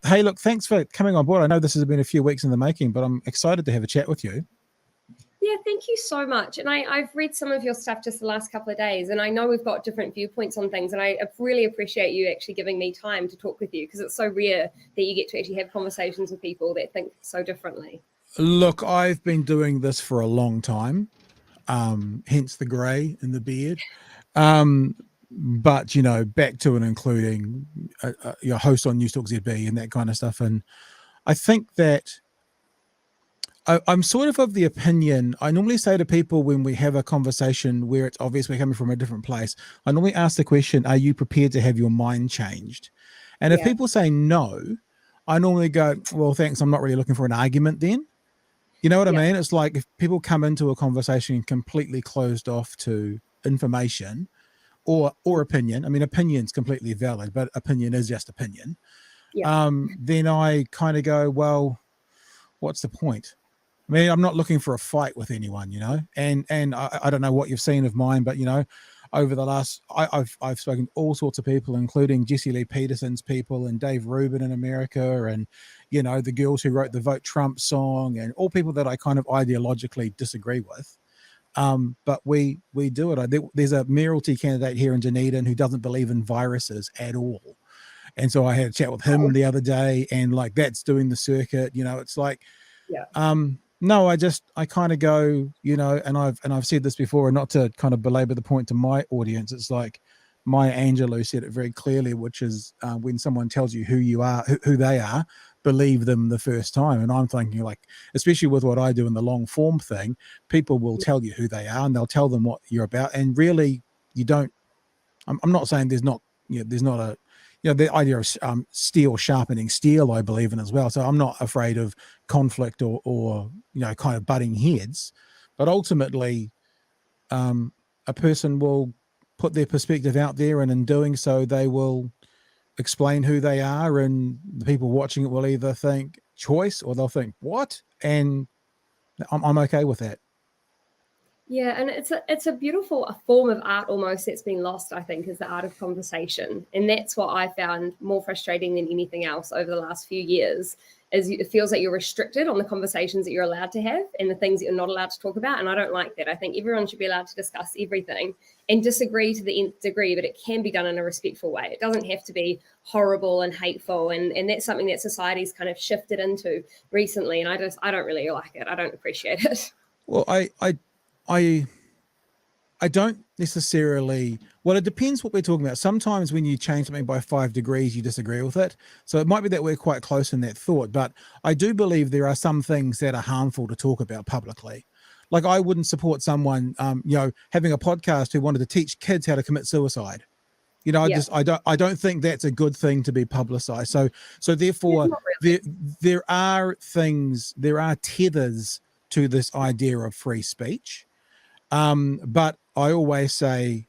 Hey, look, thanks for coming on board. I know this has been a few weeks in the making, but I'm excited to have a chat with you. Yeah, thank you so much. And I've read some of your stuff just the last couple of days, and I know we've got different viewpoints on things, and I really appreciate you actually giving me time to talk with you, because it's so rare that you get to actually have conversations with people that think so differently. Look, I've been doing this for a long time, hence the grey in the beard. But, you know, back to and including your host on News Talk ZB and that kind of stuff. And I think that I'm sort of the opinion, I normally say to people when we have a conversation where it's obvious we're coming from a different place, I normally ask the question, are you prepared to have your mind changed? And if people say no, I normally go, well, thanks, I'm not really looking for an argument then. You know what I mean? It's like if people come into a conversation completely closed off to information or opinion, I mean, opinion's completely valid, but opinion is just opinion. Then I kind of go, well, what's the point? I mean, I'm not looking for a fight with anyone, you know, and I don't know what you've seen of mine, but, you know, over the last, I've spoken to all sorts of people, including Jesse Lee Peterson's people and Dave Rubin in America, and, you know, the girls who wrote the Vote Trump song, and all people that I kind of ideologically disagree with. But we do it. There's a mayoralty candidate here in Dunedin who doesn't believe in viruses at all. And so I had a chat with him the other day, and like that's doing the circuit, you know, it's like, no, I kind of go, you know, and I've said this before, and not to kind of belabor the point to my audience, it's like Maya Angelou said it very clearly, which is when someone tells you who you are, who they are, believe them the first time. And I'm thinking, like, especially with what I do in the long form thing, people will tell you who they are and they'll tell them what you're about. And really, you don't, I'm not saying there's not, you know, there's not a, you know, the idea of steel sharpening steel, I believe in as well. So I'm not afraid of conflict or you know, kind of butting heads. But ultimately, a person will put their perspective out there, and in doing so, they will explain who they are, and the people watching it will either think choice or they'll think what, and I'm okay with that. Yeah, and it's a beautiful form of art almost that's been lost, I think, is the art of conversation. And that's what I found more frustrating than anything else over the last few years, is it feels like you're restricted on the conversations that you're allowed to have and the things that you're not allowed to talk about. And I don't like that. I think everyone should be allowed to discuss everything and disagree to the nth degree, but it can be done in a respectful way. It doesn't have to be horrible and hateful. And that's something that society's kind of shifted into recently. And I don't really like it. I don't appreciate it. Well, I don't necessarily, well, it depends what we're talking about. Sometimes when you change something by 5 degrees, you disagree with it. So it might be that we're quite close in that thought, but I do believe there are some things that are harmful to talk about publicly. Like I wouldn't support someone, you know, having a podcast who wanted to teach kids how to commit suicide. You know, I don't think that's a good thing to be publicized. So therefore there are tethers to this idea of free speech. But I always say,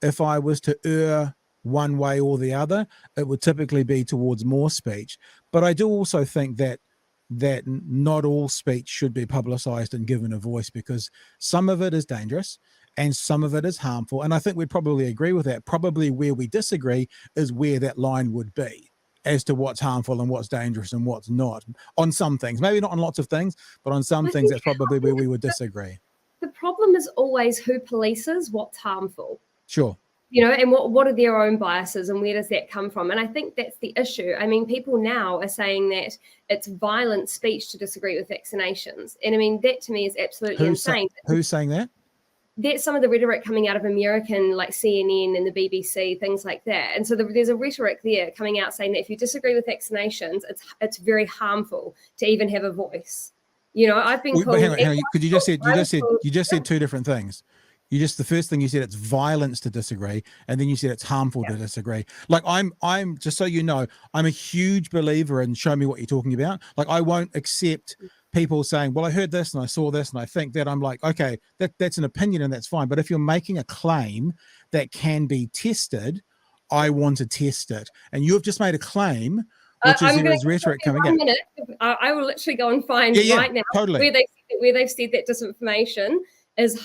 if I was to err one way or the other, it would typically be towards more speech. But I do also think that not all speech should be publicized and given a voice, because some of it is dangerous and some of it is harmful. And I think we'd probably agree with that. Probably where we disagree is where that line would be as to what's harmful and what's dangerous and what's not on some things. Maybe not on lots of things, but on some things, that's probably where we would disagree. The problem is always who polices what's harmful. Sure. You know, and what are their own biases and where does that come from? And I think that's the issue. I mean, people now are saying that it's violent speech to disagree with vaccinations. And I mean, that to me is absolutely insane. Who's saying that? That's some of the rhetoric coming out of American, like CNN and the BBC, things like that. And so there's a rhetoric there coming out saying that if you disagree with vaccinations, it's very harmful to even have a voice. You know, I've been called. Hang on. Could you just said two different things. The first thing you said, it's violence to disagree, and then you said it's harmful to disagree. Like I'm just so you know, I'm a huge believer in show me what you're talking about. Like I won't accept people saying, well, I heard this and I saw this and I think that. I'm like, okay, that's an opinion and that's fine. But if you're making a claim that can be tested, I want to test it. And you have just made a claim, which is there is rhetoric coming in. I will literally go and find right now where they've said that disinformation is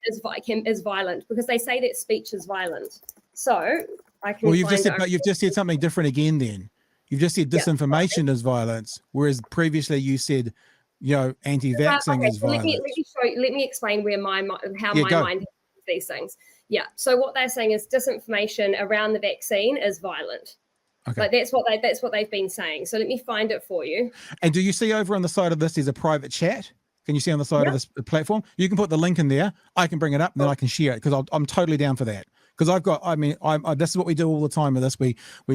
is violent, because they say that speech is violent. So I can. Well, you've just said something different again. Then You've just said disinformation is violence, whereas previously you said, anti-vaxxing Okay, is so violence. let me explain how my Go. mind these things. Yeah. So what they're saying is disinformation around the vaccine is violent. Okay. Like that's what they've been saying. So let me find it for you. And do you see over on the side of this, there's a private chat? Can you see on the side of this platform? You can put the link in there. I can bring it up and then I can share it because I'm totally down for that. Because this is what we do all the time with this. We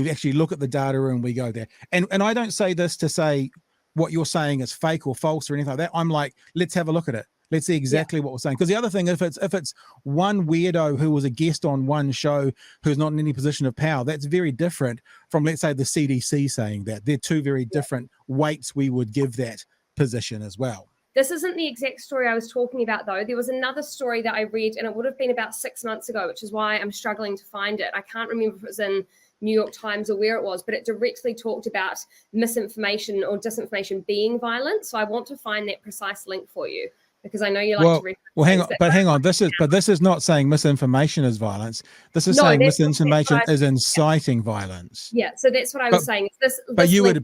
actually look at the data and we go there. And I don't say this to say what you're saying is fake or false or anything like that. I'm like, let's have a look at it. Let's see exactly what we're saying. Because the other thing, if it's one weirdo who was a guest on one show who's not in any position of power, that's very different from, let's say, the CDC saying that. They're two very different weights we would give that position as well. This isn't the exact story I was talking about, though. There was another story that I read, and it would have been about 6 months ago, which is why I'm struggling to find it. I can't remember if it was in New York Times or where it was, but it directly talked about misinformation or disinformation being violent. So I want to find that precise link for you because I know you like to reference. Well, hang on. This is not saying misinformation is violence. This is saying misinformation is inciting violence. Yeah, so that's what I was saying. But you would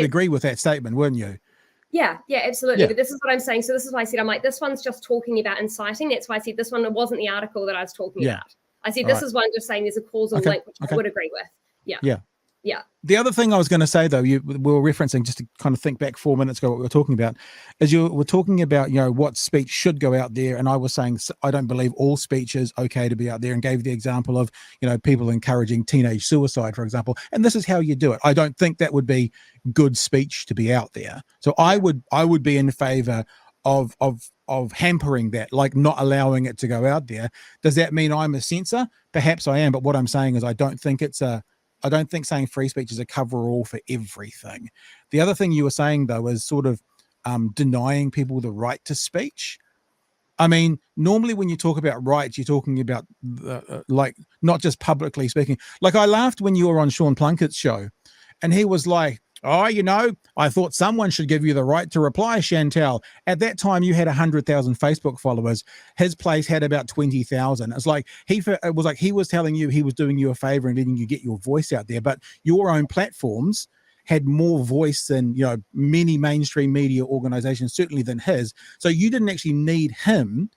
agree with that statement, wouldn't you? Yeah, absolutely. Yeah. But this is what I'm saying. So this is why I said, I'm like, this one's just talking about inciting. That's why I said this one wasn't the article that I was talking about. I said, this is one just saying there's a causal link, which I would agree with. Yeah. The other thing I was going to say, though, we were referencing, just to kind of think back 4 minutes ago, what we were talking about, is you were talking about, what speech should go out there. And I was saying, I don't believe all speech is okay to be out there, and gave the example of, people encouraging teenage suicide, for example. And this is how you do it. I don't think that would be good speech to be out there. So I would be in favor of hampering that, like not allowing it to go out there. Does that mean I'm a censor? Perhaps I am. But what I'm saying is I don't think saying free speech is a cover-all for everything. The other thing you were saying, though, is sort of denying people the right to speech. I mean, normally when you talk about rights, you're talking about like not just publicly speaking. Like I laughed when you were on Sean Plunkett's show, and he was like, "Oh, I thought someone should give you the right to reply, Chantelle." At that time, you had 100,000 Facebook followers. His place had about 20,000. It was like he was telling you he was doing you a favor and letting you get your voice out there. But your own platforms had more voice than many mainstream media organizations, certainly than his. So you didn't actually need him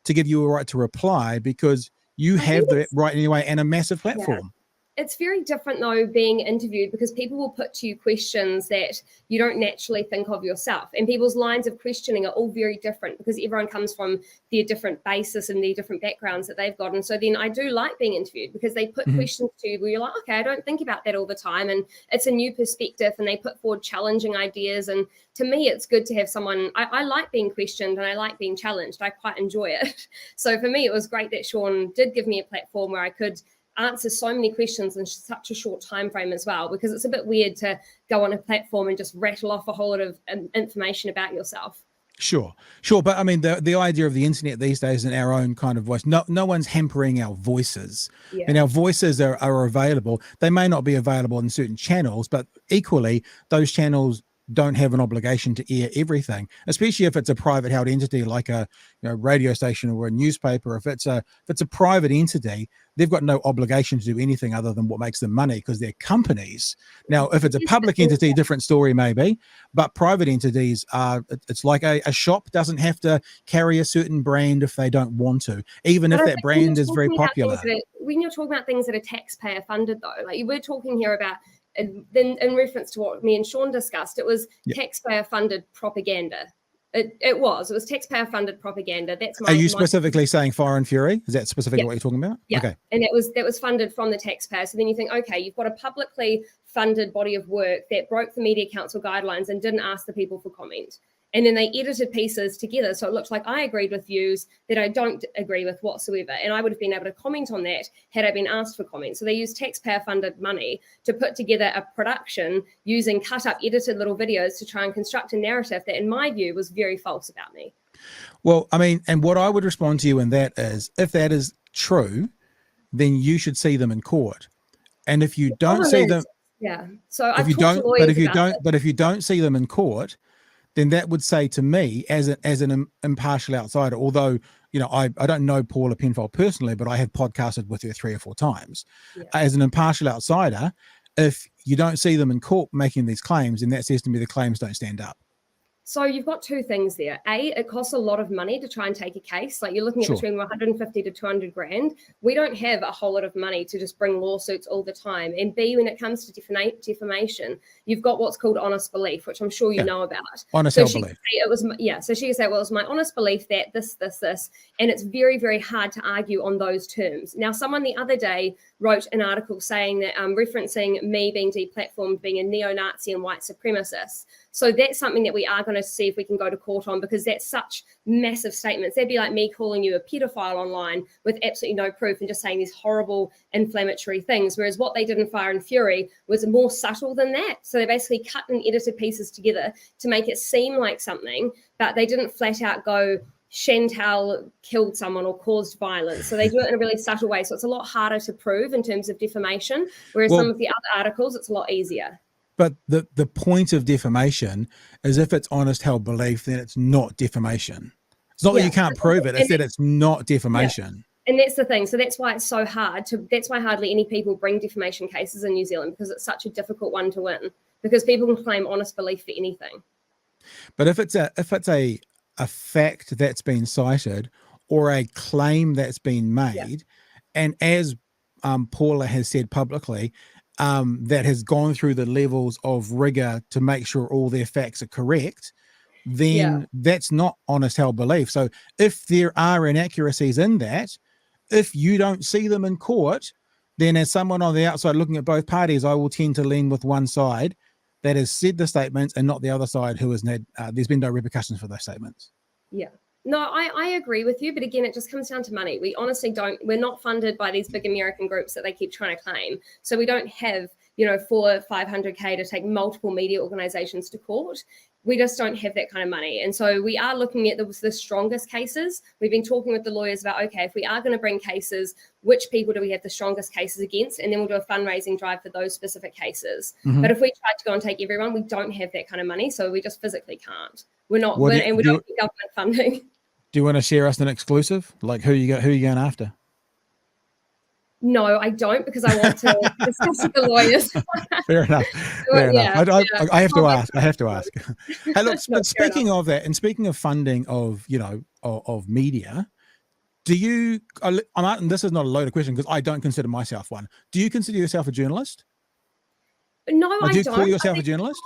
to give you a right to reply because you have the right anyway and a massive platform. Yeah. It's very different, though, being interviewed because people will put to you questions that you don't naturally think of yourself. And people's lines of questioning are all very different because everyone comes from their different basis and their different backgrounds that they've got. And so then I do like being interviewed because they put questions to you where you're like, okay, I don't think about that all the time. And it's a new perspective and they put forward challenging ideas. And to me, it's good to have someone, I like being questioned and I like being challenged. I quite enjoy it. So for me, it was great that Sean did give me a platform where I could answer so many questions in such a short time frame as well, because it's a bit weird to go on a platform and just rattle off a whole lot of information about yourself. Sure. But I mean, the idea of the internet these days and our own kind of voice, no one's hampering our voices. And our voices are available. They may not be available in certain channels, but equally those channels don't have an obligation to air everything, especially if it's a private held entity like a radio station or a newspaper. If it's a private entity, they've got no obligation to do anything other than what makes them money because they're companies. Now, if it's a public entity, different story maybe, but private entities it's like a shop doesn't have to carry a certain brand if they don't want to, even if that brand is very popular. When you're talking about things that are taxpayer funded, though, like we're talking here about, then in reference to what me and Sean discussed, it was taxpayer funded propaganda. It was taxpayer funded propaganda. Are you specifically saying Fire and Fury? Is that specifically what you're talking about? Yeah. Okay. And that was funded from the taxpayer. So then you think, okay, you've got a publicly funded body of work that broke the Media Council guidelines and didn't ask the people for comment. And then they edited pieces together. So it looks like I agreed with views that I don't agree with whatsoever. And I would have been able to comment on that had I been asked for comment. So they used taxpayer-funded money to put together a production using cut-up, edited little videos to try and construct a narrative that, in my view, was very false about me. Well, I mean, and what I would respond to you in that is, if that is true, then you should see them in court. And if you don't see them... Yeah. So if you don't see them in court, then that would say to me, as an impartial outsider, although I don't know Paula Penfold personally, but I have podcasted with her 3 or 4 times. As an impartial outsider, if you don't see them in court making these claims, and that says to me the claims don't stand up. So you've got two things there. A, it costs a lot of money to try and take a case. Like you're looking at between 150 to 200 grand. We don't have a whole lot of money to just bring lawsuits all the time. And B, when it comes to defamation, you've got what's called honest belief, which I'm sure you know about. Honest belief. So she could say, well, it was my honest belief that this, and it's very, very hard to argue on those terms. Now, someone the other day wrote an article saying that referencing me being deplatformed, being a neo-Nazi and white supremacist. So that's something that we are going to see if we can go to court on, because that's such massive statements. That'd be like me calling you a pedophile online with absolutely no proof and just saying these horrible inflammatory things. Whereas what they did in Fire and Fury was more subtle than that. So they basically cut and edited pieces together to make it seem like something, but they didn't flat out go, Chantelle killed someone or caused violence. So they do it in a really subtle way. So it's a lot harder to prove in terms of defamation, whereas some of the other articles, it's a lot easier. But the point of defamation is if it's honest held belief, then it's not defamation. It's not that you can't prove it, it's that it's not defamation. Yeah. And that's the thing. So that's why it's so hard that's why hardly any people bring defamation cases in New Zealand, because it's such a difficult one to win, because people can claim honest belief for anything. But if it's a fact that's been cited or a claim that's been made, and as Paula has said publicly, that has gone through the levels of rigor to make sure all their facts are correct, then that's not honest held belief. So if there are inaccuracies in that, if you don't see them in court, then as someone on the outside looking at both parties, I will tend to lean with one side that has said the statements and not the other side who has had, there's been no repercussions for those statements. Yeah. No, I agree with you. But again, it just comes down to money. We honestly we're not funded by these big American groups that they keep trying to claim. So we don't have, 400 or 500K to take multiple media organizations to court. We just don't have that kind of money. And so we are looking at the strongest cases. We've been talking with the lawyers about, okay, if we are going to bring cases, which people do we have the strongest cases against? And then we'll do a fundraising drive for those specific cases. Mm-hmm. But if we tried to go and take everyone, we don't have that kind of money. So we just physically can't. We don't get government funding. Do you want to share us an exclusive? Like who you going after? No, I don't, because I want to discuss with the lawyers. Fair enough. Fair enough. I have to ask. I have to ask. Hey, look, but speaking of that, and speaking of funding of of media, do you? And this is not a loaded question because I don't consider myself one. Do you consider yourself a journalist? No, I don't. Do you call yourself a journalist?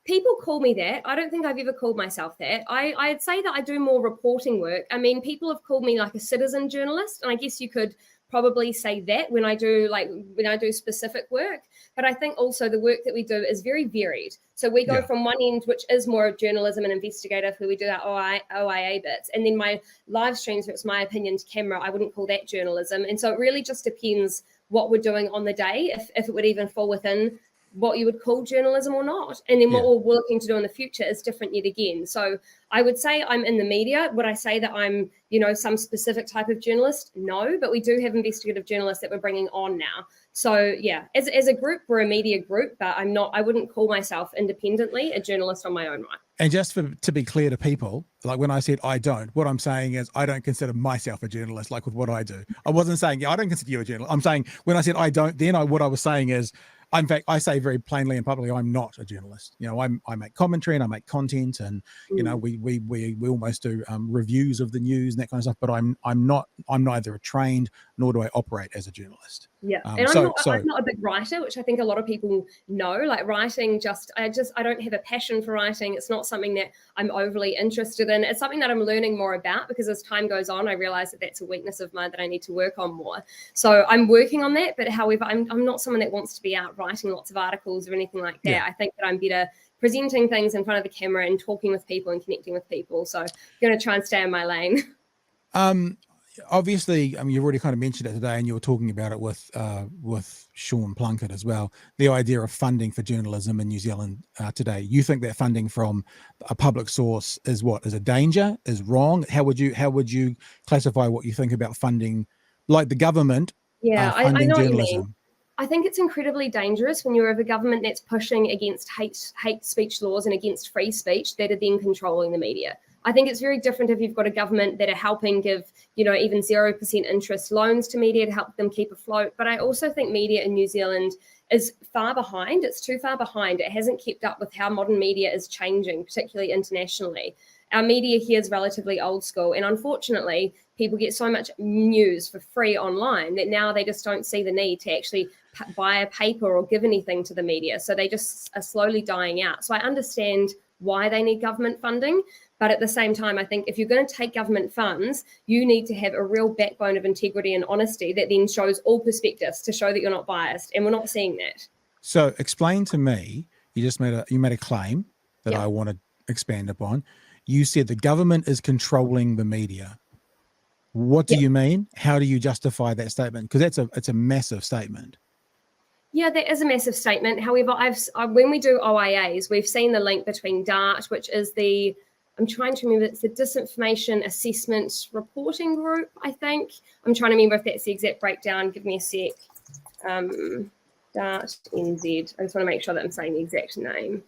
People call me that. I don't think I've ever called myself that. I'd say that I do more reporting work. I mean, people have called me like a citizen journalist, and I guess you could probably say that when I do specific work. But I think also the work that we do is very varied. So we go from one end, which is more journalism and investigative, where we do our OIA bits, and then my live streams, where it's my opinion to camera, I wouldn't call that journalism. And so it really just depends what we're doing on the day, if it would even fall within what you would call journalism or not. And then what we're looking to do in the future is different yet again. So I would say I'm in the media. Would I say that I'm, some specific type of journalist? No, but we do have investigative journalists that we're bringing on now. So as a group, we're a media group, but I wouldn't call myself independently a journalist on my own right. And just to be clear to people, like when I said I don't, what I'm saying is I don't consider myself a journalist, like with what I do. I wasn't saying, I don't consider you a journalist. I'm saying when I said I don't, then what I was saying is, in fact, I say very plainly and publicly, I'm not a journalist. I make commentary and I make content, and we almost do reviews of the news and that kind of stuff. But I'm neither trained nor do I operate as a journalist. Yeah, and I'm not a big writer, which I think a lot of people know. Like writing, I don't have a passion for writing. It's not something that I'm overly interested in. It's something that I'm learning more about, because as time goes on, I realize that that's a weakness of mine that I need to work on more. So I'm working on that. But however, I'm not someone that wants to be out writing lots of articles or anything like that. I think that I'm better presenting things in front of the camera and talking with people and connecting with people. So I'm going to try and stay in my lane. Obviously, you've already kind of mentioned it today, and you were talking about it with Sean Plunkett as well. The idea of funding for journalism in New Zealand today. You think that funding from a public source is a danger, is wrong? How would you classify what you think about funding, like the government? I know journalism? What you mean. I think it's incredibly dangerous when you have a government that's pushing against hate speech laws and against free speech that are then controlling the media. I think it's very different if you've got a government that are helping give, even 0% interest loans to media to help them keep afloat. But I also think media in New Zealand is far behind. It's too far behind. It hasn't kept up with how modern media is changing, particularly internationally. Our media here is relatively old school. And unfortunately, people get so much news for free online that now they just don't see the need to actually buy a paper or give anything to the media. So they just are slowly dying out. So I understand why they need government funding. But at the same time, I think if you're going to take government funds, you need to have a real backbone of integrity and honesty that then shows all perspectives to show that you're not biased. And we're not seeing that. So explain to me, you made a claim that I want to expand upon. You said the government is controlling the media. What do you mean? How do you justify that statement? Because it's a massive statement. Yeah, that is a massive statement. However, when we do OIAs, we've seen the link between DART, which is I'm trying to remember, it's the Disinformation Assessment Reporting Group, I think. I'm trying to remember if that's the exact breakdown. Give me a sec. DART NZ. I just want to make sure that I'm saying the exact name.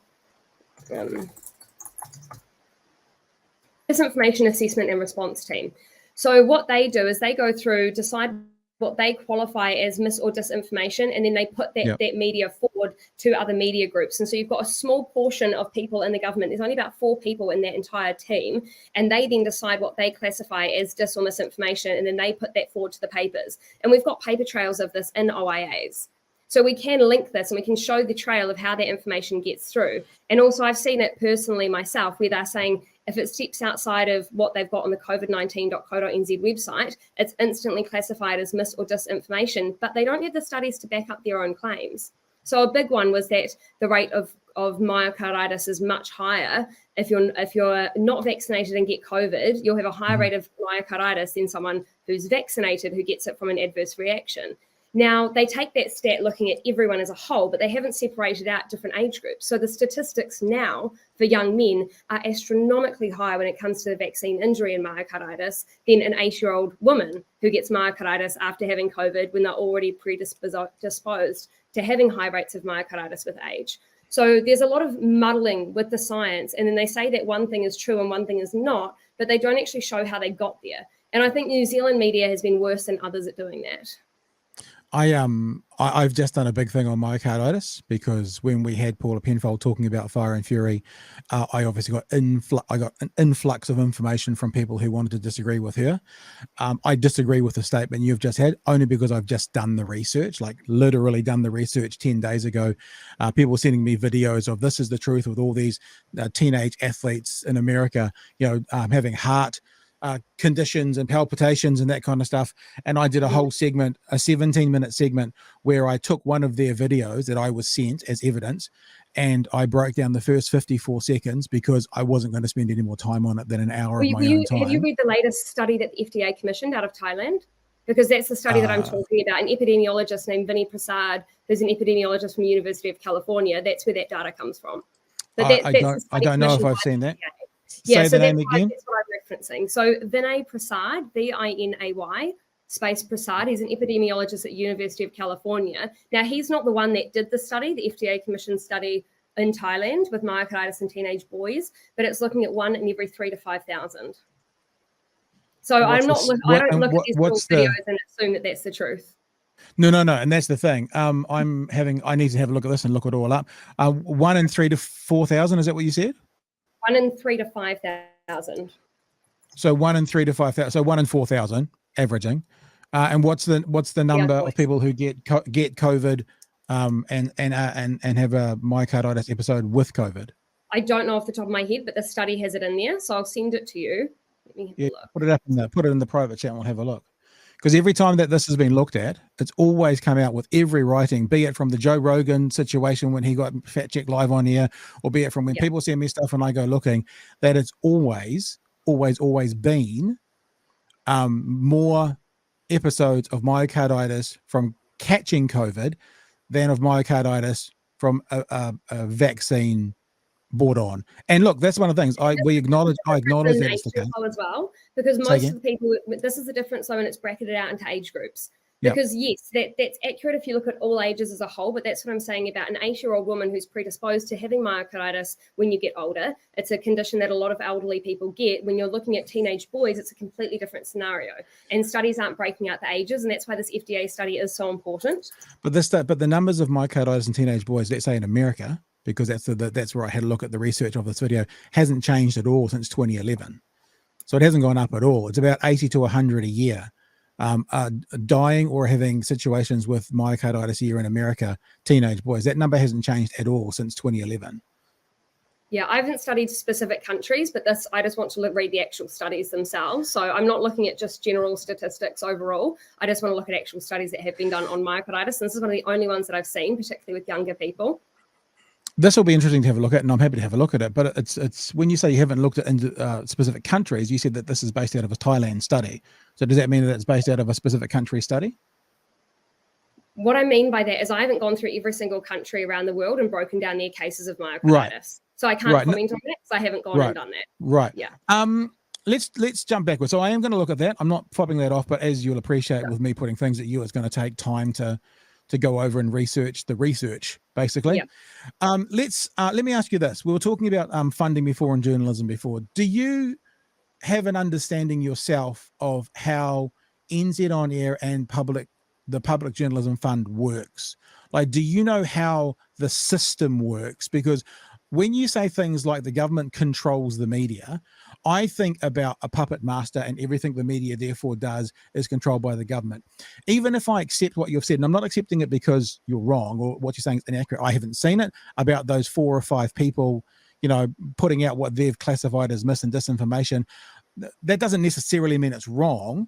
Disinformation Assessment and Response Team. So what they do is they go through, decide what they qualify as mis or disinformation, and then they put that media forward to other media groups. And so you've got a small portion of people in the government. There's only about 4 people in that entire team, and they then decide what they classify as dis or misinformation, and then they put that forward to the papers. And we've got paper trails of this in OIAs. So we can link this and we can show the trail of how that information gets through. And also I've seen it personally myself where they're saying if it steps outside of what they've got on the covid19.co.nz website, it's instantly classified as mis or disinformation, but they don't have the studies to back up their own claims. So a big one was that the rate of myocarditis is much higher. If you're not vaccinated and get COVID, you'll have a higher rate of myocarditis than someone who's vaccinated who gets it from an adverse reaction. Now, they take that stat looking at everyone as a whole, but they haven't separated out different age groups. So the statistics now for young men are astronomically high when it comes to the vaccine injury and myocarditis than an 8-year-old woman who gets myocarditis after having COVID when they're already predisposed to having high rates of myocarditis with age. So there's a lot of muddling with the science, and then they say that one thing is true and one thing is not, but they don't actually show how they got there. And I think New Zealand media has been worse than others at doing that. I've just done a big thing on myocarditis because when we had Paula Penfold talking about Fire and Fury, I obviously got an influx of information from people who wanted to disagree with her. I disagree with the statement you've just had only because I've just done the research, like literally done the research 10 days ago. People sending me videos of this is the truth with all these teenage athletes in America, having heart conditions and palpitations and that kind of stuff. And I did a whole segment, a 17-minute segment where I took one of their videos that I was sent as evidence and I broke down the first 54 seconds because I wasn't going to spend any more time on it than an hour of my own time. Have you read the latest study that the FDA commissioned out of Thailand? Because that's the study that I'm talking about. An epidemiologist named Vinny Prasad, who's an epidemiologist from the University of California, that's where that data comes from. But I don't know if I've seen that. Yeah, Say so the name again. That's what I'm referencing. So Vinay Prasad, Vinay space Prasad, he's an epidemiologist at University of California. Now, he's not the one that did the study, the FDA commissioned study in Thailand with myocarditis in teenage boys, but it's looking at 1 in every 3,000 to 5,000. So I don't look at these videos and assume that that's the truth. No. And that's the thing. I need to have a look at this and look it all up. 1 in 3,000 to 4,000, is that what you said? 1 in 3,000 to 5,000. So 1 in 3,000 to 5,000. So 1 in 4,000 averaging. And what's the number of people who get COVID and have a myocarditis episode with COVID? I don't know off the top of my head, but the study has it in there, so I'll send it to you. Let me have a look. Put it in the private chat and we'll have a look. Because every time that this has been looked at, it's always come out with every writing, be it from the Joe Rogan situation when he got Fat Check Live on here, or be it from when people send me stuff and I go looking, that it's always been more episodes of myocarditis from catching COVID than of myocarditis from a vaccine brought on. And look, that's one of the things I acknowledge that it's the case as well, because most of the people, this is the difference though, and it's bracketed out into age groups. Yeah. Because yes, that's accurate if you look at all ages as a whole, but that's what I'm saying about an 8-year-old woman who's predisposed to having myocarditis when you get older. It's a condition that a lot of elderly people get. When you're looking at teenage boys, it's a completely different scenario. And studies aren't breaking out the ages, and that's why this FDA study is so important. But the numbers of myocarditis in teenage boys, let's say in America, because that's where I had a look at the research of this video, hasn't changed at all since 2011. So it hasn't gone up at all. It's about 80 to 100 a year. Dying or having situations with myocarditis a year in America, teenage boys. That number hasn't changed at all since 2011. Yeah, I haven't studied specific countries, but I just want to read the actual studies themselves. So I'm not looking at just general statistics overall. I just want to look at actual studies that have been done on myocarditis. And this is one of the only ones that I've seen, particularly with younger people. This will be interesting to have a look at, and I'm happy to have a look at it. But it's when you say you haven't looked at specific countries, you said that this is based out of a Thailand study. So does that mean that it's based out of a specific country study? What I mean by that is I haven't gone through every single country around the world and broken down their cases of myocarditis. Right. So I can't comment on that because I haven't gone and done that. Right. Yeah. Let's jump backwards. So I am going to look at that. I'm not fobbing that off, but as you'll appreciate with me putting things at you, it's going to take time to go over and research the research, basically. Yeah. Let me ask you this. We were talking about funding before and journalism before. Do you have an understanding yourself of how NZ On Air and the Public Journalism Fund works? Like, do you know how the system works? Because when you say things like the government controls the media, I think about a puppet master and everything the media therefore does is controlled by the government. Even if I accept what you've said, and I'm not accepting it because you're wrong or what you're saying is inaccurate, I haven't seen it, about those 4 or 5 people, putting out what they've classified as mis and disinformation. That doesn't necessarily mean it's wrong.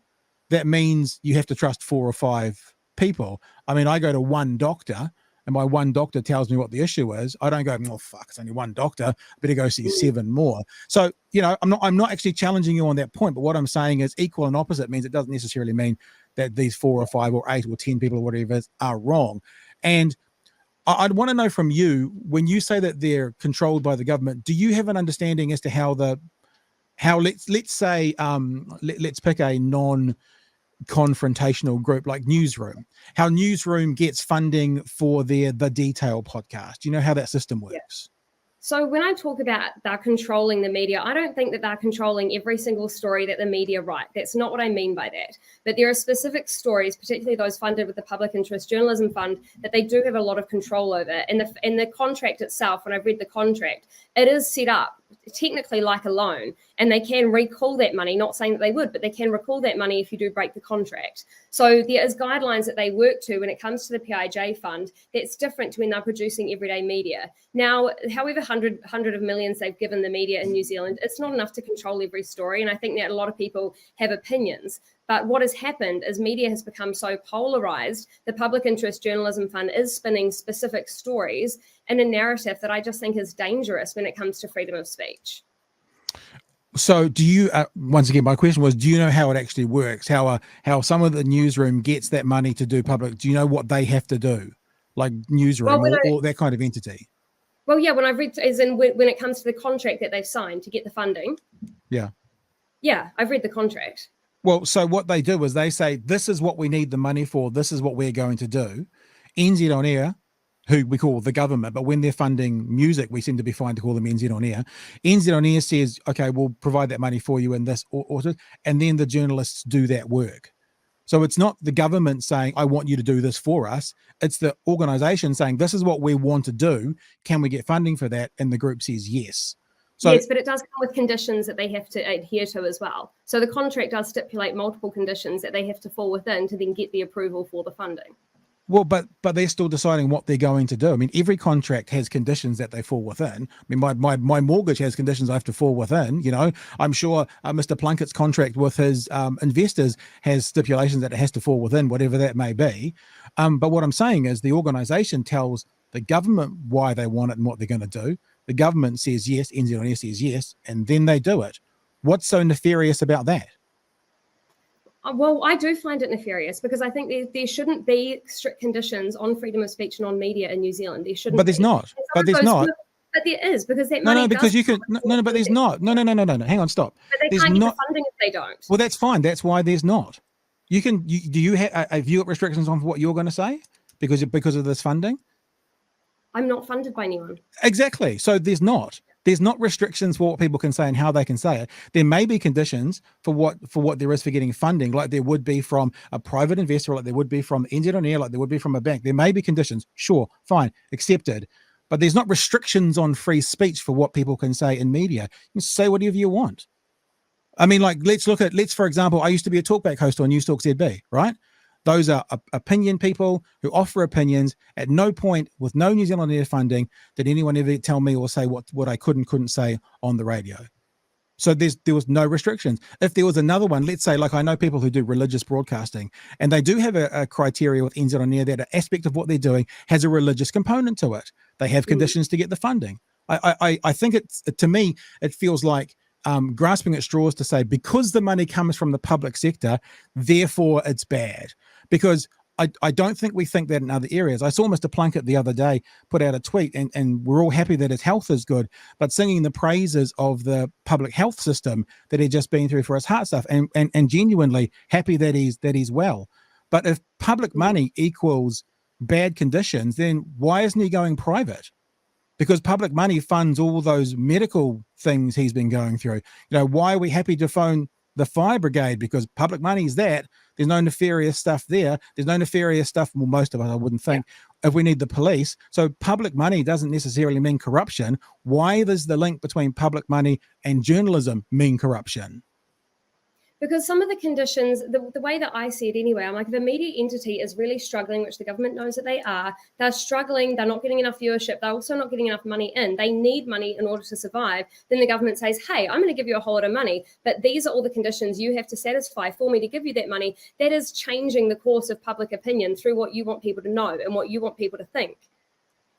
That means you have to trust 4 or 5 people. I mean, I go to one doctor, and my one doctor tells me what the issue is. I don't go, oh fuck, it's only one doctor, I better go see 7 more. So, I'm not actually challenging you on that point, but what I'm saying is equal and opposite means it doesn't necessarily mean that these 4 or 5 or 8 or 10 people or whatever it is are wrong. And I'd want to know from you, when you say that they're controlled by the government, do you have an understanding as to how let's say let's pick a non-confrontational group like Newsroom, how Newsroom gets funding for the Detail podcast? Do you know how that system works? Yeah. So when I talk about they're controlling the media, I don't think that they're controlling every single story that the media write. That's not what I mean by that. But there are specific stories, particularly those funded with the Public Interest Journalism Fund, that they do have a lot of control over. And the contract itself, when I've read the contract, it is set up technically like a loan, and they can recall that money, not saying that they would, but they can recall that money if you do break the contract. So there is guidelines that they work to when it comes to the PIJ fund that's different to when they're producing everyday media. Now, however hundred of millions they've given the media in New Zealand, it's not enough to control every story, and I think that a lot of people have opinions. But what has happened is media has become so polarized. The Public Interest Journalism Fund is spinning specific stories in a narrative that I just think is dangerous when it comes to freedom of speech. So do you, once again, my question was, do you know how it actually works? How some of the Newsroom gets that money to do public? Do you know what they have to do? Like Newsroom or that kind of entity? Well, yeah, when I've read, as in when it comes to the contract that they've signed to get the funding. Yeah. Yeah, I've read the contract. Well, so what they do is they say, this is what we need the money for. This is what we're going to do. NZ On Air, who we call the government, but when they're funding music, we seem to be fine to call them NZ On Air. NZ On Air says, okay, we'll provide that money for you in this order. And then the journalists do that work. So it's not the government saying, I want you to do this for us. It's the organization saying, this is what we want to do. Can we get funding for that? And the group says yes. So, yes, but it does come with conditions that they have to adhere to as well. So the contract does stipulate multiple conditions that they have to fall within to then get the approval for the funding. Well, but they're still deciding what they're going to do. I mean, every contract has conditions that they fall within. I mean, my mortgage has conditions I have to fall within. I'm sure Mr. Plunkett's contract with his investors has stipulations that it has to fall within, whatever that may be. But what I'm saying is the organization tells the government why they want it and what they're going to do. The government says yes, NZ On Air says yes, and then they do it. What's so nefarious about that? Well, I do find it nefarious because I think there shouldn't be strict conditions on freedom of speech and on media in New Zealand. There shouldn't. But there's not. But there's not. But there is, because that money. No, because you can. No, but there's not. No. Hang on, stop. But they can't get the funding if they don't. Well, that's fine. That's why there's not. Do you have you got restrictions on what you're going to say because of this funding? I'm not funded by anyone. Exactly. So there's not restrictions for what people can say and how they can say it. There may be conditions for what there is for getting funding, like there would be from a private investor, like there would be from NZ On Air, like there would be from a bank. There may be conditions. Sure, fine, accepted. But there's not restrictions on free speech for what people can say in media. You can say whatever you want. I mean, like, let's for example, I used to be a talkback host on News Talk ZB, right? Those are opinion people who offer opinions. At no point, with no New Zealand Air funding, did anyone ever tell me or say what I couldn't say on the radio. So there was no restrictions. If there was another one, let's say, like I know people who do religious broadcasting, and they do have a criteria with NZ On Air that an aspect of what they're doing has a religious component to it. They have conditions to get the funding. I think to me, it feels like grasping at straws to say because the money comes from the public sector, therefore it's bad. Because I don't think we think that in other areas. I saw Mr. Plunkett the other day put out a tweet, and we're all happy that his health is good, but singing the praises of the public health system that he'd just been through for his heart stuff, and genuinely happy that he's well. But if public money equals bad conditions, then why isn't he going private? Because public money funds all those medical things he's been going through. You know, why are we happy to phone the fire brigade? Because public money is that. There's no nefarious stuff there. There's no nefarious stuff. Well, most of us, I wouldn't think, if we need the police. So public money doesn't necessarily mean corruption. Why does the link between public money and journalism mean corruption? Because some of the conditions, the way that I see it anyway, I'm like, if a media entity is really struggling, which the government knows that they are, they're struggling, they're not getting enough viewership, they're also not getting enough money in, they need money in order to survive, then the government says, hey, I'm going to give you a whole lot of money, but these are all the conditions you have to satisfy for me to give you that money. That is changing the course of public opinion through what you want people to know and what you want people to think.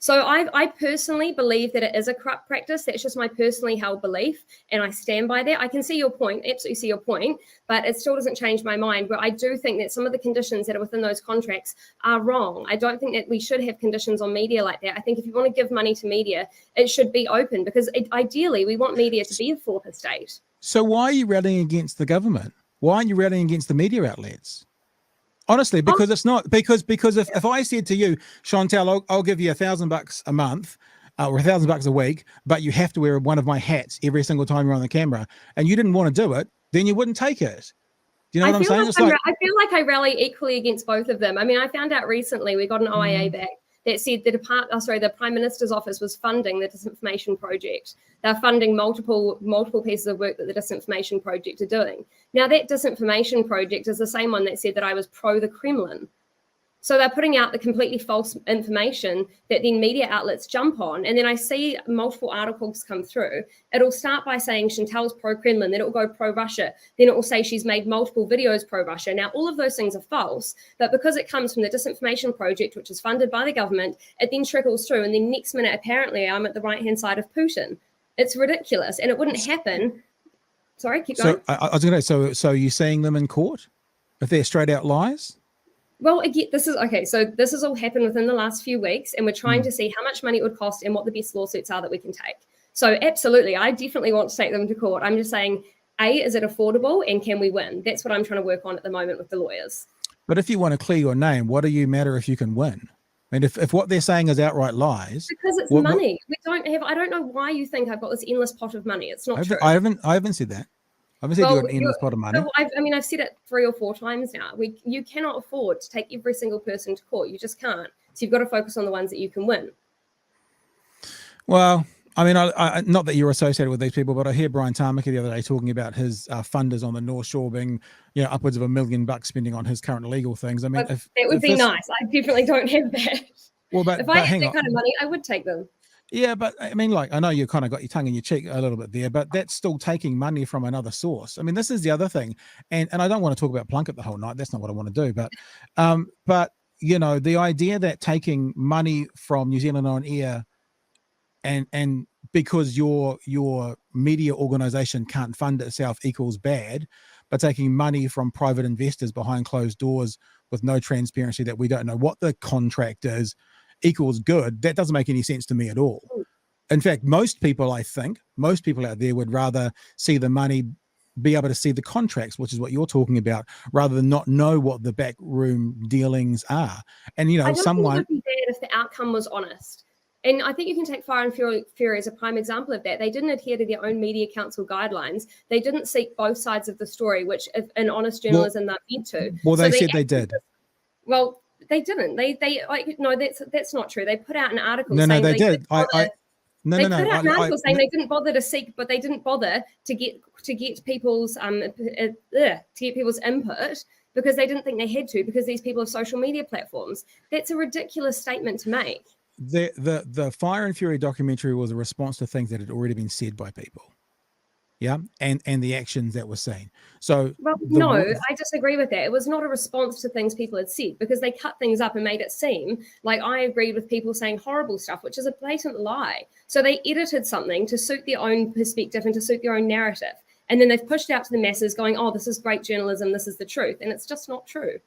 So I personally believe that it is a corrupt practice. That's just my personally held belief, and I stand by that. I can see your point, absolutely see your point, but it still doesn't change my mind. But I do think that some of the conditions that are within those contracts are wrong. I don't think that we should have conditions on media like that. I think if you want to give money to media, it should be open, because ideally we want media to be a fourth estate. So why are you rallying against the government? Why aren't you rallying against the media outlets? Honestly, because it's not because if I said to you, Chantelle, I'll give you $1,000 a month or $1,000 a week, but you have to wear one of my hats every single time you're on the camera, and you didn't want to do it, then you wouldn't take it. Do you know what I'm saying? I feel like I rally equally against both of them. I mean, I found out recently we got an OIA back that said the Prime Minister's office was funding the disinformation project. They're funding multiple pieces of work that the disinformation project are doing. Now, that disinformation project is the same one that said that I was pro the Kremlin. So they're putting out the completely false information that then media outlets jump on. And then I see multiple articles come through. It'll start by saying Chantelle's pro-Kremlin, then it will go pro-Russia. Then it will say she's made multiple videos pro-Russia. Now, all of those things are false, but because it comes from the disinformation project, which is funded by the government, it then trickles through. And then next minute, apparently, I'm at the right-hand side of Putin. It's ridiculous. And it wouldn't happen. Sorry, keep going. So I was going to say, so you're seeing them in court if they're straight out lies? Well, again, this has all happened within the last few weeks, and we're trying to see how much money it would cost and what the best lawsuits are that we can take. So absolutely, I definitely want to take them to court. I'm just saying, A, is it affordable, and can we win? That's what I'm trying to work on at the moment with the lawyers. But if you want to clear your name, what do you matter if you can win? I mean, if what they're saying is outright lies, because it's money. I don't know why you think I've got this endless pot of money. It's not true. I haven't said that. I haven't said you're an endless pot of money. I've said it 3 or 4 times now. You cannot afford to take every single person to court. You just can't. So you've got to focus on the ones that you can win. Well, I mean, I not that you're associated with these people, but I hear Brian Tamaki the other day talking about his funders on the North Shore being, upwards of $1 million spending on his current legal things. I mean, that would be nice. I definitely don't have that. Well, but if I had that kind of money, I would take them. Yeah, but I mean, like, I know you kind of got your tongue in your cheek a little bit there, but that's still taking money from another source. I mean, this is the other thing, and I don't want to talk about Plunkett the whole night. That's not what I want to do. But the idea that taking money from New Zealand On Air, and because your media organization can't fund itself equals bad, but taking money from private investors behind closed doors with no transparency that we don't know what the contract is equals good, that doesn't make any sense to me at all. In fact, most people out there would rather see the money be able to see the contracts, which is what you're talking about, rather than not know what the backroom dealings are. And, I don't think it would be bad if the outcome was honest. And I think you can take Fire and Fury as a prime example of that. They didn't adhere to their own media council guidelines. They didn't seek both sides of the story, which in honest journalism they're meant to. Well, they said they did. Well, they didn't. They like, no, that's not true. They put out an article saying they did. Put out an article saying they didn't bother to seek, but they didn't bother to get people's input because they didn't think they had to, because these people have social media platforms. That's a ridiculous statement to make. The Fire and Fury documentary was a response to things that had already been said by people. Yeah, and the actions that were seen. So, I disagree with that. It was not a response to things people had said, because they cut things up and made it seem like I agreed with people saying horrible stuff, which is a blatant lie. So they edited something to suit their own perspective and to suit their own narrative, and then they've pushed out to the masses, going, "Oh, this is great journalism. This is the truth," and it's just not true.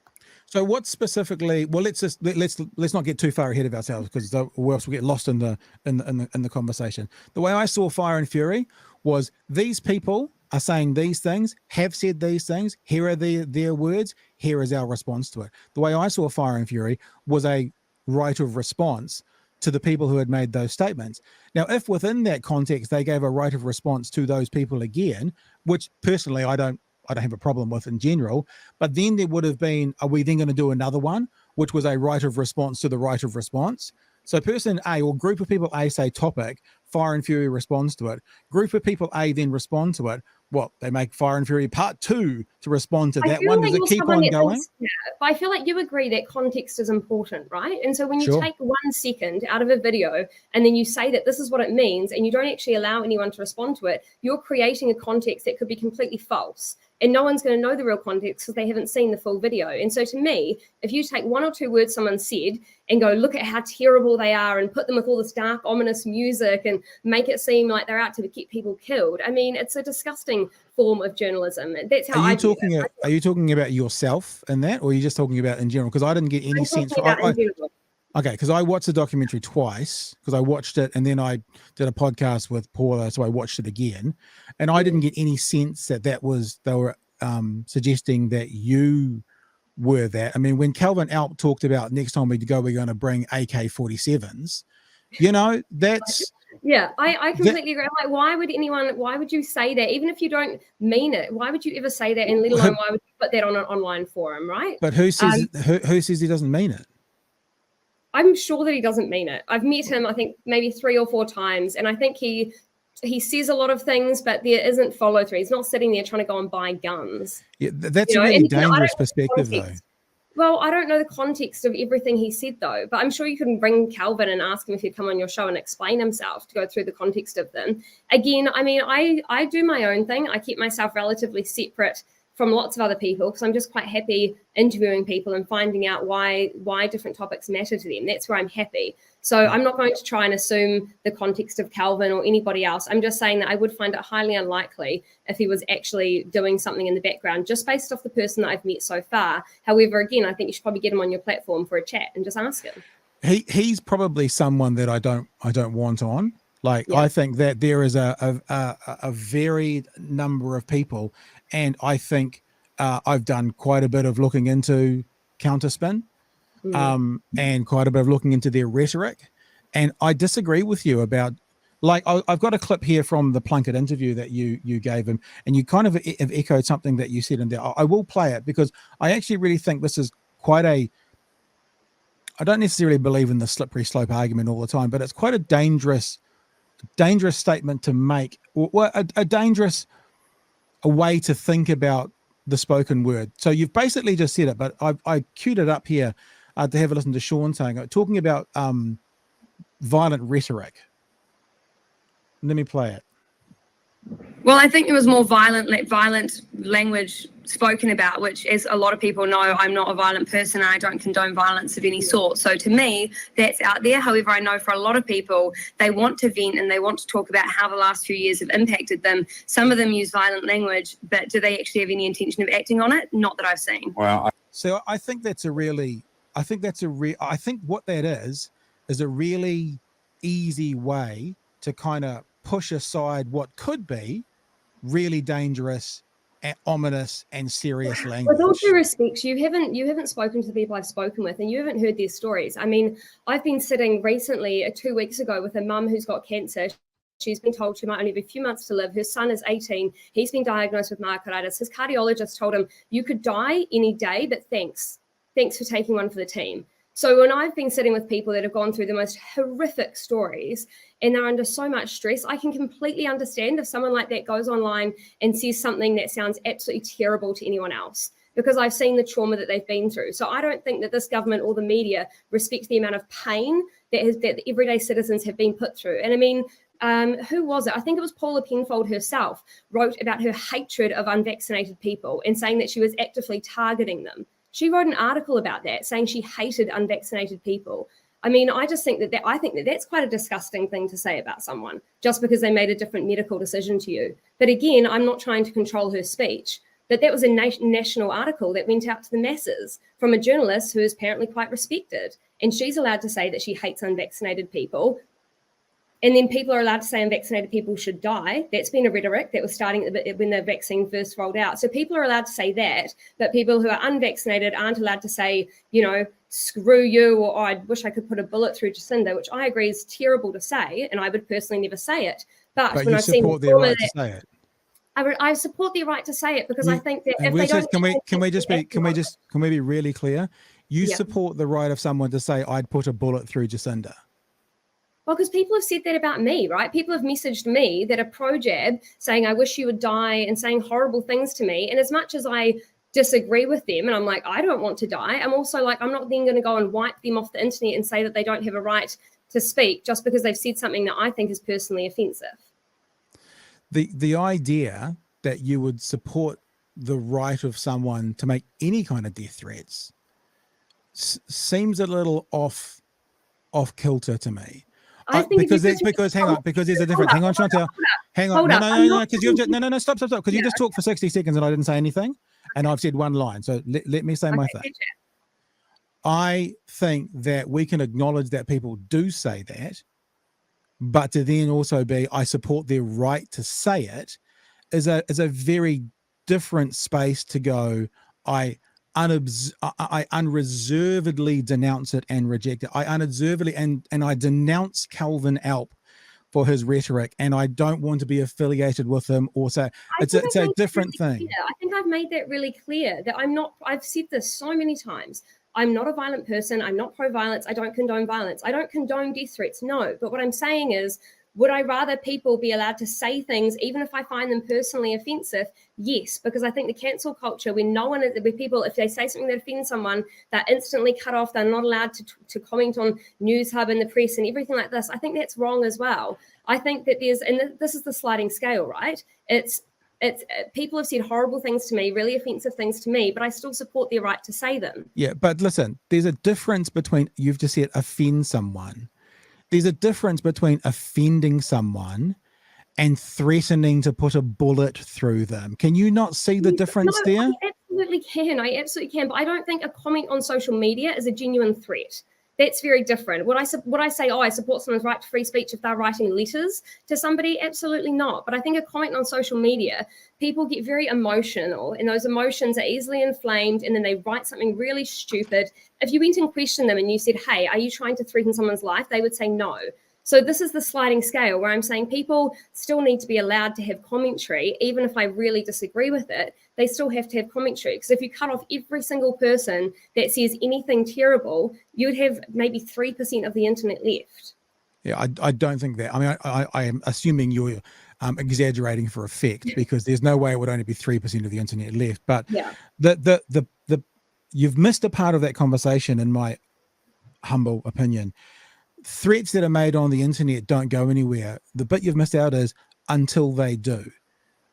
So what specifically? Well, let's not get too far ahead of ourselves, because or else we'll get lost in the conversation. The way I saw Fire and Fury was, these people are saying these things, have said these things. Here are their words. Here is our response to it. The way I saw Fire and Fury was a right of response to the people who had made those statements. Now, if within that context they gave a right of response to those people again, which personally I don't have a problem with in general, but then there would have been, are we then going to do another one, which was a right of response to the right of response? So person A, or group of people A, say topic, Fire and Fury responds to it. Group of people A then respond to it. What, they make Fire and Fury part 2 to respond to that one? Does it keep on going? But I feel like you agree that context is important, right? And so when you take 1 second out of a video and then you say that this is what it means, and you don't actually allow anyone to respond to it, you're creating a context that could be completely false. And no one's going to know the real context because they haven't seen the full video. And so to me, if you take 1 or 2 words someone said and go, look at how terrible they are, and put them with all this dark, ominous music and make it seem like they're out to get people killed, I mean, it's a disgusting form of journalism. That's how Are you talking about yourself in that, or are you just talking about in general? Because I didn't get any sense. Okay, because I watched the documentary twice, because I watched it and then I did a podcast with Paula, so I watched it again, and I didn't get any sense that they were suggesting that you were that. I mean, when Calvin Alp talked about next time we go, we're going to bring AK-47s, that's... Yeah, I completely agree. Like, why would you say that? Even if you don't mean it, why would you ever say that? And let alone, why would you put that on an online forum, right? But who says he doesn't mean it? I'm sure that he doesn't mean it. I've met him, I think, maybe 3 or 4 times, and I think he says a lot of things, but there isn't follow through. He's not sitting there trying to go and buy guns. Yeah, that's a really dangerous perspective, though. Well, I don't know the context of everything he said, though, but I'm sure you can bring Calvin and ask him if he'd come on your show and explain himself to go through the context of them. Again, I mean, I do my own thing. I keep myself relatively separate from lots of other people, because I'm just quite happy interviewing people and finding out why different topics matter to them. That's where I'm happy. So I'm not going to try and assume the context of Calvin or anybody else. I'm just saying that I would find it highly unlikely if he was actually doing something in the background, just based off the person that I've met so far. However, again, I think you should probably get him on your platform for a chat and just ask him. He's probably someone that I don't want on. Like, yeah. I think that there is a varied number of people, and I think I've done quite a bit of looking into counterspin, and quite a bit of looking into their rhetoric. And I disagree with you about, like, I've got a clip here from the Plunkett interview that you gave him, and you kind of have echoed something that you said in there. I will play it, because I actually really think this is quite a, I don't necessarily believe in the slippery slope argument all the time, but it's quite a dangerous statement to make, or a dangerous way to think about the spoken word. So you've basically just said it, but I queued it up here to have a listen to Sean talking about violent rhetoric. Let me play it. Well, I think there was more violent language spoken about, which, as a lot of people know, I'm not a violent person and I don't condone violence of any sort. So to me, that's out there. However, I know for a lot of people, they want to vent and they want to talk about how the last few years have impacted them. Some of them use violent language, but do they actually have any intention of acting on it? Not that I've seen. Well, so I think what that is a really easy way to kind of push aside what could be really dangerous ominous and serious With language. all due respect, you haven't spoken to the people I've spoken with, and you haven't heard their stories. I mean, I've been sitting recently, 2 weeks ago, with a mum who's got cancer. She's been told she might only have a few months to live. Her son is 18. He's been diagnosed with myocarditis. His cardiologist told him, you could die any day, but thanks for taking one for the team. So when I've been sitting with people that have gone through the most horrific stories and they're under so much stress, I can completely understand if someone like that goes online and says something that sounds absolutely terrible to anyone else, because I've seen the trauma that they've been through. So I don't think that this government or the media respect the amount of pain that the everyday citizens have been put through. And I mean, who was it? I think it was Paula Penfold herself wrote about her hatred of unvaccinated people and saying that she was actively targeting them. She wrote an article about that, saying she hated unvaccinated people. I mean, I just think I think that that's quite a disgusting thing to say about someone just because they made a different medical decision to you. But again, I'm not trying to control her speech. But that was a national article that went out to the masses from a journalist who is apparently quite respected. And she's allowed to say that she hates unvaccinated people. And then people are allowed to say unvaccinated people should die. That's been a rhetoric that was starting when the vaccine first rolled out. So people are allowed to say that, but people who are unvaccinated aren't allowed to say, screw you, or I wish I could put a bullet through Jacinda, which I agree is terrible to say, and I would personally never say it. But when I've seen support their right to say it. I support their right to say it, because I think that if they don't, can we be really clear? You support the right of someone to say, I'd put a bullet through Jacinda. Well, because people have said that about me, right? People have messaged me that are pro-jab, saying, I wish you would die, and saying horrible things to me. And as much as I disagree with them, and I'm like, I don't want to die, I'm also like, I'm not then going to go and wipe them off the internet and say that they don't have a right to speak just because they've said something that I think is personally offensive. The idea that you would support the right of someone to make any kind of death threats seems a little off kilter to me. I think because there's a difference. Hang on, Chantelle. Hang on. No, because you've just no, stop. Because you just talked for 60 seconds and I didn't say anything, and I've said one line. So let me say my thing. I think that we can acknowledge that people do say that, but to then also be, I support their right to say it, is a very different space to go. I unreservedly denounce it and reject it. I unreservedly and I denounce Calvin Alp for his rhetoric, and I don't want to be affiliated with him or say it's a different thing. I think I've made that really clear, that I'm not. I've said this so many times. I'm not a violent person. I'm not pro-violence. I don't condone violence. I don't condone death threats. No, but what I'm saying is, would I rather people be allowed to say things, even if I find them personally offensive? Yes, because I think the cancel culture, where people, if they say something that offends someone, they're instantly cut off. They're not allowed to comment on News Hub and the press and everything like this. I think that's wrong as well. I think that this is the sliding scale, right? It's people have said horrible things to me, really offensive things to me, but I still support their right to say them. Yeah, but listen, there's a difference between, you've just said offend someone. There's a difference between offending someone and threatening to put a bullet through them. Can you not see the difference there? I absolutely can. But I don't think a comment on social media is a genuine threat. That's very different. Would I say, I support someone's right to free speech if they're writing letters to somebody? Absolutely not. But I think a comment on social media, people get very emotional, and those emotions are easily inflamed, and then they write something really stupid. If you went and questioned them and you said, hey, are you trying to threaten someone's life? They would say no. So this is the sliding scale where I'm saying people still need to be allowed to have commentary, even if I really disagree with it. They still have to have commentary, because if you cut off every single person that says anything terrible, you'd have maybe 3% of the internet left. Yeah, I don't think that. I mean, I am assuming you're exaggerating for effect, because there's no way it would only be 3% of the internet left. But yeah, you've missed a part of that conversation, in my humble opinion. Threats that are made on the internet don't go anywhere. The bit you've missed out is until they do.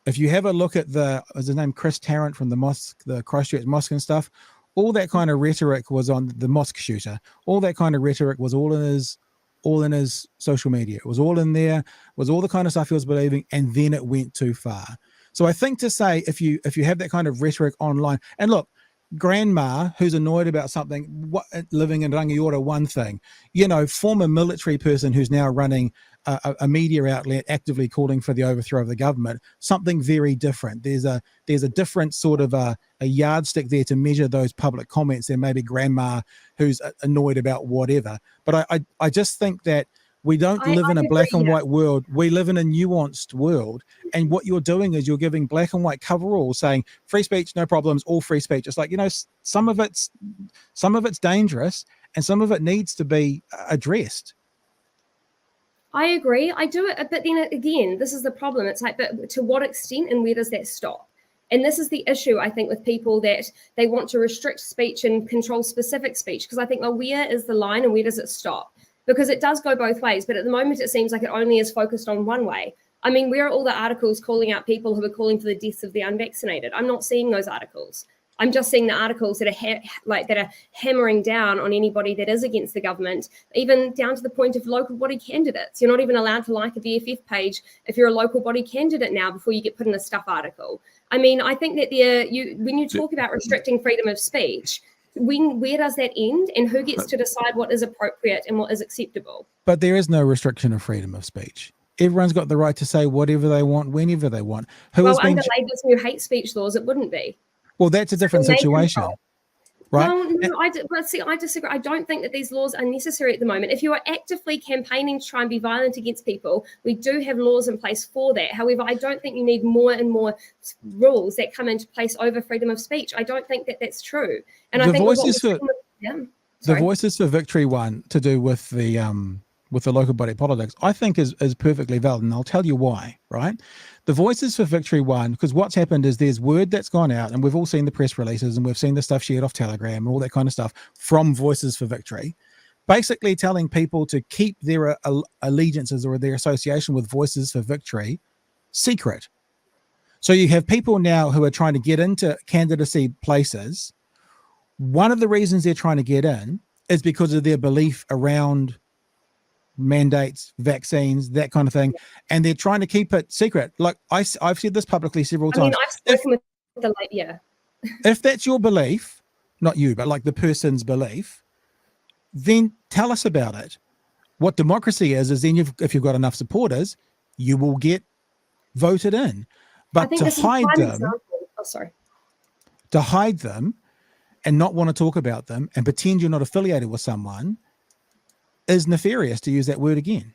If you have a look at was his name Chris Tarrant from the mosque, the Christchurch mosque and stuff, all that kind of rhetoric was on the mosque shooter. All that kind of rhetoric was all in his social media. It was all in there, was all the kind of stuff he was believing, and then it went too far. So I think to say, if you have that kind of rhetoric online, and look, grandma who's annoyed about something, living in Rangiora, one thing, former military person who's now running a media outlet actively calling for the overthrow of the government, something very different. There's a different sort of a yardstick there to measure those public comments than maybe grandma who's annoyed about whatever. But I just think that we don't live in a black and white world. We live in a nuanced world. And what you're doing is you're giving black and white coverall saying free speech, no problems, all free speech. It's like, some of it's dangerous and some of it needs to be addressed. I agree. I do it. But then again, this is the problem. It's like, but to what extent and where does that stop? And this is the issue, I think, with people that they want to restrict speech and control specific speech. Because I think, well, where is the line and where does it stop? Because it does go both ways, but at the moment it seems like it only is focused on one way. I mean, where are all the articles calling out people who are calling for the deaths of the unvaccinated? I'm not seeing those articles. I'm just seeing the articles that are hammering down on anybody that is against the government, even down to the point of local body candidates. You're not even allowed to like a VFF page if you're a local body candidate now before you get put in a stuff article. I mean, I think that when you talk about restricting freedom of speech, where does that end and who gets to decide what is appropriate and what is acceptable? But there is no restriction of freedom of speech. Everyone's got the right to say whatever they want, whenever they want. Under Labour's new hate speech laws, it wouldn't be. Well, that's a different situation, right? No, I disagree. I don't think that these laws are necessary at the moment. If you are actively campaigning to try and be violent against people, we do have laws in place for that. However, I don't think you need more and more rules that come into place over freedom of speech. I don't think that that's true. And I think the Voices for Victory one to do with the local body politics, I think is perfectly valid, and I'll tell you why, right? The Voices for Victory one, because what's happened is there's word that's gone out, and we've all seen the press releases, and we've seen the stuff shared off Telegram and all that kind of stuff from Voices for Victory, basically telling people to keep their allegiances or their association with Voices for Victory secret. So you have people now who are trying to get into candidacy places. One of the reasons they're trying to get in is because of their belief around mandates, vaccines, that kind of thing, and they're trying to keep it secret. Like I've said this publicly several times. I've spoken with if that's your belief, not you, but like the person's belief, then tell us about it. What democracy is then if you've got enough supporters, you will get voted in. But to hide them and not want to talk about them and pretend you're not affiliated with someone is nefarious, to use that word again.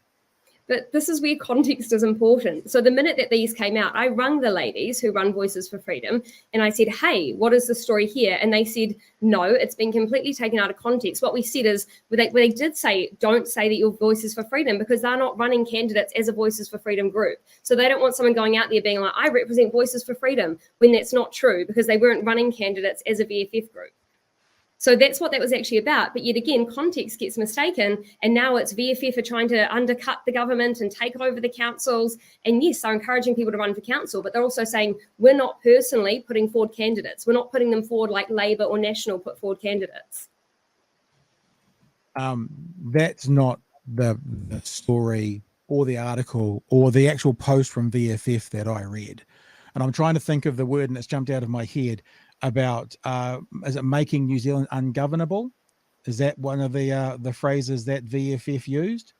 But this is where context is important. So the minute that these came out, I rang the ladies who run Voices for Freedom and I said, hey, what is the story here? And they said, no, it's been completely taken out of context. What we said is, they did say, don't say that you're Voices for Freedom, because they're not running candidates as a Voices for Freedom group. So they don't want someone going out there being like, I represent Voices for Freedom, when that's not true, because they weren't running candidates as a VFF group. So that's what that was actually about. But yet again, context gets mistaken. And now it's VFF are trying to undercut the government and take over the councils. And yes, they're encouraging people to run for council, but they're also saying, we're not personally putting forward candidates. We're not putting them forward like Labour or National put forward candidates. That's not the story or the article or the actual post from VFF that I read. And I'm trying to think of the word and it's jumped out of my head. About is it making New Zealand ungovernable? Is that one of the phrases that VFF used?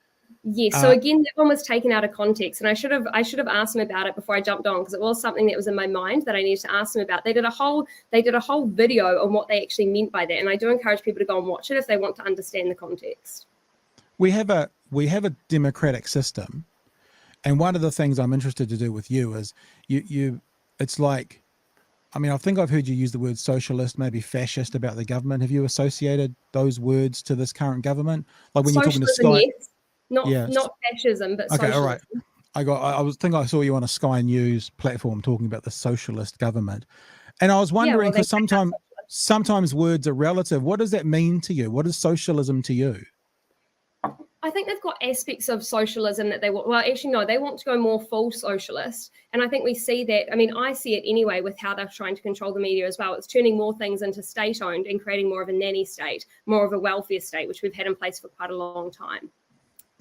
Yes. So again, that one was taken out of context, and I should have asked them about it before I jumped on, because it was something that was in my mind that I needed to ask them about. They did a whole video on what they actually meant by that, and I do encourage people to go and watch it if they want to understand the context. We have a democratic system, and one of the things I'm interested to do with you is you. It's like. I mean, I think I've heard you use the word socialist, maybe fascist about the government. Have you associated those words to this current government? Like when socialism, you're talking to Sky, yes. Not fascism, but okay, socialism. All right. I saw you on a Sky News platform talking about the socialist government, and I was wondering because sometimes words are relative. What does that mean to you? What is socialism to you? I think they've got aspects of socialism that they want. Well, actually, no, they want to go more full socialist. And I think we see that. I mean, I see it anyway with how they're trying to control the media as well. It's turning more things into state-owned and creating more of a nanny state, more of a welfare state, which we've had in place for quite a long time.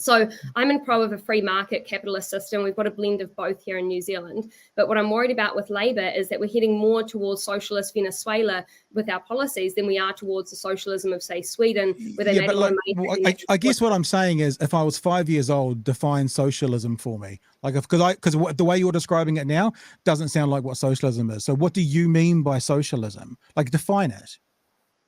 So I'm in pro of a free market capitalist system. We've got a blend of both here in New Zealand. But what I'm worried about with Labour is that we're heading more towards socialist Venezuela with our policies than we are towards the socialism of, say, Sweden, where they made a lot of money. I guess what I'm saying is, if I was 5 years old, define socialism for me. Like, because the way you're describing it now doesn't sound like what socialism is. So what do you mean by socialism? Like, define it.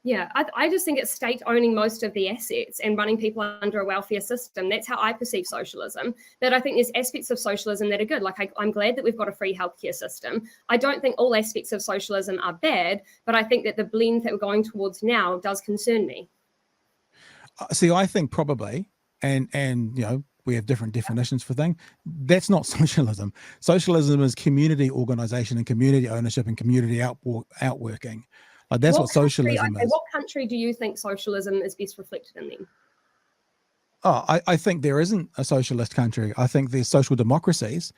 Yeah, I just think it's state owning most of the assets and running people under a welfare system. That's how I perceive socialism. But I think there's aspects of socialism that are good. Like, I'm glad that we've got a free healthcare system. I don't think all aspects of socialism are bad, but I think that the blend that we're going towards now does concern me. See, I think probably, and you know, we have different definitions for things. That's not socialism. Socialism is community organization and community ownership and community outworking. Like, that's what socialism is. What country do you think socialism is best reflected in then? Oh, I think there isn't a socialist country. I think there's social democracies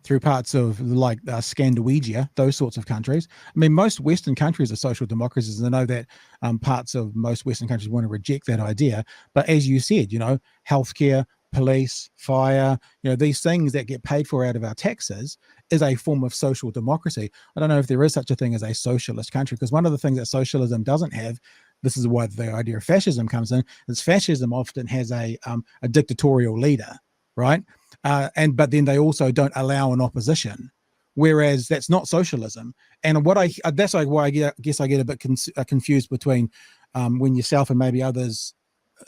through parts of like Scandinavia, those sorts of countries. I mean, most Western countries are social democracies, and I know that parts of most Western countries want to reject that idea. But as you said, you know, healthcare, police, fire, you know, these things that get paid for out of our taxes is a form of social democracy. I don't know if there is such a thing as a socialist country, because one of the things that socialism doesn't have, this is why the idea of fascism comes in, is fascism often has a dictatorial leader, right? But then they also don't allow an opposition, whereas that's not socialism. And that's like why I guess I get a bit confused between when yourself and maybe others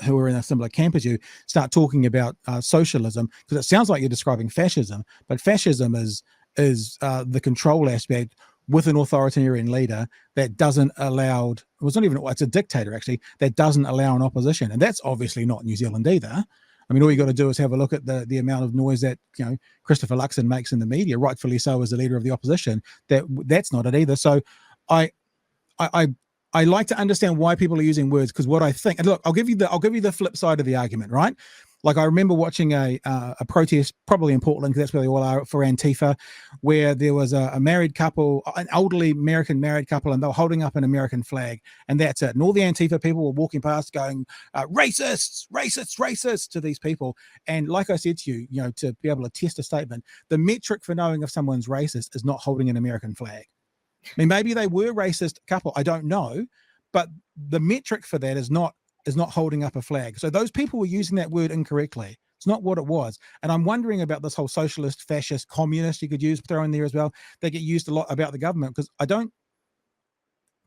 who are in a similar camp as you start talking about socialism, because it sounds like you're describing fascism, but fascism is the control aspect with an authoritarian leader that doesn't allow, it's a dictator actually, that doesn't allow an opposition. And that's obviously not New Zealand either. I mean, all you got to do is have a look at the amount of noise that, you know, Christopher Luxon makes in the media, rightfully so, as the leader of the opposition. That's not it either. So I like to understand why people are using words, because what I think, and look, I'll give you the flip side of the argument, right? Like, I remember watching a protest, probably in Portland, because that's where they all are, for Antifa, where there was a married couple, an elderly American married couple, and they were holding up an American flag, and that's it. And all the Antifa people were walking past going, racists, racists, racists to these people. And like I said to you, you know, to be able to test a statement, the metric for knowing if someone's racist is not holding an American flag. I mean, maybe they were racist couple, I don't know, but the metric for that is not holding up a flag. So those people were using that word incorrectly. It's not what it was. And I'm wondering about this whole socialist, fascist, communist, you could throw in there as well. They get used a lot about the government, because I don't,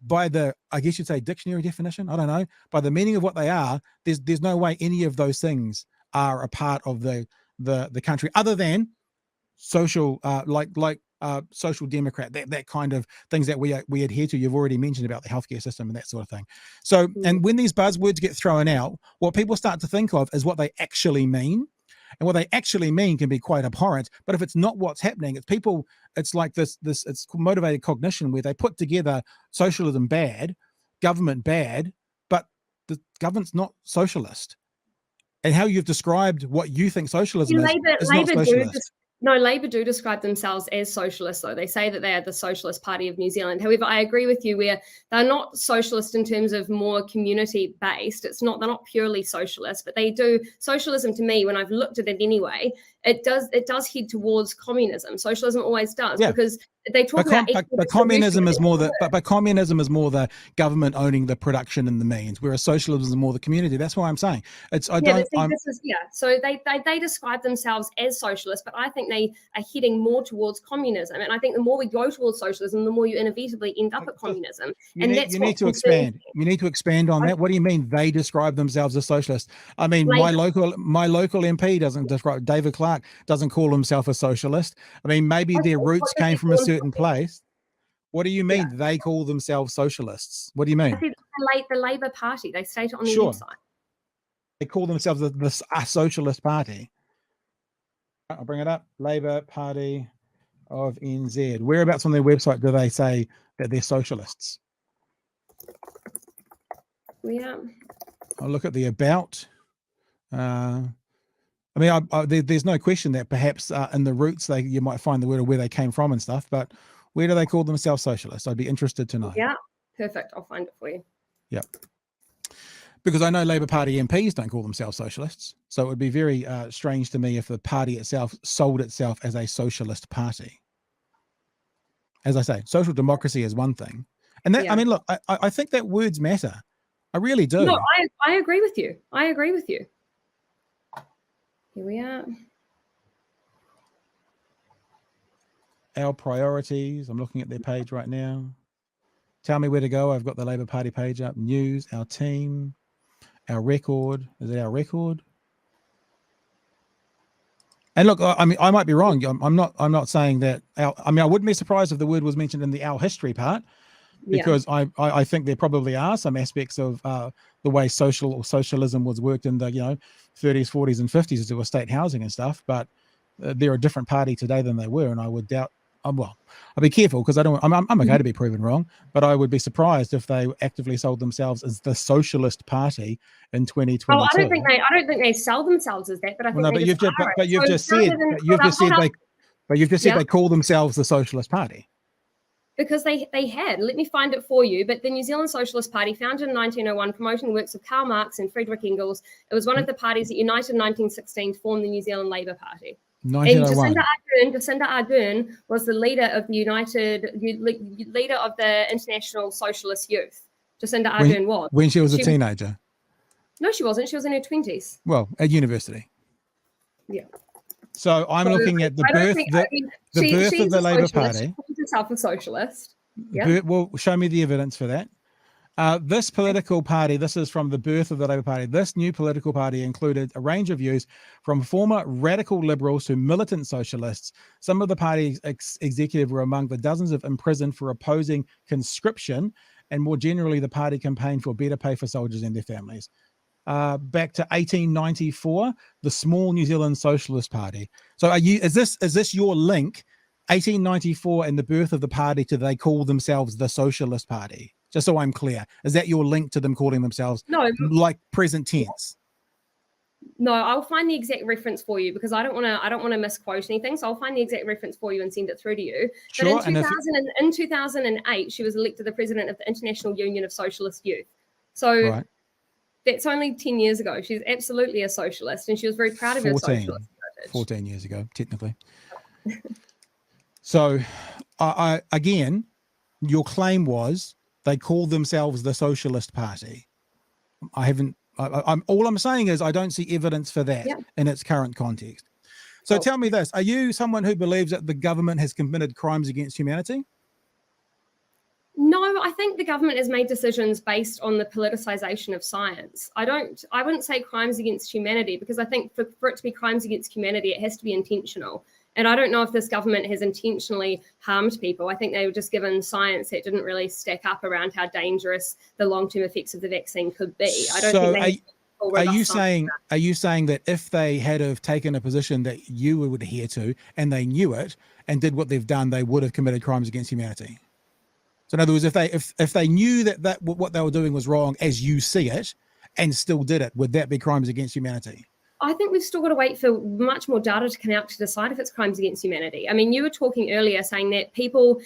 by the, I guess you'd say, dictionary definition, I don't know, by the meaning of what they are, there's no way any of those things are a part of the country, other than social, social democrat, that kind of things that we adhere to. You've already mentioned about the healthcare system and that sort of thing. So, and when these buzzwords get thrown out, what people start to think of is what they actually mean. And what they actually mean can be quite abhorrent. But if it's not what's happening, it's like this it's motivated cognition, where they put together socialism bad, government bad, but the government's not socialist. And how you've described what you think socialism is not socialist. No, Labour do describe themselves as socialists, though. They say that they are the Socialist Party of New Zealand. However, I agree with you where they're not socialist in terms of more community-based. They're not purely socialist, but they do. Socialism, to me, when I've looked at it anyway, it does head towards communism. Socialism always does, because they talk about. But communism is more but communism is more the government owning the production and the means, whereas socialism is more the community. That's why I'm saying So they describe themselves as socialist, but I think they are heading more towards communism. And I think the more we go towards socialism, the more you inevitably end up at communism. You need to expand. You need to expand on that. What do you mean they describe themselves as socialist? I mean, my local MP doesn't describe, David Clark doesn't call himself a socialist. I mean, maybe their roots came from a certain place. What do you mean they call themselves socialists? What do you mean? The Labour Party. They state it on their website. They call themselves a socialist party. I'll bring it up. Labour Party of NZ. Whereabouts on their website do they say that they're socialists? Yeah. I'll look at the about. I mean, there's no question that perhaps in the roots you might find the word of where they came from and stuff, but where do they call themselves socialists? I'd be interested to know. Yeah, perfect. I'll find it for you. Yep. Because I know Labour Party MPs don't call themselves socialists. So it would be very strange to me if the party itself sold itself as a socialist party. As I say, social democracy is one thing. And that, I mean, look, I think that words matter. I really do. No, I agree with you. I agree with you. Here we are. Our priorities. I'm looking at their page right now. Tell me where to go. I've got the Labour Party page up. News, our team, our record. Is it our record? And look, I mean, I might be wrong. I'm not saying that. I mean, I wouldn't be surprised if the word was mentioned in the our history part, because I think there probably are some aspects of the way socialism was worked in the 30s, 40s, and 50s as it was state housing and stuff. But they're a different party today than they were, and I would doubt. Well, I'll be careful because I'm okay to be proven wrong, but I would be surprised if they actively sold themselves as the Socialist Party in 2022. Oh, I don't think they sell themselves as that, but I think you've just said they call themselves the Socialist Party. Because they had. Let me find it for you. But the New Zealand Socialist Party, founded in 1901, promoting the works of Karl Marx and Friedrich Engels, it was one of the parties that united in 1916 to form the New Zealand Labour Party. 1901. And Jacinda Ardern was the leader of the leader of the International Socialist Youth. Jacinda Ardern was. When she was a teenager? No, she wasn't. She was in her 20s. Well, at university. Yeah. So I'm looking at the birth of the Labour Party. She calls herself a socialist. Yeah. Well, show me the evidence for that. This political party, this is from the birth of the Labour Party. This new political party included a range of views from former radical liberals to militant socialists. Some of the party's executive were among the dozens of imprisoned for opposing conscription, and more generally, the party campaigned for better pay for soldiers and their families. Back to 1894, the small New Zealand Socialist Party. So is this your link, 1894 and the birth of the party, to they call themselves the Socialist Party? Just so I'm clear, is that your link to them calling themselves like present tense? No, I'll find the exact reference for you because I don't want to misquote anything. So I'll find the exact reference for you and send it through to you. Sure, but in 2008, she was elected the president of the International Union of Socialist Youth. So that's only 10 years ago. She's absolutely a socialist, and she was very proud of her socialist heritage. 14 years ago, technically. So, I again, your claim was they call themselves the Socialist Party. All I'm saying is I don't see evidence for that in its current context. So tell me this, are you someone who believes that the government has committed crimes against humanity? No, I think the government has made decisions based on the politicization of science. I wouldn't say crimes against humanity, because I think for it to be crimes against humanity, it has to be intentional. And I don't know if this government has intentionally harmed people. I think they were just given science that didn't really stack up around how dangerous the long-term effects of the vaccine could be. I don't think are you saying that if they had have taken a position that you would adhere to and they knew it and did what they've done, they would have committed crimes against humanity? So in other words, if they knew that what they were doing was wrong as you see it and still did it, would that be crimes against humanity? I think we've still got to wait for much more data to come out to decide if it's crimes against humanity. I mean, you were talking earlier saying that people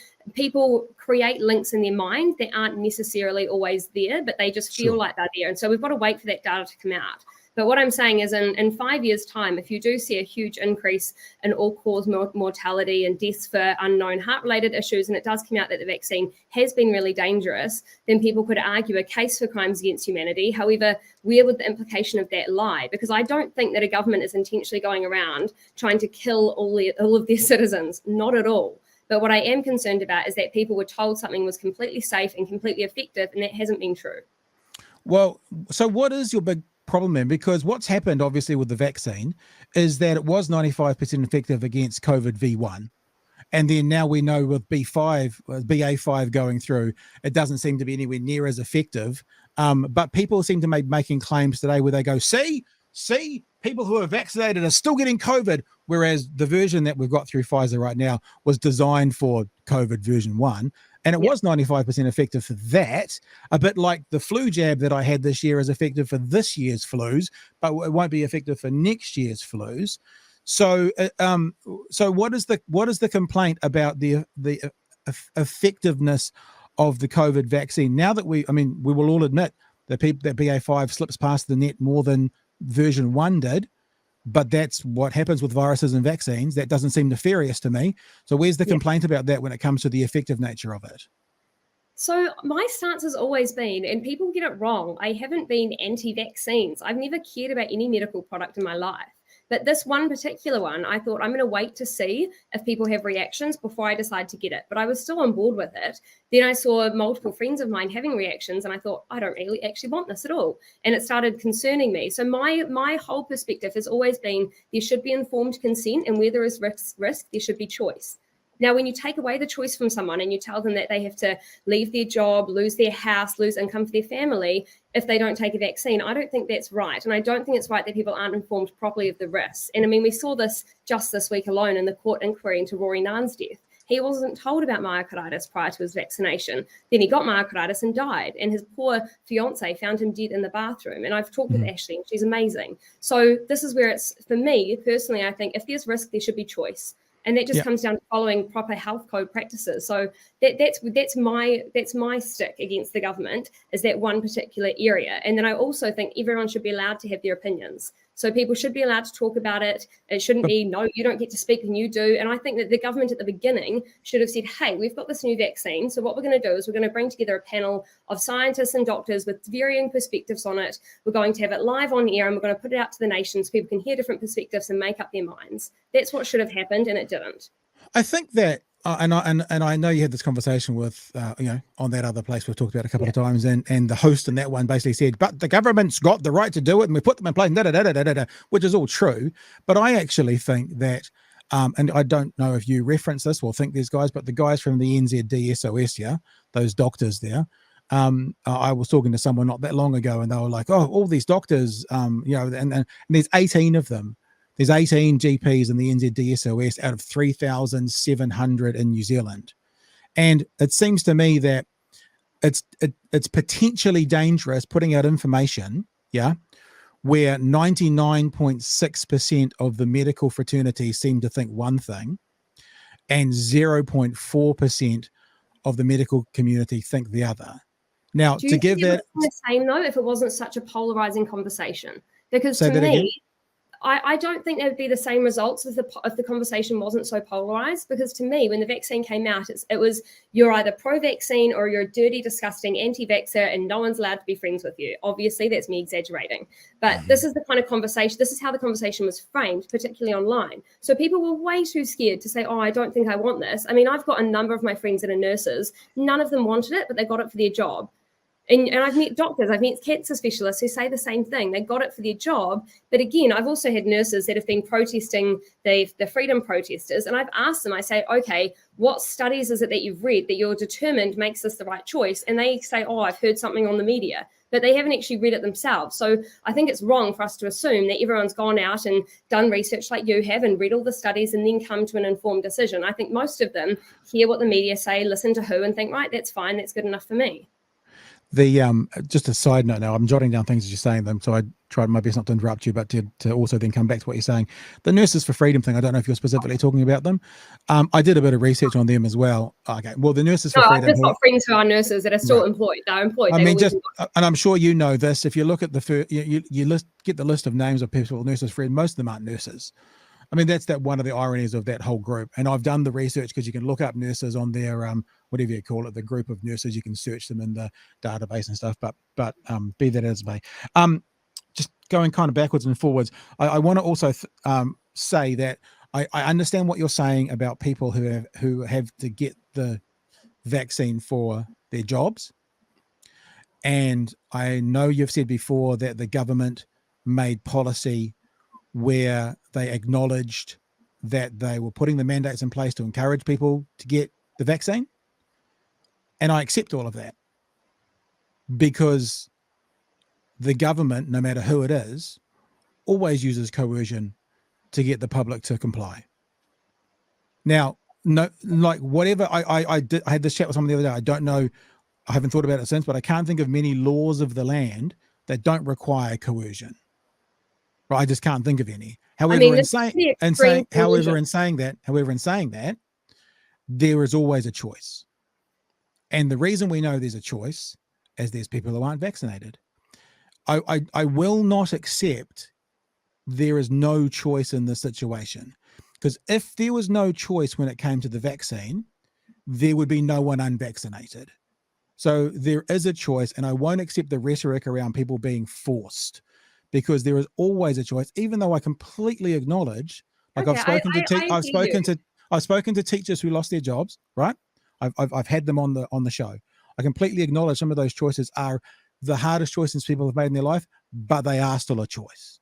create links in their mind that aren't necessarily always there, but they just feel like they're there. And so we've got to wait for that data to come out. But what I'm saying is in 5 years' time, if you do see a huge increase in all-cause mortality and deaths for unknown heart-related issues, and it does come out that the vaccine has been really dangerous, then people could argue a case for crimes against humanity. However, where would the implication of that lie? Because I don't think that a government is intentionally going around trying to kill all of their citizens. Not at all. But what I am concerned about is that people were told something was completely safe and completely effective, and that hasn't been true. Well, so what is your big problem then? Because what's happened obviously with the vaccine is that it was 95% effective against COVID V1. And then now we know with BA5 going through, it doesn't seem to be anywhere near as effective. But people seem to be making claims today where they go, see, people who are vaccinated are still getting COVID, whereas the version that we've got through Pfizer right now was designed for COVID version 1. And it was 95% effective for that, a bit like the flu jab that I had this year is effective for this year's flus, but it won't be effective for next year's flus. So, what is the complaint about the effectiveness of the COVID vaccine? Now that we will all admit that BA5 slips past the net more than version 1 did, but that's what happens with viruses and vaccines. That doesn't seem nefarious to me. So where's the complaint about that when it comes to the effective nature of it? So my stance has always been, and people get it wrong, I haven't been anti-vaccines. I've never cared about any medical product in my life. But this one particular one, I thought I'm going to wait to see if people have reactions before I decide to get it. But I was still on board with it. Then I saw multiple friends of mine having reactions, and I thought, I don't really actually want this at all. And it started concerning me. So my whole perspective has always been there should be informed consent, and where there is risk, there should be choice. Now, when you take away the choice from someone and you tell them that they have to leave their job, lose their house, lose income for their family if they don't take a vaccine, I don't think that's right. And I don't think it's right that people aren't informed properly of the risks. And I mean, we saw this just this week alone in the court inquiry into Rory Nairn's death. He wasn't told about myocarditis prior to his vaccination. Then he got myocarditis and died. And his poor fiance found him dead in the bathroom. And I've talked with Ashley, and she's amazing. So this is where it's, for me personally, I think if there's risk, there should be choice. And that just comes down to following proper health code practices. So that's my stick against the government, is that one particular area. And then I also think everyone should be allowed to have their opinions. So people should be allowed to talk about it. It shouldn't be, no, you don't get to speak when you do. And I think that the government at the beginning should have said, hey, we've got this new vaccine. So what we're going to do is we're going to bring together a panel of scientists and doctors with varying perspectives on it. We're going to have it live on air, and we're going to put it out to the nation so people can hear different perspectives and make up their minds. That's what should have happened, and it didn't. I think that, and I know you had this conversation with, on that other place we've talked about a couple of times, and the host in that one basically said, but the government's got the right to do it, and we put them in place, which is all true. But I actually think that, and I don't know if you reference this or think there's guys, but the guys from the NZD SOS, those doctors there, I was talking to someone not that long ago, and they were like, oh, all these doctors, and there's 18 of them. There's 18 GPs in the NZD SOS out of 3,700 in New Zealand. And it seems to me that it's potentially dangerous putting out information, where 99.6% of the medical fraternity seem to think one thing and 0.4% of the medical community think the other. Now, to give that the same though, if it wasn't such a polarizing conversation, because to me, I don't think there would be the same results if the conversation wasn't so polarized, because to me, when the vaccine came out, it was you're either pro-vaccine or you're a dirty, disgusting anti-vaxxer and no one's allowed to be friends with you. Obviously, that's me exaggerating. But this is the kind of conversation, this is how the conversation was framed, particularly online. So people were way too scared to say, oh, I don't think I want this. I mean, I've got a number of my friends that are nurses. None of them wanted it, but they got it for their job. And I've met doctors, I've met cancer specialists who say the same thing. They got it for their job. But again, I've also had nurses that have been protesting the freedom protesters. And I've asked them, I say, okay, what studies is it that you've read that you're determined makes this the right choice? And they say, oh, I've heard something on the media. But they haven't actually read it themselves. So I think it's wrong for us to assume that everyone's gone out and done research like you have and read all the studies and then come to an informed decision. I think most of them hear what the media say, listen to who, and think, right, that's fine, that's good enough for me. Just a side note now, I'm jotting down things as you're saying them, so I tried my best not to interrupt you, but to also then come back to what you're saying. The Nurses for Freedom thing, I don't know if you're specifically talking about them. I did a bit of research on them as well. Okay, well, the Nurses for Freedom. I've just got friends who are nurses that are still employed. They're employed. I mean, and I'm sure you know this. If you look at get the list of names of people, Nurses for Freedom, most of them aren't nurses. I mean, that's one of the ironies of that whole group. And I've done the research because you can look up nurses on their, whatever you call it, the group of nurses, you can search them in the database and stuff, but be that as may. Just going kind of backwards and forwards, I want to also say that I understand what you're saying about people who have to get the vaccine for their jobs. And I know you've said before that the government made policy where they acknowledged that they were putting the mandates in place to encourage people to get the vaccine. And I accept all of that because the government, no matter who it is, always uses coercion to get the public to comply. Now, no, like whatever, I had this chat with someone the other day. I don't know, I haven't thought about it since, but I can't think of many laws of the land that don't require coercion. I just can't think of any. However, in saying that, there is always a choice. And the reason we know there's a choice is there's people who aren't vaccinated. I will not accept there is no choice in this situation, because if there was no choice when it came to the vaccine, there would be no one unvaccinated. So there is a choice, and I won't accept the rhetoric around people being forced, because there is always a choice, even though I completely acknowledge, like Okay, I've spoken to teachers who lost their jobs, right? I've had them on the show. I completely acknowledge some of those choices are the hardest choices people have made in their life, but they are still a choice.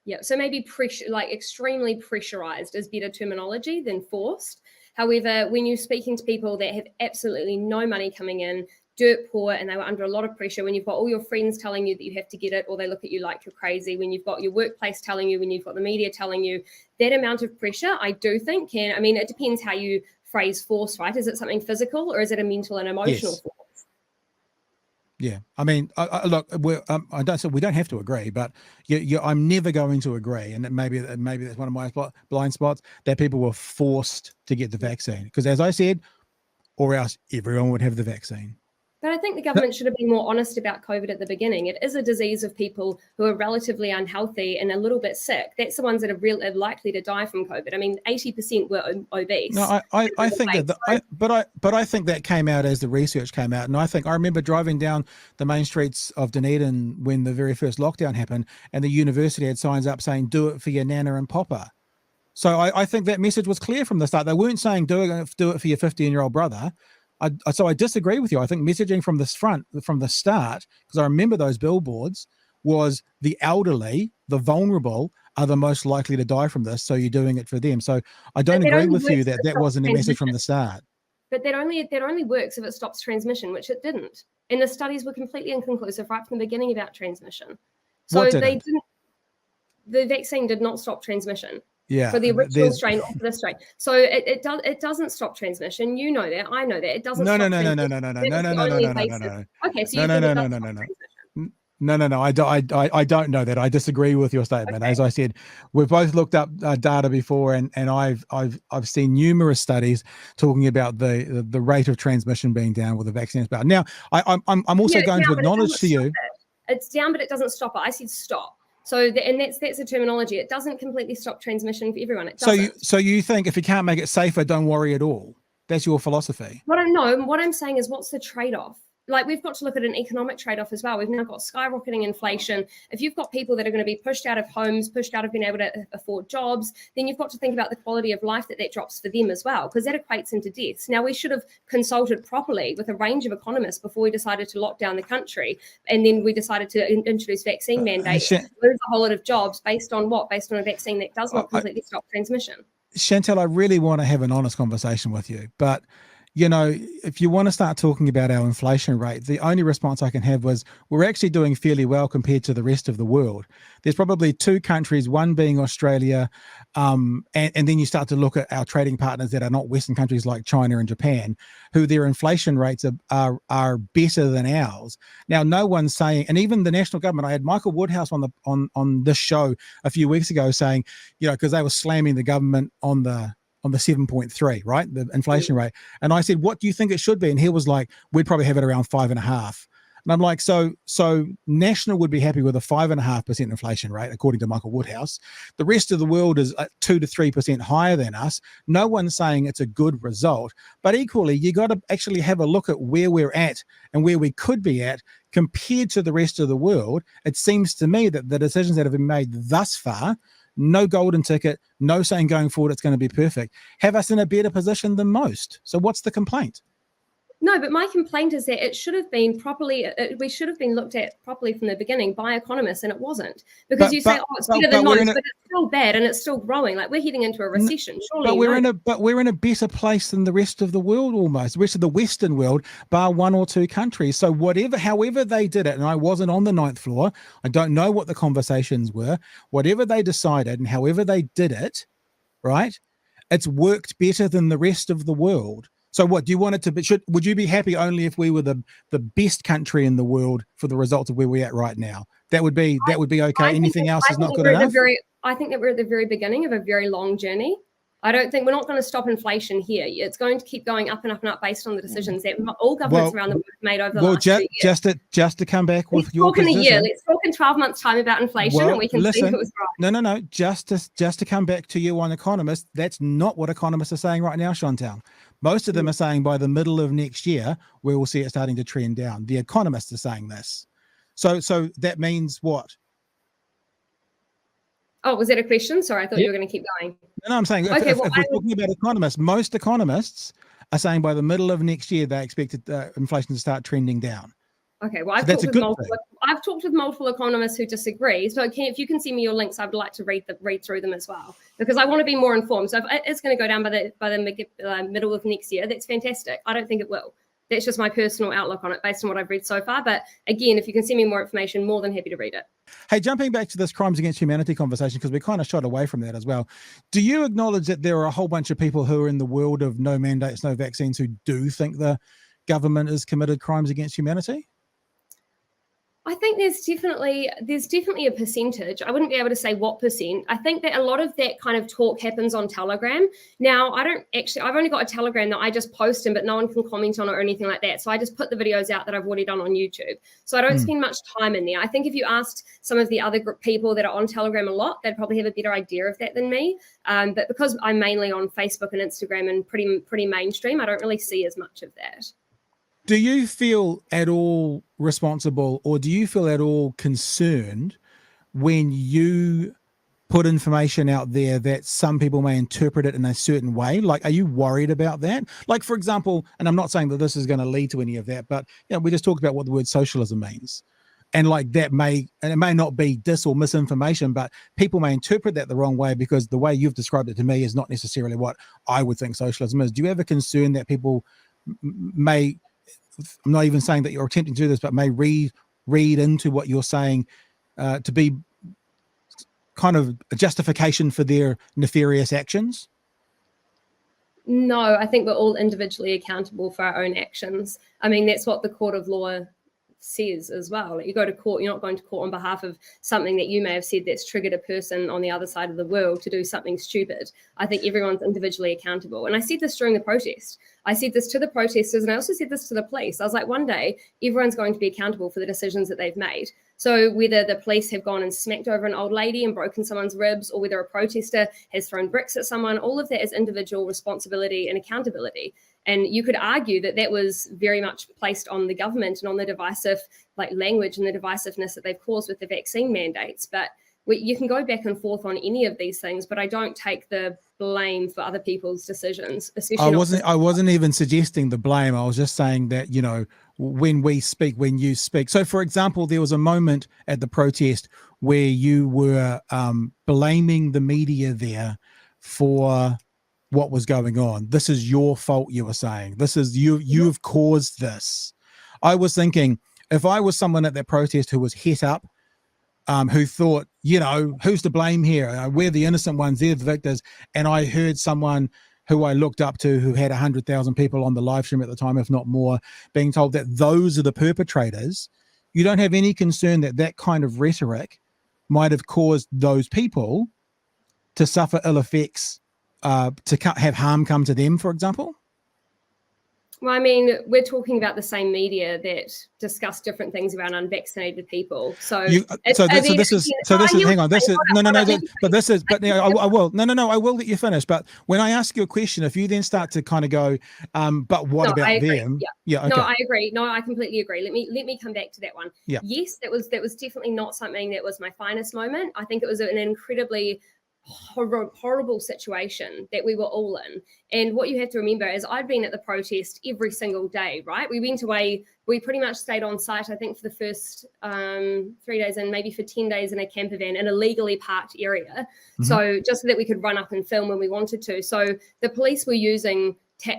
Yeah, so maybe pressure, like extremely pressurized is better terminology than forced. However, when you're speaking to people that have absolutely no money coming in, dirt poor, and they were under a lot of pressure, when you've got all your friends telling you that you have to get it, or they look at you like you're crazy, when you've got your workplace telling you, when you've got the media telling you, that amount of pressure, I do think I mean, it depends how you phrase force, right? Is it something physical, or is it a mental and emotional force? Yeah, I mean, look, I don't say we don't have to agree, but I'm never going to agree, and maybe that's one of my blind spots, that people were forced to get the vaccine, because as I said, or else everyone would have the vaccine. But I think the government should have been more honest about COVID at the beginning. It is a disease of people who are relatively unhealthy and a little bit sick. That's the ones that are likely to die from COVID. I mean, 80% were obese. No, I think but I think that came out as the research came out, and I remember driving down the main streets of Dunedin when the very first lockdown happened, and the university had signs up saying "Do it for your nana and papa." So I think that message was clear from the start. They weren't saying do it for your 15-year-old brother. So I disagree with you. I think messaging from the start, because I remember those billboards, was the elderly, the vulnerable are the most likely to die from this. So you're doing it for them. So I don't agree with you that wasn't a message from the start. But that only works if it stops transmission, which it didn't. And the studies were completely inconclusive right from the beginning about transmission. So the vaccine did not stop transmission. Yeah, for the original strain or for this strain. So it doesn't stop transmission. You know that. I know that. It doesn't no. stop No. Okay, so you think it does stop transmission. No. I don't know that. I disagree with your statement. Okay. As I said, we've both looked up data before, and I've seen numerous studies talking about the rate of transmission being down with the vaccines. But now I'm also going to acknowledge to you, it's down, but it doesn't stop it. I said stop. So that's the terminology. It doesn't completely stop transmission for everyone. It doesn't. So you think if you can't make it safer, don't worry at all? That's your philosophy. What I'm saying is, what's the trade-off? Like, we've got to look at an economic trade-off as well. We've now got skyrocketing inflation. If you've got people that are going to be pushed out of homes, pushed out of being able to afford jobs, then you've got to think about the quality of life that drops for them as well, because that equates into deaths. Now, we should have consulted properly with a range of economists before we decided to lock down the country, and then we decided to introduce vaccine mandates, lose a whole lot of jobs based on what? Based on a vaccine that does not completely stop transmission. Chantelle, I really want to have an honest conversation with you, but if you want to start talking about our inflation rate, the only response I can have was we're actually doing fairly well compared to the rest of the world. There's probably two countries, one being Australia, and then you start to look at our trading partners that are not Western countries like China and Japan, who their inflation rates are better than ours. Now, no one's saying, and even the national government, I had Michael Woodhouse on this show a few weeks ago saying, because they were slamming the government on the 7.3, right? The inflation rate. And I said, what do you think it should be? And he was like, we'd probably have it around 5.5. And I'm like, so National would be happy with a 5.5% inflation rate, according to Michael Woodhouse. The rest of the world is 2 to 3% higher than us. No one's saying it's a good result, but equally, you got to actually have a look at where we're at and where we could be at compared to the rest of the world. It seems to me that the decisions that have been made thus far, no golden ticket, no saying going forward it's going to be perfect, have us in a better position than most. So what's the complaint? No, but my complaint is that it should have been properly, we should have been looked at properly from the beginning by economists, and it wasn't. Because it's better than most, but it's still bad and it's still growing. Like, we're heading into a recession, surely. But we're in a better place than the rest of the world almost, the rest of the Western world, bar one or two countries. So however they did it, and I wasn't on the 9th floor, I don't know what the conversations were, whatever they decided and however they did it, right, it's worked better than the rest of the world. So what do you want it to be? Would you be happy only if we were the best country in the world for the results of where we're at right now? That would be okay. Anything else is not good enough. I think that we're at the very beginning of a very long journey. I don't think we're not going to stop inflation here. It's going to keep going up and up and up based on the decisions that all governments around the world have made over the last 2 years. Just to come back with your position. position. Let's talk in 12 months' time about inflation, and we can see who was right. No. Just to come back to you on economists, that's not what economists are saying right now, Chantelle. Most of them are saying by the middle of next year, we will see it starting to trend down. The economists are saying this. So that means what? Oh, was that a question? Sorry, I thought you were going to keep going. No, I'm saying if we're talking about economists, most economists are saying by the middle of next year they expected inflation to start trending down. Okay, well, I've talked with multiple economists who disagree. So if you can send me your links, I'd like to read through them as well, because I want to be more informed. So if it's going to go down by the middle of next year, that's fantastic. I don't think it will. That's just my personal outlook on it based on what I've read so far. But again, if you can send me more information, more than happy to read it. Hey, jumping back to this crimes against humanity conversation, because we kind of shot away from that as well. Do you acknowledge that there are a whole bunch of people who are in the world of no mandates, no vaccines, who do think the government has committed crimes against humanity? I think there's definitely a percentage. I wouldn't be able to say what percent. I think that a lot of that kind of talk happens on Telegram. Now, I've only got a Telegram that I just post in, but no one can comment on it or anything like that. So I just put the videos out that I've already done on YouTube. So I don't spend much time in there. I think if you asked some of the other people that are on Telegram a lot, they'd probably have a better idea of that than me. But because I'm mainly on Facebook and Instagram and pretty mainstream, I don't really see as much of that. Do you feel at all responsible, or do you feel at all concerned when you put information out there that some people may interpret it in a certain way? Like, are you worried about that? Like, for example, and I'm not saying that this is going to lead to any of that, but we just talked about what the word socialism means. And like it may not be dis or misinformation, but people may interpret that the wrong way because the way you've described it to me is not necessarily what I would think socialism is. Do you have a concern that people may, I'm not even saying that you're attempting to do this, but may read into what you're saying to be kind of a justification for their nefarious actions? No, I think we're all individually accountable for our own actions. I mean, that's what the court of law says as well. Like, you go to court, you're not going to court on behalf of something that you may have said that's triggered a person on the other side of the world to do something stupid. I think everyone's individually accountable. And I said this during the protest. I said this to the protesters, and I also said this to the police. I was like, one day, everyone's going to be accountable for the decisions that they've made. So whether the police have gone and smacked over an old lady and broken someone's ribs, or whether a protester has thrown bricks at someone, all of that is individual responsibility and accountability. And you could argue that that was very much placed on the government and on the divisive language and the divisiveness that they've caused with the vaccine mandates. But you can go back and forth on any of these things, but I don't take the blame for other people's decisions. I wasn't even suggesting the blame. I was just saying that, when you speak. So, for example, there was a moment at the protest where you were blaming the media there for what was going on. This is your fault, you were saying. This is you've caused this. I was thinking, if I was someone at that protest who was hit up, who thought, who's to blame here? We're the innocent ones, they're the victors. And I heard someone who I looked up to, who had 100,000 people on the live stream at the time, if not more, being told that those are the perpetrators. You don't have any concern that that kind of rhetoric might have caused those people to suffer ill effects, to have harm come to them, for example? Well, I mean, we're talking about the same media that discuss different things around unvaccinated people. I will let you finish. But when I ask you a question, if you then start to kind of go, but what about them? Yeah. Okay. No, I agree. No, I completely agree. Let me come back to that one. Yeah. Yes, that was definitely not something that was my finest moment. I think it was an incredibly horrible situation that we were all in. And what you have to remember is I'd been at the protest every single day, right? We went away, we pretty much stayed on site, I think, for the first 3 days and maybe for 10 days in a camper van in a legally parked area. Mm-hmm. So just so that we could run up and film when we wanted to. So the police were using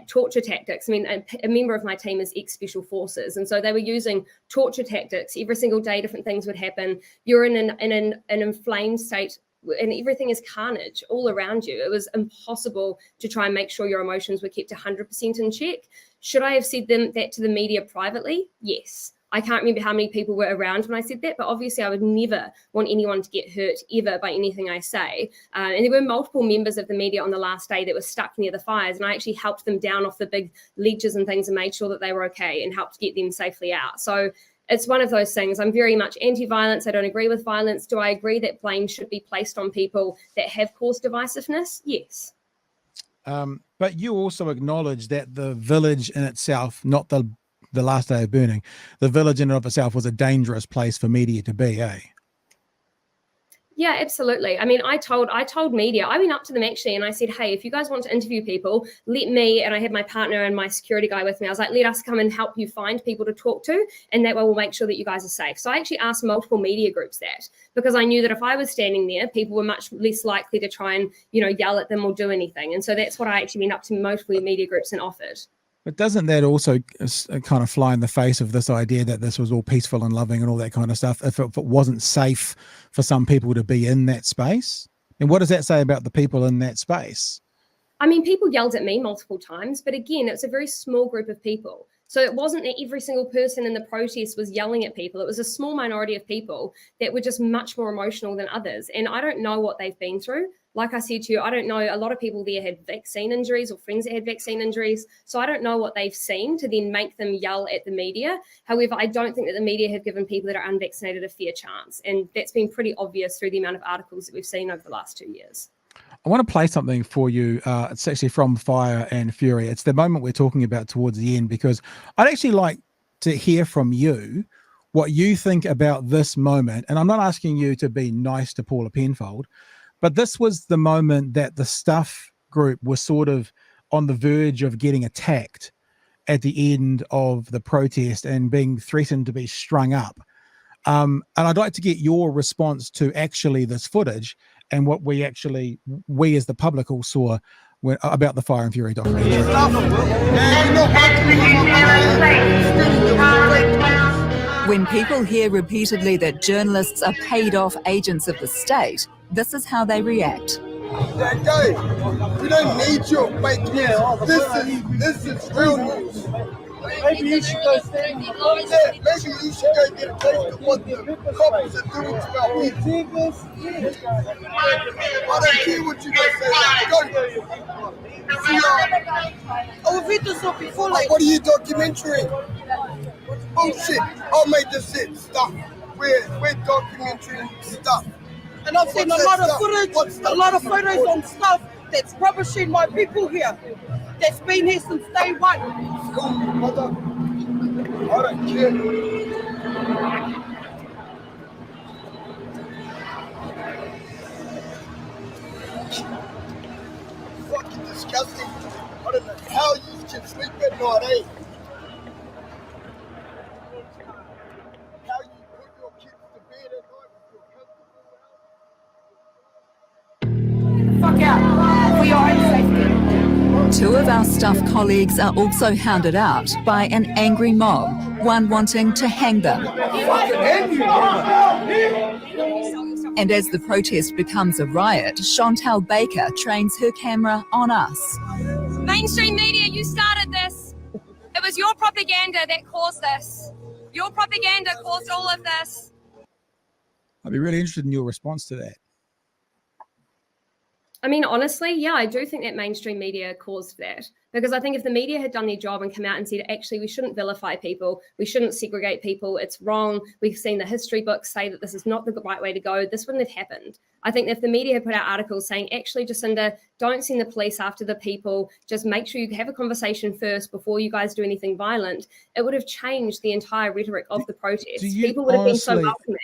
torture tactics. I mean, a member of my team is ex-special forces. And so they were using torture tactics. Every single day, different things would happen. You're in an inflamed state, and everything is carnage all around you. It was impossible to try and make sure your emotions were kept 100% in check. Should I have said that to the media privately? Yes. I can't remember how many people were around when I said that, but obviously I would never want anyone to get hurt ever by anything I say. And there were multiple members of the media on the last day that were stuck near the fires, and I actually helped them down off the big ledges and things and made sure that they were okay and helped get them safely out. So it's one of those things. I'm very much anti-violence. I don't agree with violence. Do I agree that blame should be placed on people that have caused divisiveness? Yes. But you also acknowledge that the village in itself, not the last day of burning, the village in and of itself was a dangerous place for media to be, eh? Yeah, absolutely. I mean, I told media, I went up to them actually and I said, hey, if you guys want to interview people, let me, and I had my partner and my security guy with me. I was like, let us come and help you find people to talk to, and that way we'll make sure that you guys are safe. So I actually asked multiple media groups that, because I knew that if I was standing there, people were much less likely to try and, yell at them or do anything. And so that's what I actually went up to multiple media groups and offered. But doesn't that also kind of fly in the face of this idea that this was all peaceful and loving and all that kind of stuff, if it wasn't safe for some people to be in that space? And what does that say about the people in that space? I mean, people yelled at me multiple times, but again, it's a very small group of people. So it wasn't that every single person in the protest was yelling at people. It was a small minority of people that were just much more emotional than others. And I don't know what they've been through. Like I said to you, I don't know. A lot of people there had vaccine injuries or friends that had vaccine injuries. So I don't know what they've seen to then make them yell at the media. However, I don't think that the media have given people that are unvaccinated a fair chance. And that's been pretty obvious through the amount of articles that we've seen over the last 2 years. I want to play something for you. It's actually from Fire and Fury. It's the moment we're talking about towards the end, because I'd actually like to hear from you what you think about this moment. And I'm not asking you to be nice to Paula Penfold, but this was the moment that the Stuff group was sort of on the verge of getting attacked at the end of the protest and being threatened to be strung up. And I'd like to get your response to actually this footage and what we as the public all saw about the Fire and Fury documentary. When people hear repeatedly that journalists are paid off agents of the state, this is how they react. Guys, we don't need your fake news. This is real news. Maybe you should go stand. Maybe you should go get a taste of what the cops are doing to our people. I don't care what you guys say. Go. Oh, Vito saw before, like, what are you documenting? Bullshit. I made this shit stuff. We're documenting stuff. And I've seen a lot of footage, a lot of photos on Stuff that's rubbishing my people here. That's been here since day one. Mother, I don't care. Fucking disgusting. I don't know how you can sleep at night, eh? How you put your kids to bed at night with your comfortable. Fuck out for your own safety. Two of our Stuff colleagues are also hounded out by an angry mob, one wanting to hang them. And as the protest becomes a riot, Chantelle Baker trains her camera on us. Mainstream media, you started this. It was your propaganda that caused this. Your propaganda caused all of this. I'd be really interested in your response to that. I mean, honestly, yeah, I do think that mainstream media caused that, because I think if the media had done their job and come out and said, actually, we shouldn't vilify people, we shouldn't segregate people, it's wrong, we've seen the history books say that this is not the right way to go, this wouldn't have happened. I think if the media had put out articles saying, actually, Jacinda, don't send the police after the people, just make sure you have a conversation first before you guys do anything violent, it would have changed the entire rhetoric of the protest. People would have been so welcoming.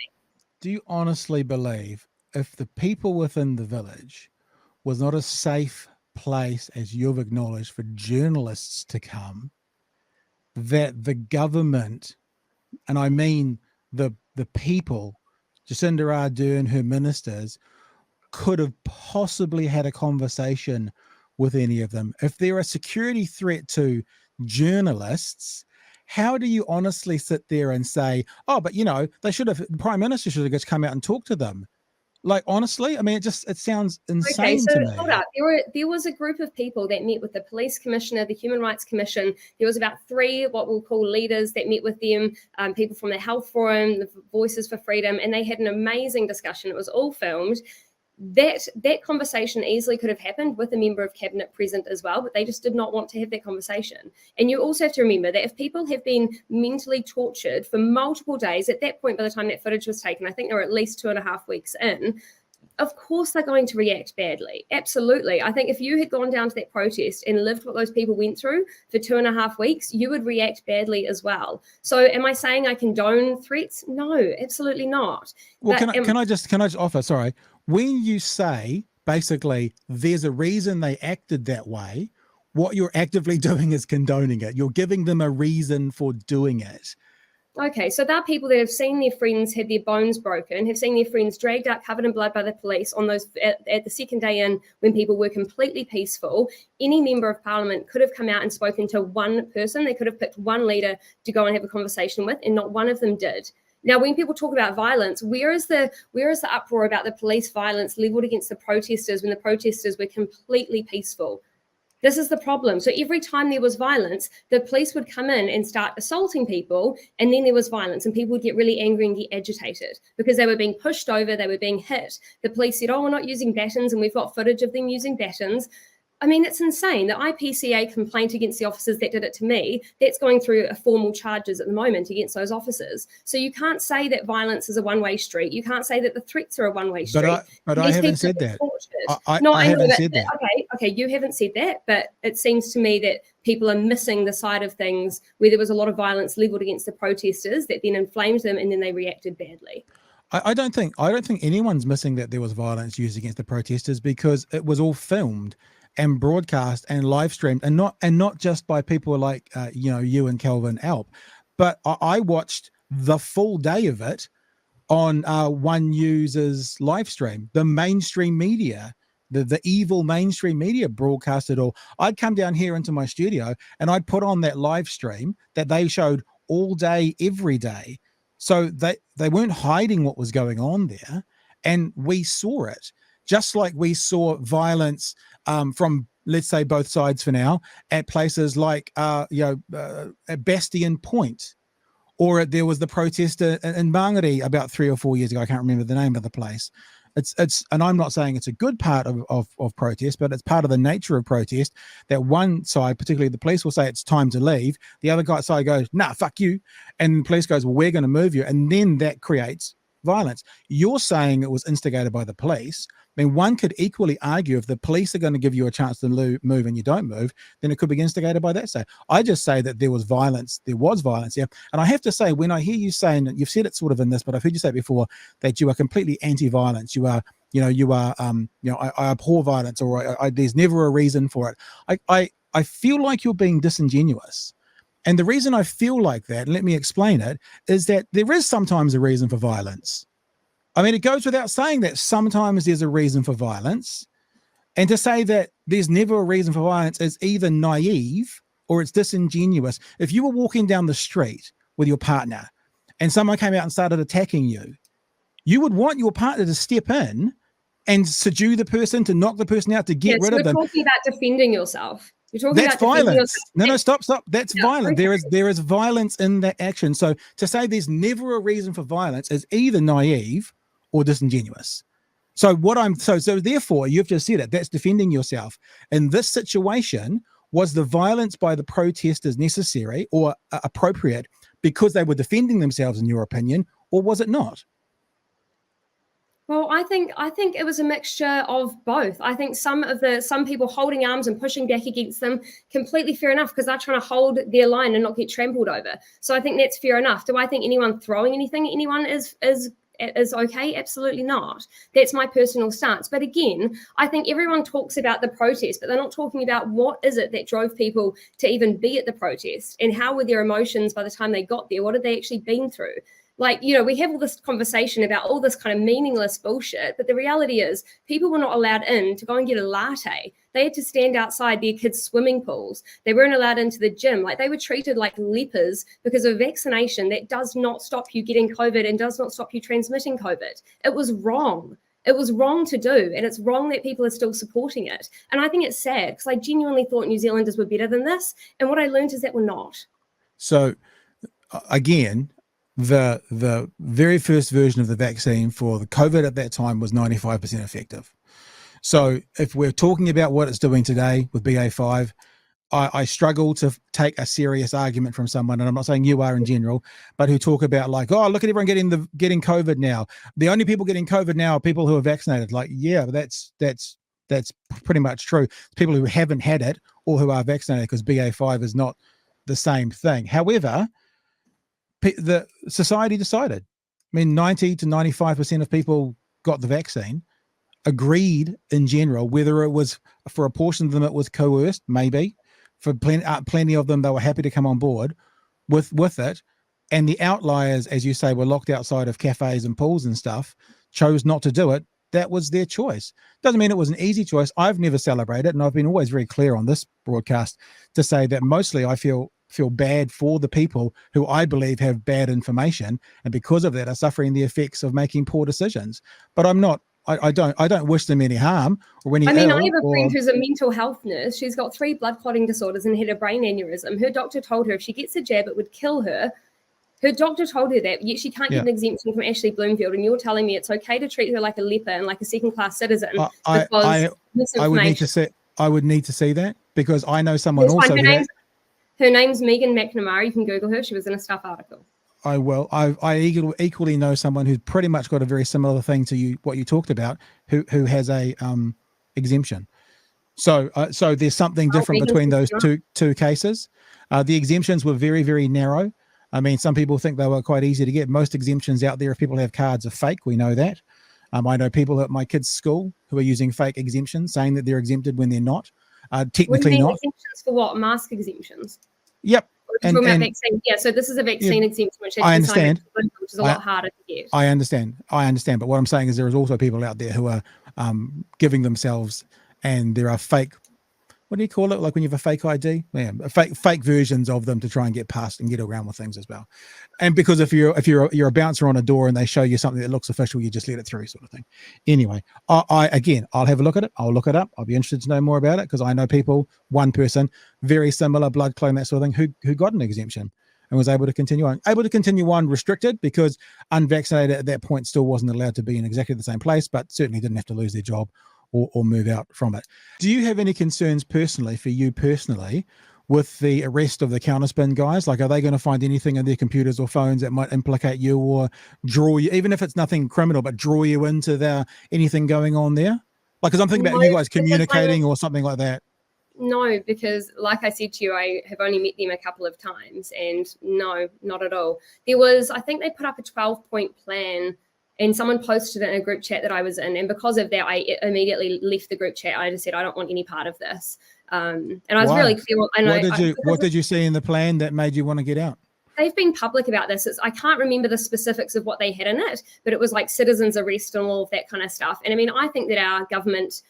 Do you honestly believe if the people within the village was not a safe place, as you've acknowledged, for journalists to come, that the government, and I mean the people, Jacinda Ardern, her ministers, could have possibly had a conversation with any of them? If they're a security threat to journalists, how do you honestly sit there and say, oh, but they should have, the Prime Minister should have just come out and talked to them? Like, honestly, I mean, it sounds Okay, insane so to me. hold up. There was a group of people that met with the police commissioner, the Human Rights Commission. There was about 3 what we'll call leaders that met with them, people from the Health Forum, the Voices for Freedom, and they had an amazing discussion. It was all filmed. That conversation easily could have happened with a member of cabinet present as well, but they just did not want to have that conversation. And you also have to remember that if people have been mentally tortured for multiple days, at that point, by the time that footage was taken, I think they were at least 2.5 weeks in, of course they're going to react badly. Absolutely. I think if you had gone down to that protest and lived what those people went through for 2.5 weeks, you would react badly as well. So am I saying I condone threats? No, absolutely not. Well, But, can I just offer, sorry, when you say basically there's a reason they acted that way, what you're actively doing is condoning it. You're giving them a reason for doing it. Okay, so there are people that have seen their friends have their bones broken, have seen their friends dragged out covered in blood by the police on those at the second day in when people were completely peaceful. Any member of parliament could have come out and spoken to one person. They could have picked one leader to go and have a conversation with, and not one of them did. Now, when people talk about violence, where is the uproar about the police violence leveled against the protesters when the protesters were completely peaceful? This is the problem. So every time there was violence, the police would come in and start assaulting people, and then there was violence, and people would get really angry and get agitated because they were being pushed over, they were being hit. The police said, oh, we're not using batons, and we've got footage of them using batons. I mean, it's insane. The IPCA complaint against the officers that did it to me, that's going through a formal charges at the moment against those officers. So you can't say that violence is a one-way street. You can't say that the threats are a one-way street. But I haven't said that. I haven't said that. Okay, you haven't said that, but it seems to me that people are missing the side of things where there was a lot of violence leveled against the protesters that then inflamed them and then they reacted badly. I don't think anyone's missing that there was violence used against the protesters, because it was all filmed and broadcast and live streamed, and not just by people like you and Calvin Alp, but I watched the full day of it on One News's live stream. The mainstream media, the evil mainstream media broadcast it all. I'd come down here into my studio and I'd put on that live stream that they showed all day, every day. So they weren't hiding what was going on there, and we saw it. Just like we saw violence from, let's say, both sides for now, at places like at Bastion Point, or there was the protest in Mangere about 3 or 4 years ago. I can't remember the name of the place. It's and I'm not saying it's a good part of protest, but it's part of the nature of protest that one side, particularly the police, will say it's time to leave. The other side goes, nah, fuck you. And the police goes, well, we're going to move you. And then that creates violence. You're saying it was instigated by the police. I mean, one could equally argue if the police are going to give you a chance to move and you don't move, then it could be instigated by that side. I just say that there was violence. There was violence, yeah. And I have to say, when I hear you saying, and you've said it sort of in this, but I've heard you say it before, that you are completely anti-violence. You are, I abhor violence, or there's never a reason for it. I feel like you're being disingenuous. And the reason I feel like that, and let me explain it, is that there is sometimes a reason for violence. I mean, it goes without saying that sometimes there's a reason for violence. And to say that there's never a reason for violence is either naive or it's disingenuous. If you were walking down the street with your partner and someone came out and started attacking you, you would want your partner to step in and subdue the person, to knock the person out, to get rid of them. You're talking about defending yourself. That's violence. No, stop. That's violence. There is violence in that action. So to say there's never a reason for violence is either naive or disingenuous. So therefore, you've just said it. That's defending yourself. In this situation, was the violence by the protesters necessary or appropriate because they were defending themselves, in your opinion, or was it not? Well, I think it was a mixture of both. I think some people holding arms and pushing back against them, completely fair enough, because they're trying to hold their line and not get trampled over. So I think that's fair enough. Do I think anyone throwing anything at anyone is okay? Absolutely not. That's my personal stance. But again, I think everyone talks about the protest, but they're not talking about what is it that drove people to even be at the protest, and how were their emotions by the time they got there? What had they actually been through? Like, we have all this conversation about all this kind of meaningless bullshit, but the reality is people were not allowed in to go and get a latte. They had to stand outside their kids' swimming pools. They weren't allowed into the gym. Like, they were treated like lepers because of vaccination that does not stop you getting COVID and does not stop you transmitting COVID. It was wrong. It was wrong to do, and it's wrong that people are still supporting it. And I think it's sad because I genuinely thought New Zealanders were better than this, and what I learned is that we're not. So again, the very first version of the vaccine for the COVID at that time was 95% effective. So if we're talking about what it's doing today with BA5, I struggle to take a serious argument from someone, and I'm not saying you are in general, but who talk about like, oh, look at everyone getting COVID now. The only people getting COVID now are people who are vaccinated. Like, yeah, that's pretty much true. People who haven't had it or who are vaccinated, because BA5 is not the same thing. However, the society decided. I mean, 90 to 95% of people got the vaccine, agreed in general, whether it was for a portion of them, it was coerced, maybe. For plenty of them, they were happy to come on board with it. And the outliers, as you say, were locked outside of cafes and pools and stuff, chose not to do it. That was their choice. Doesn't mean it was an easy choice. I've never celebrated, and I've been always very clear on this broadcast to say that mostly I feel bad for the people who I believe have bad information, and because of that are suffering the effects of making poor decisions. But I'm not. I don't wish them any harm or any. I mean, I have a friend who's a mental health nurse. She's got 3 blood clotting disorders and had a brain aneurysm. Her doctor told her if she gets a jab, it would kill her. Her doctor told her that, yet she can't get an exemption from Ashley Bloomfield. And you're telling me it's okay to treat her like a leper and like a second-class citizen I would need to see that, because I know someone also. Her name's Megan McNamara. You can Google her. She was in a Stuff article. I will. I equally know someone who's pretty much got a very similar thing to you, what you talked about, who has a exemption. So there's something different between those two cases. The exemptions were very, very narrow. I mean, some people think they were quite easy to get. Most exemptions out there, if people have cards, are fake. We know that. I know people at my kids' school who are using fake exemptions, saying that they're exempted when they're not. Technically not. Exemptions for what? Mask exemptions? Yep. And vaccine. Yeah, so this is a vaccine exemption, which I understand, which is a lot harder to get. I understand. But what I'm saying is there is also people out there who are giving themselves, and there are fake, what do you call it? Like when you have a fake ID? Yeah, fake versions of them to try and get past and get around with things as well. And because if you're a bouncer on a door and they show you something that looks official, you just let it through, sort of thing. Anyway, I'll have a look at it. I'll look it up. I'll be interested to know more about it, because I know people, one person, very similar, blood clone, that sort of thing, who got an exemption and was able to continue on restricted, because unvaccinated at that point still wasn't allowed to be in exactly the same place, but certainly didn't have to lose their job or move out from it. Do you have any concerns personally, with the arrest of the counterspin guys? Like, are they going to find anything in their computers or phones that might implicate you or draw you, even if it's nothing criminal, but draw you into anything going on there? Like, because I'm thinking about you guys communicating or something like that. No, because like I said to you, I have only met them a couple of times, and no, not at all. I think they put up a 12-point plan, and someone posted it in a group chat that I was in. And because of that, I immediately left the group chat. I just said, I don't want any part of this. And I was really clear. What did you see in the plan that made you want to get out? They've been public about this. I can't remember the specifics of what they had in it, but it was like citizens arrest and all of that kind of stuff. And I mean, I think our government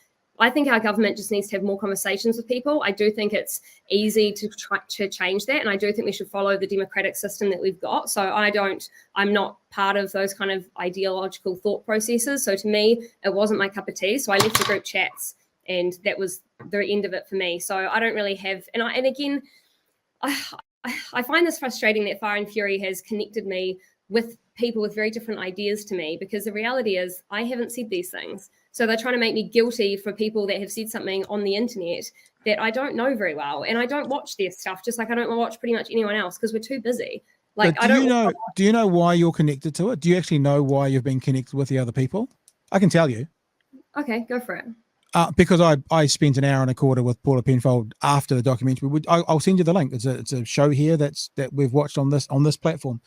just needs to have more conversations with people. I do think it's easy to try to change that. And I do think we should follow the democratic system that we've got. So I'm not part of those kind of ideological thought processes. So to me, it wasn't my cup of tea. So I left the group chats, and that was the end of it for me. So I don't really have, and again, I find this frustrating that Fire and Fury has connected me with people with very different ideas to me, because the reality is I haven't said these things. So they're trying to make me guilty for people that have said something on the internet that I don't know very well. And I don't watch their stuff, just like I don't watch pretty much anyone else, because we're too busy. Like, do you know why you're connected to it? Do you actually know why you've been connected with the other people? I can tell you. Okay, go for it. Because I spent an hour and a quarter with Paula Penfold after the documentary. I'll send you the link. It's a show here that we've watched on this platform.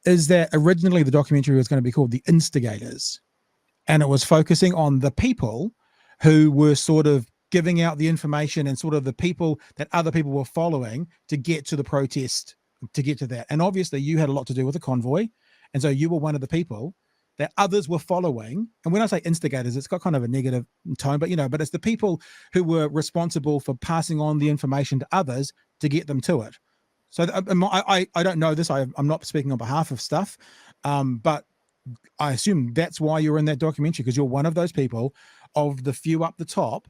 Is that originally the documentary was going to be called The Instigators, and it was focusing on the people who were sort of giving out the information and sort of the people that other people were following to get to the protest, to get to that. And obviously you had a lot to do with the convoy, and so you were one of the people that others were following. And when I say instigators, it's got kind of a negative tone, but it's the people who were responsible for passing on the information to others to get them to it. So I don't know this. I'm not speaking on behalf of stuff, but I assume that's why you're in that documentary, because you're one of those people of the few up the top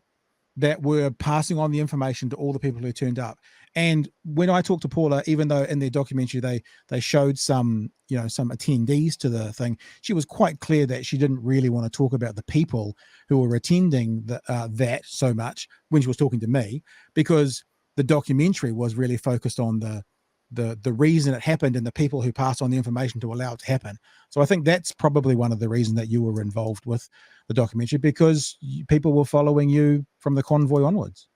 that were passing on the information to all the people who turned up. And when I talked to Paula, even though in their documentary they showed some, some attendees to the thing, she was quite clear that she didn't really want to talk about the people who were attending that so much when she was talking to me, because the documentary was really focused on the reason it happened and the people who passed on the information to allow it to happen. So I think that's probably one of the reasons that you were involved with the documentary, because people were following you from the convoy onwards.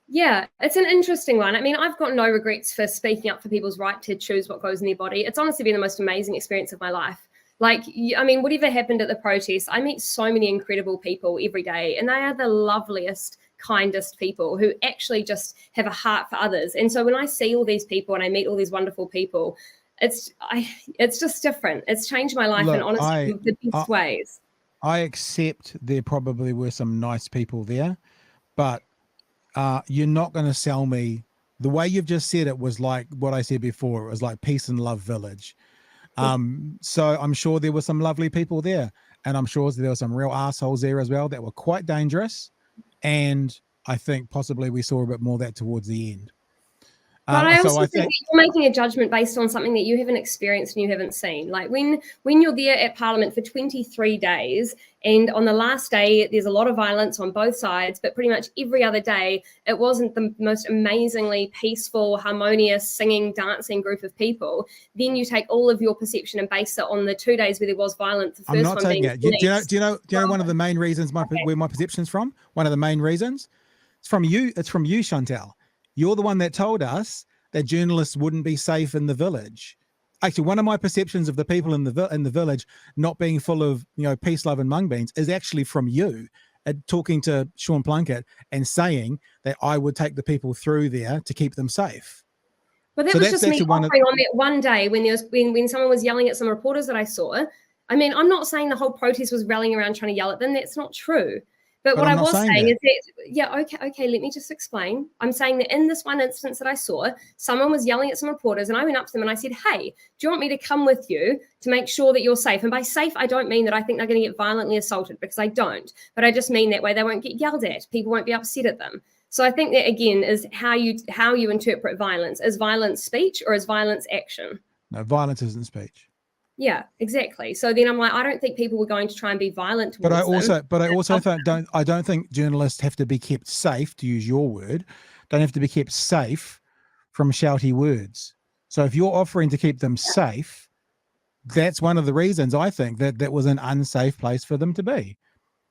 Yeah, it's an interesting one. I mean, I've got no regrets for speaking up for people's right to choose what goes in their body. It's honestly been the most amazing experience of my life. Like, I mean, whatever happened at the protest, I meet so many incredible people every day, and they are the loveliest, kindest people who actually just have a heart for others. And so when I see all these people and I meet all these wonderful people, it's just different. It's changed my life. Look, and honestly, the best ways. I accept there probably were some nice people there, but you're not going to sell me. The way you've just said it was like what I said before. It was like peace and love village. So I'm sure there were some lovely people there, and I'm sure there were some real assholes there as well that were quite dangerous. And I think possibly we saw a bit more of that towards the end. But I also think you're making a judgment based on something that you haven't experienced and you haven't seen. Like when you're there at Parliament for 23 days, and on the last day, there's a lot of violence on both sides, but pretty much every other day, it wasn't the most amazingly peaceful, harmonious, singing, dancing group of people. Then you take all of your perception and base it on the 2 days where there was violence. I'm not taking it. Do you know one of the main reasons where my perception's from? One of the main reasons? It's from you. It's from you, Chantelle. You're the one that told us that journalists wouldn't be safe in the village. Actually, one of my perceptions of the people in the village not being full of peace, love, and mung beans is actually from you talking to Sean Plunkett and saying that I would take the people through there to keep them safe. But that was just me offering on that one day when someone was yelling at some reporters that I saw. I mean, I'm not saying the whole protest was rallying around trying to yell at them. That's not true. But what I was saying is that, okay, let me just explain. I'm saying that in this one instance that I saw, someone was yelling at some reporters, and I went up to them and I said, hey, do you want me to come with you to make sure that you're safe? And by safe, I don't mean that I think they're going to get violently assaulted, because I don't. But I just mean that way they won't get yelled at. People won't be upset at them. So I think that, again, is how you interpret violence. Is violence speech or is violence action? No, violence isn't speech. Yeah, exactly. So then I'm like, I don't think people were going to try and be violent towards them. But I also don't think journalists have to be kept safe, to use your word, don't have to be kept safe from shouty words. So if you're offering to keep them safe, that's one of the reasons I think that was an unsafe place for them to be.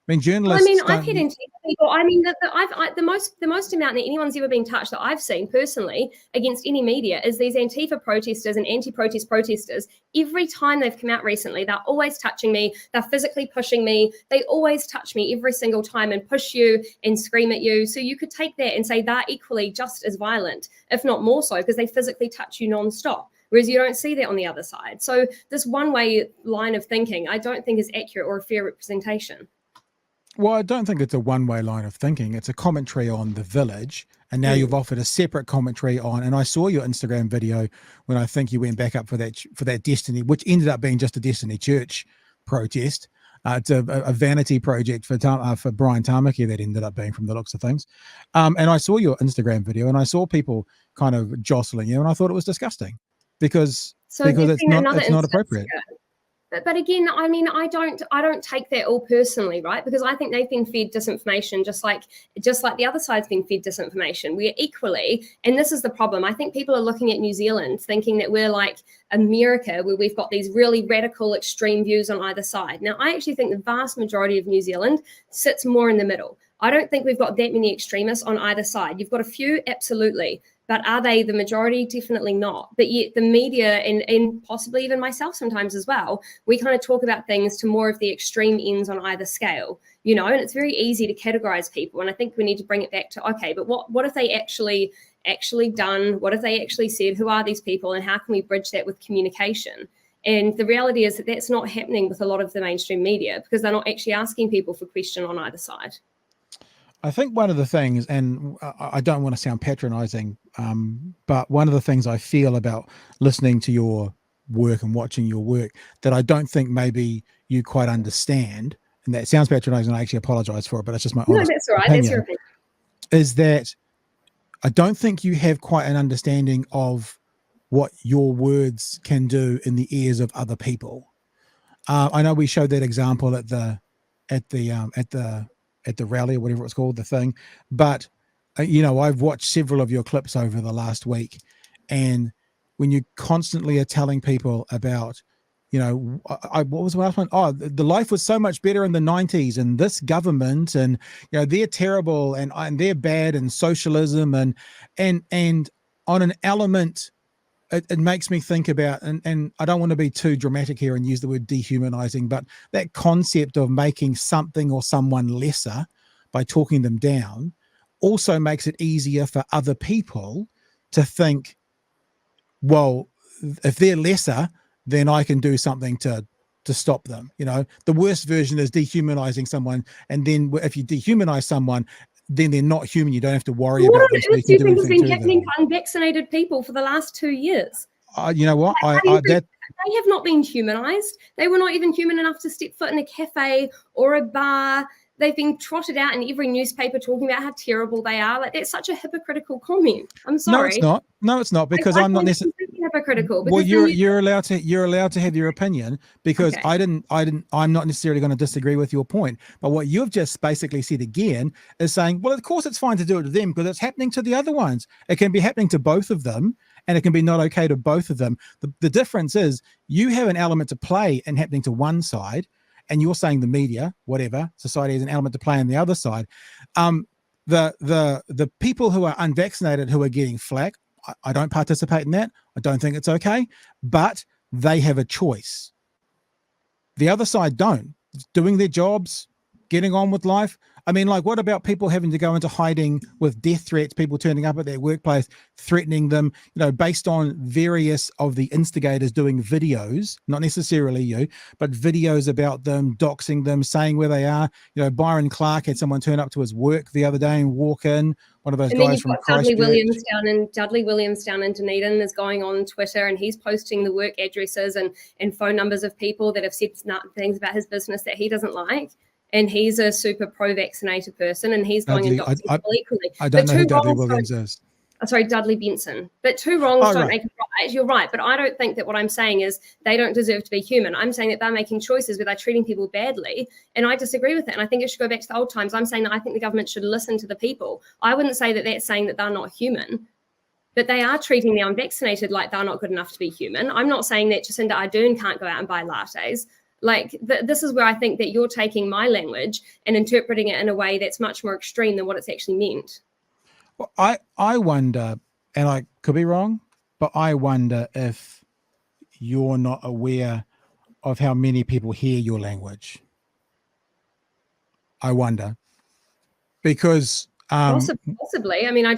I mean, journalists. I've had Antifa people. I mean, the most amount that anyone's ever been touched that I've seen personally against any media is these Antifa protesters and anti-protest protesters. Every time they've come out recently, they're always touching me. They're physically pushing me. They always touch me every single time and push you and scream at you. So you could take that and say they're equally just as violent, if not more so, because they physically touch you nonstop. Whereas you don't see that on the other side. So this one-way line of thinking, I don't think is accurate or a fair representation. Well, I don't think it's a one-way line of thinking. It's a commentary on the village, and now you've offered a separate commentary on. And I saw your Instagram video when I think you went back up for that Destiny, which ended up being just a Destiny Church protest. It's a vanity project for Brian Tamaki that ended up being, from the looks of things. And I saw your Instagram video, and I saw people kind of jostling you, and I thought it was disgusting because it's not appropriate. But again, I mean, I don't take that all personally, right? Because I think they've been fed disinformation just like the other side's been fed disinformation. We're equally, and this is the problem. I think people are looking at New Zealand thinking that we're like America, where we've got these really radical, extreme views on either side. Now, I actually think the vast majority of New Zealand sits more in the middle. I don't think we've got that many extremists on either side. You've got a few, absolutely. But are they the majority? Definitely not. But yet the media and possibly even myself sometimes as well, we kind of talk about things to more of the extreme ends on either scale, and it's very easy to categorize people. And I think we need to bring it back to, okay, but what if they actually done? What if they actually said? Who are these people? And how can we bridge that with communication? And the reality is that that's not happening with a lot of the mainstream media, because they're not actually asking people for question on either side. I think one of the things, and I don't want to sound patronizing, but one of the things I feel about listening to your work and watching your work that I don't think maybe you quite understand, and that sounds patronizing, and I actually apologize for it, but it's just my honest that's all right. opinion, That's your opinion. is that I don't think you have quite an understanding of what your words can do in the ears of other people. I know we showed that example at the rally or whatever it's called, the thing, but I've watched several of your clips over the last week, and when you constantly are telling people about, what was the last one? Oh, the life was so much better in the 90s, and this government, and they're terrible, and they're bad, and socialism, and on an element. It makes me think about, and I don't want to be too dramatic here and use the word dehumanizing, but that concept of making something or someone lesser by talking them down also makes it easier for other people to think, well, if they're lesser, then I can do something to stop them. The worst version is dehumanizing someone, and then if you dehumanize someone, then they're not human. You don't have to worry What about on them. So earth do you think has been happening to unvaccinated people for the last 2 years? You know what? They have not been humanized. They were not even human enough to step foot in a cafe or a bar. They've been trotted out in every newspaper talking about how terrible they are. Like, that's such a hypocritical comment. I'm sorry. No, it's not because I'm not necessarily hypocritical. Well, you're allowed to have your opinion, because okay. I'm not necessarily going to disagree with your point. But what you've just basically said again is saying, well, of course it's fine to do it to them because it's happening to the other ones. It can be happening to both of them, and it can be not okay to both of them. The difference is you have an element to play in happening to one side, and you're saying the media, whatever, society has an element to play on the other side. The people who are unvaccinated who are getting flack, I don't participate in that. I don't think it's okay, but they have a choice. The other side don't. Doing their jobs, getting on with life. I mean, like, what about people having to go into hiding with death threats, people turning up at their workplace, threatening them, based on various of the instigators doing videos, not necessarily you, but videos about them, doxing them, saying where they are. Byron Clark had someone turn up to his work the other day and walk in, one of those guys from Christchurch. Dudley Williams down in Dunedin is going on Twitter, and he's posting the work addresses and phone numbers of people that have said things about his business that he doesn't like. And he's a super pro-vaccinated person, and he's going and doxing people equally. I don't know who Dudley Williams is. Sorry, Dudley Benson. But two wrongs don't make it right. You're right. But I don't think that what I'm saying is they don't deserve to be human. I'm saying that they're making choices where they're treating people badly. And I disagree with it. And I think it should go back to the old times. I'm saying that I think the government should listen to the people. I wouldn't say that that's saying that they're not human. But they are treating the unvaccinated like they're not good enough to be human. I'm not saying that Jacinda Ardern can't go out and buy lattes. Like, this is where I think that you're taking my language and interpreting it in a way that's much more extreme than what it's actually meant. Well, I wonder, and I could be wrong, but I wonder if you're not aware of how many people hear your language. I wonder. Because... possibly. I mean, I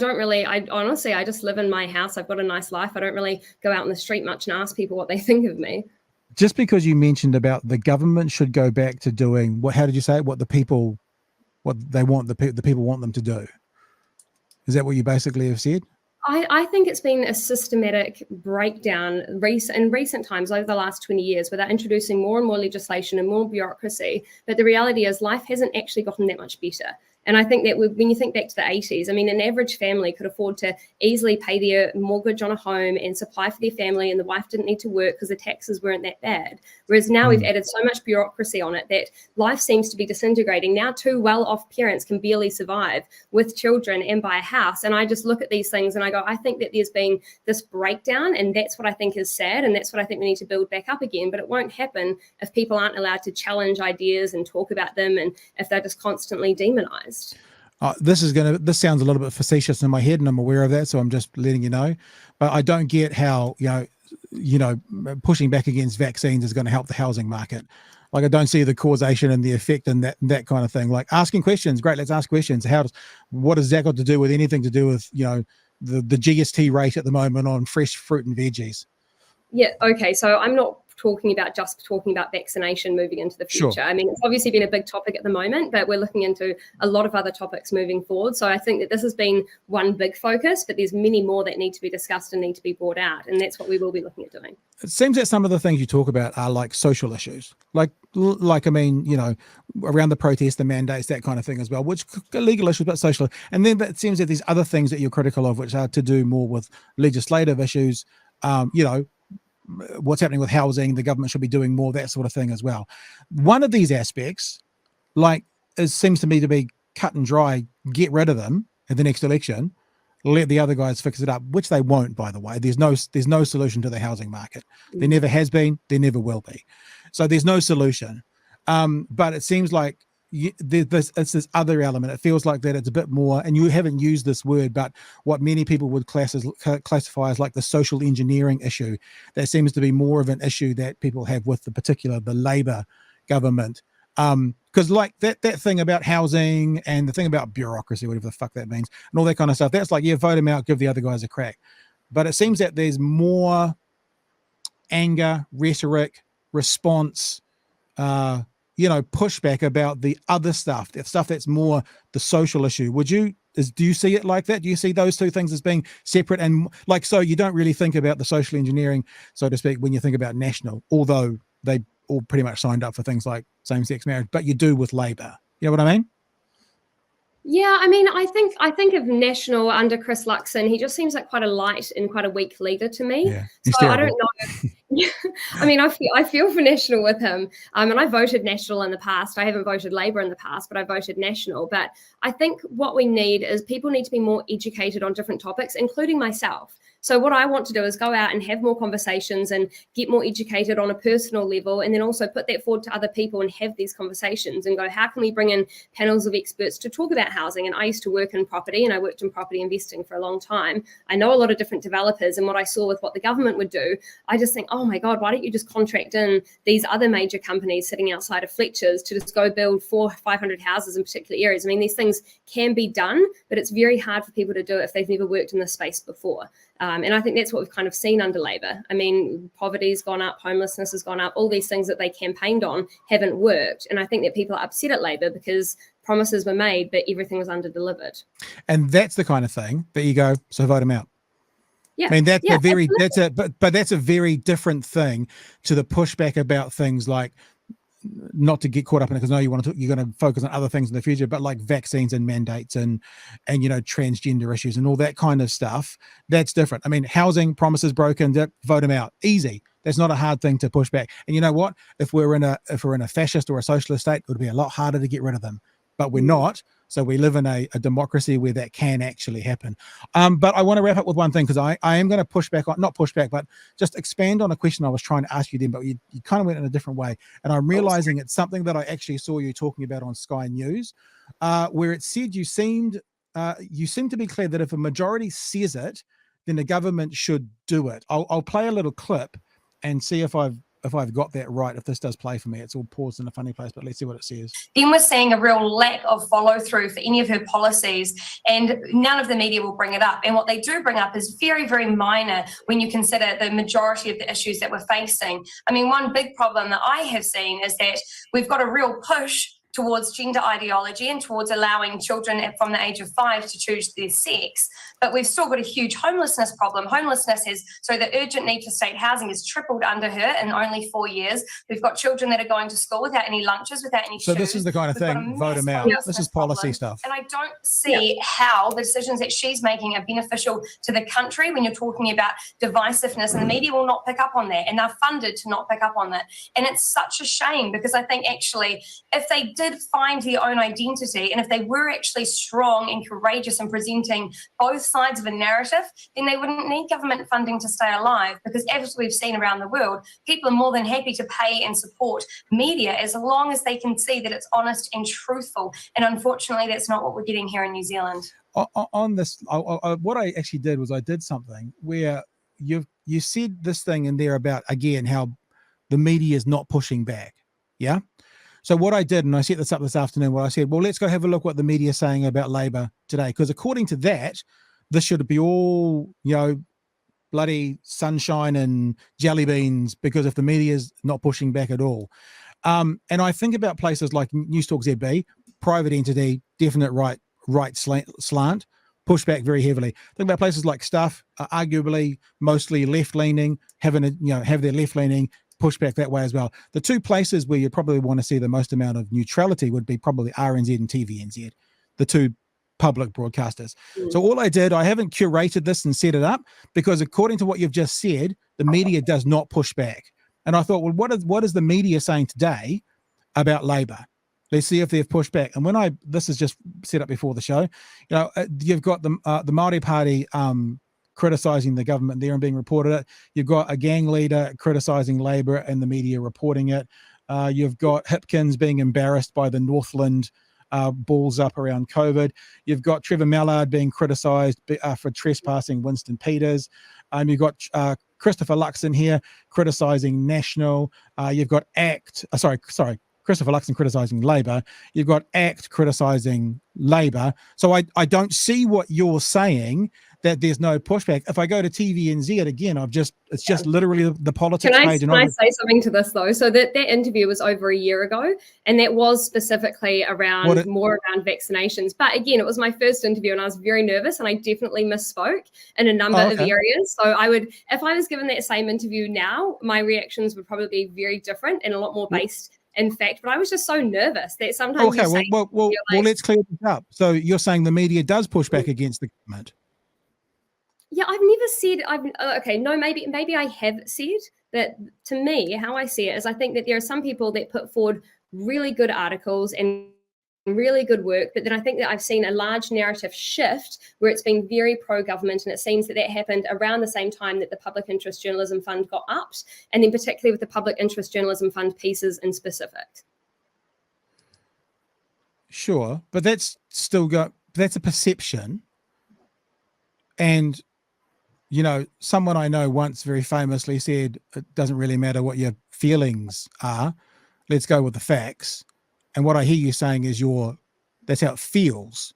honestly, I just live in my house. I've got a nice life. I don't really go out on the street much and ask people what they think of me. Just because you mentioned about the government should go back to doing how did you say it? What they want, the people want them to do. Is that what you basically have said? I think it's been a systematic breakdown in recent times over the last 20 years, where they're introducing more and more legislation and more bureaucracy. But the reality is life hasn't actually gotten that much better. And I think that when you think back to the 80s, I mean, an average family could afford to easily pay their mortgage on a home and supply for their family, and the wife didn't need to work because the taxes weren't that bad. Whereas now we've added so much bureaucracy on it that life seems to be disintegrating. Now 2 well-off parents can barely survive with children and buy a house. And I just look at these things and I go, I think that there's been this breakdown, and that's what I think is sad, and that's what I think we need to build back up again. But it won't happen if people aren't allowed to challenge ideas and talk about them, and if they're just constantly demonized. This sounds a little bit facetious in my head, and I'm aware of that, so I'm just letting you know. But I don't get how pushing back against vaccines is going to help the housing market. Like, I don't see the causation and the effect and that kind of thing. Like, asking questions, great, let's ask questions. What does that got to do with anything to do with the GST rate at the moment on fresh fruit and veggies? Yeah, okay, so I'm not talking about vaccination moving into the future. Sure. I mean, it's obviously been a big topic at the moment, but we're looking into a lot of other topics moving forward. So I think that this has been one big focus, but there's many more that need to be discussed and need to be brought out. And that's what we will be looking at doing. It seems that some of the things you talk about are like social issues, like I mean, you know, around the protests, the mandates, that kind of thing as well, which are legal issues, but social. And then it seems that there's other things that you're critical of, which are to do more with legislative issues, you know, what's happening with housing, the government should be doing more, that sort of thing as well. One of these aspects, like, seems to me to be cut and dry, get rid of them at the next election, let the other guys fix it up, which they won't, by the way. There's no solution to the housing market. There never has been, there never will be. So there's no solution. But it seems like it's this other element. It feels like that it's a bit more, and you haven't used this word, but what many people would classify as like the social engineering issue. That seems to be more of an issue that people have with the Labour government. Because like that thing about housing and the thing about bureaucracy, whatever the fuck that means, and all that kind of stuff, that's like, yeah, vote him out, give the other guys a crack. But it seems that there's more anger, rhetoric, response, you know, pushback about the other stuff, the stuff that's more the social issue. Do you see it like that? Do you see those two things as being separate? And like, so you don't really think about the social engineering, so to speak, when you think about national, although they all pretty much signed up for things like same-sex marriage, but you do with Labour. You know what I mean? Yeah, I mean, I think of National under Chris Luxon, he just seems like quite a light and quite a weak leader to me. Yeah, so I don't know. I mean, I feel for National with him. And I voted National in the past. I haven't voted Labour in the past, but I voted National. But I think what we need is people need to be more educated on different topics, including myself. So what I want to do is go out and have more conversations and get more educated on a personal level, and then also put that forward to other people and have these conversations and go, how can we bring in panels of experts to talk about housing? And I used to work in property, and I worked in property investing for a long time. I know a lot of different developers, and what I saw with what the government would do, I just think, oh my God, why don't you just contract in these other major companies sitting outside of Fletcher's to just go build 400-500 houses in particular areas? I mean, these things can be done, but it's very hard for people to do it if they've never worked in this space before. And I think that's what we've kind of seen under Labour. I mean, poverty's gone up, homelessness has gone up, all these things that they campaigned on haven't worked. And I think that people are upset at Labour because promises were made, but everything was under-delivered. And that's the kind of thing that you go, so vote him out. Yeah. I mean, that's a very different thing to the pushback about things like, not to get caught up in it, because you're going to focus on other things in the future, but like vaccines and mandates and you know, transgender issues and all that kind of stuff. That's different. I mean, housing promises broken, vote them out. Easy. That's not a hard thing to push back. And you know what? If we're in a fascist or a socialist state, it would be a lot harder to get rid of them. But we're not. So we live in a democracy where that can actually happen. But I want to wrap up with one thing, because I am going to not push back, but just expand on a question I was trying to ask you then, but you kind of went in a different way. And I'm realizing it's something that I actually saw you talking about on Sky News, where it said you seemed to be clear that if a majority says it, then the government should do it. I'll play a little clip and see if I've got that right, if this does play for me. It's all paused in a funny place, but let's see what it says. Then we're seeing a real lack of follow through for any of her policies, and none of the media will bring it up. And what they do bring up is very, very minor when you consider the majority of the issues that we're facing. I mean, one big problem that I have seen is that we've got a real push towards gender ideology and towards allowing children from the age of 5 to choose their sex. But we've still got a huge homelessness problem. The urgent need for state housing has tripled under her in only 4 years. We've got children that are going to school without any lunches, without any So shoes. This is the kind of thing, vote them out. This is policy stuff. And I don't see how the decisions that she's making are beneficial to the country when you're talking about divisiveness, and the media will not pick up on that, and they're funded to not pick up on that. And it's such a shame, because I think actually if they did find their own identity, and if they were actually strong and courageous in presenting both sides of a narrative, then they wouldn't need government funding to stay alive, because as we've seen around the world, people are more than happy to pay and support media as long as they can see that it's honest and truthful. And unfortunately, that's not what we're getting here in New Zealand. On this, what I actually did was I did something where you said this thing in there about, again, how the media is not pushing back. Yeah. So what I did, and I set this up this afternoon, what I said, well, let's go have a look what the media is saying about Labour today, because according to that, this should be all, you know, bloody sunshine and jelly beans because if the media's not pushing back at all. And I think about places like News Talk ZB, private entity, definite right slant, push back very heavily. Think about places like Stuff, arguably mostly left-leaning, have their left-leaning push back that way as well. The two places where you probably want to see the most amount of neutrality would be probably RNZ and TVNZ, the two public broadcasters. So all I did, I haven't curated this and set it up because according to what you've just said, the media does not push back. And I thought, well, what is the media saying today about Labour? Let's see if they've pushed back. And this is just set up before the show, you've got the Māori Party criticising the government there and being reported it. You've got a gang leader criticising Labour and the media reporting it. You've got Hipkins being embarrassed by the Northland balls up around COVID. You've got Trevor Mallard being criticised for trespassing Winston Peters. You've got Christopher Luxon here criticising National. You've got Christopher Luxon criticising Labour. You've got ACT criticising Labour. So I don't see what you're saying, that there's no pushback. If I go to TVNZ again, it's just literally the politics page. Can I say something to this though? So that interview was over a year ago, and that was specifically around more around vaccinations. But again, it was my first interview, and I was very nervous, and I definitely misspoke in a number of areas. So if I was given that same interview now, my reactions would probably be very different and a lot more based in fact. But I was just so nervous that sometimes. Okay, well, let's clear this up. So you're saying the media does push back against the government? Yeah, I've never said maybe I have said that. To me, how I see it is I think that there are some people that put forward really good articles and really good work, but then I think that I've seen a large narrative shift where it's been very pro-government, and it seems that happened around the same time that the Public Interest Journalism Fund got upped, and then particularly with the Public Interest Journalism Fund pieces in specific. Sure, but that's a perception. And someone I know once very famously said, it doesn't really matter what your feelings are. Let's go with the facts. And what I hear you saying is that's how it feels.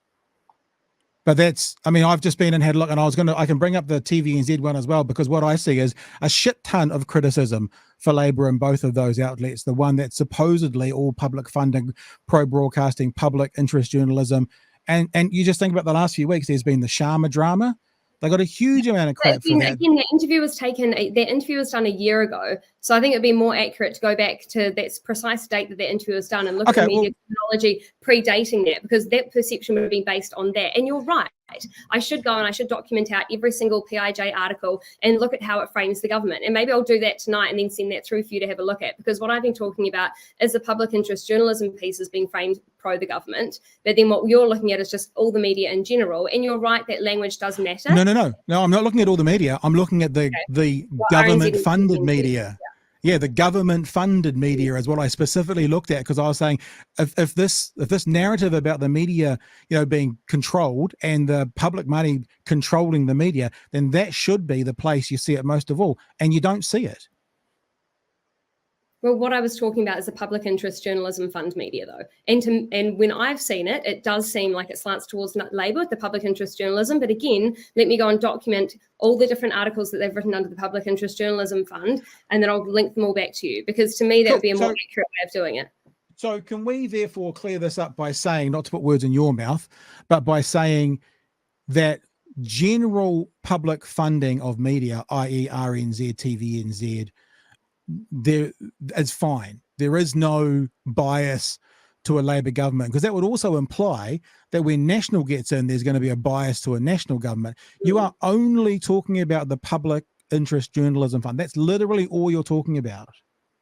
But I've just been and had a look, and I can bring up the TVNZ one as well, because what I see is a shit ton of criticism for Labour in both of those outlets. The one that's supposedly all public funding, pro-broadcasting, public interest journalism. And you just think about the last few weeks, there's been the Sharma drama. They got a huge amount of crap for that. Again, that interview was done a year ago. So I think it'd be more accurate to go back to that precise date that interview was done and look at the media technology predating that, because that perception would have been based on that. And you're right. I should go and I should document out every single PIJ article and look at how it frames the government. And maybe I'll do that tonight and then send that through for you to have a look at, because what I've been talking about is the public interest journalism pieces being framed pro the government. But then what you're looking at is just all the media in general. And you're right, that language does matter. No, I'm not looking at all the media. I'm looking at the government-funded media. Yeah, the government-funded media is what I specifically looked at, because I was saying if this narrative about the media, being controlled and the public money controlling the media, then that should be the place you see it most of all, and you don't see it. Well, what I was talking about is the Public Interest Journalism Fund media, though. And when I've seen it, it does seem like it slants towards Labour with the public interest journalism. But again, let me go and document all the different articles that they've written under the Public Interest Journalism Fund, and then I'll link them all back to you, because to me, that would be a more accurate way of doing it. So can we therefore clear this up by saying, not to put words in your mouth, but by saying that general public funding of media, i.e. RNZ, TVNZ, there is fine. There is no bias to a Labour government, because that would also imply that when National gets in, there's going to be a bias to a national government. You are only talking about the Public Interest Journalism Fund. That's literally all you're talking about.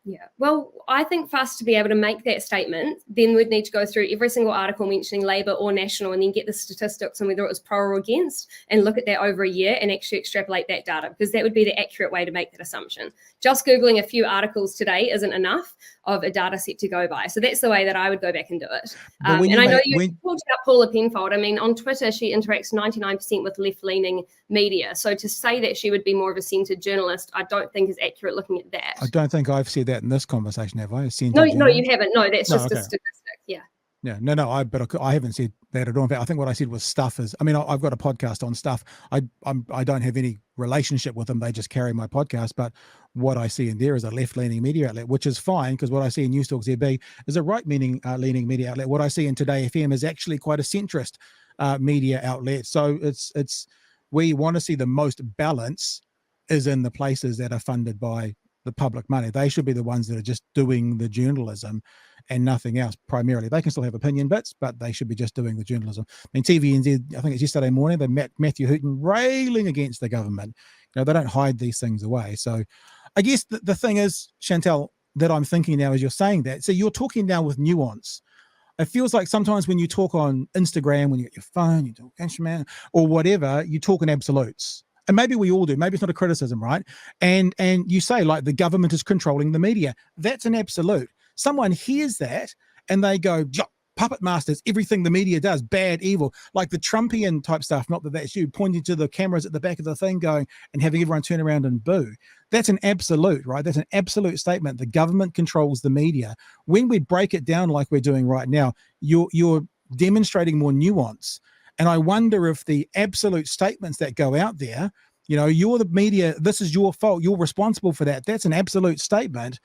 Yeah, well, I think for us to be able to make that statement, then we'd need to go through every single article mentioning Labour or National, and then get the statistics on whether it was pro or against, and look at that over a year and actually extrapolate that data, because that would be the accurate way to make that assumption. Just Googling a few articles today isn't enough of a data set to go by. So that's the way that I would go back and do it. And I know you talked about Paula Penfold. I mean, on Twitter, she interacts 99% with left-leaning media. So to say that she would be more of a centred journalist, I don't think is accurate looking at that. I don't think I've said that in this conversation, have I? No, you haven't. No, that's just a statistic. Yeah. Yeah, no, I haven't said that at all. In fact, I think what I said was stuff is. I mean, I've got a podcast on stuff. I don't have any relationship with them. They just carry my podcast. But what I see in there is a left-leaning media outlet, which is fine, because what I see in News Talk ZB is a right-leaning media outlet. What I see in Today FM is actually quite a centrist media outlet. So it's we want to see the most balance is in the places that are funded by the public money. They should be the ones that are just doing the journalism and nothing else primarily. They can still have opinion bits, but they should be just doing the journalism. I mean, TVNZ, I think it's yesterday morning, they met Matthew Hooton railing against the government. They don't hide these things away. So I guess the thing is, Chantelle, that I'm thinking now as you're saying that, so you're talking now with nuance. It feels like sometimes when you talk on Instagram, when you get your phone, you talk instrument or whatever, you talk in absolutes. And maybe we all do. Maybe it's not a criticism, right? And you say, like, the government is controlling the media. That's an absolute. Someone hears that and they go, puppet masters, everything the media does, bad, evil, like the Trumpian type stuff, not that that's you, pointing to the cameras at the back of the thing going and having everyone turn around and boo. That's an absolute, right? That's an absolute statement. The government controls the media. When we break it down like we're doing right now, you're demonstrating more nuance. And I wonder if the absolute statements that go out there, you're the media, this is your fault, you're responsible for that. That's an absolute statement.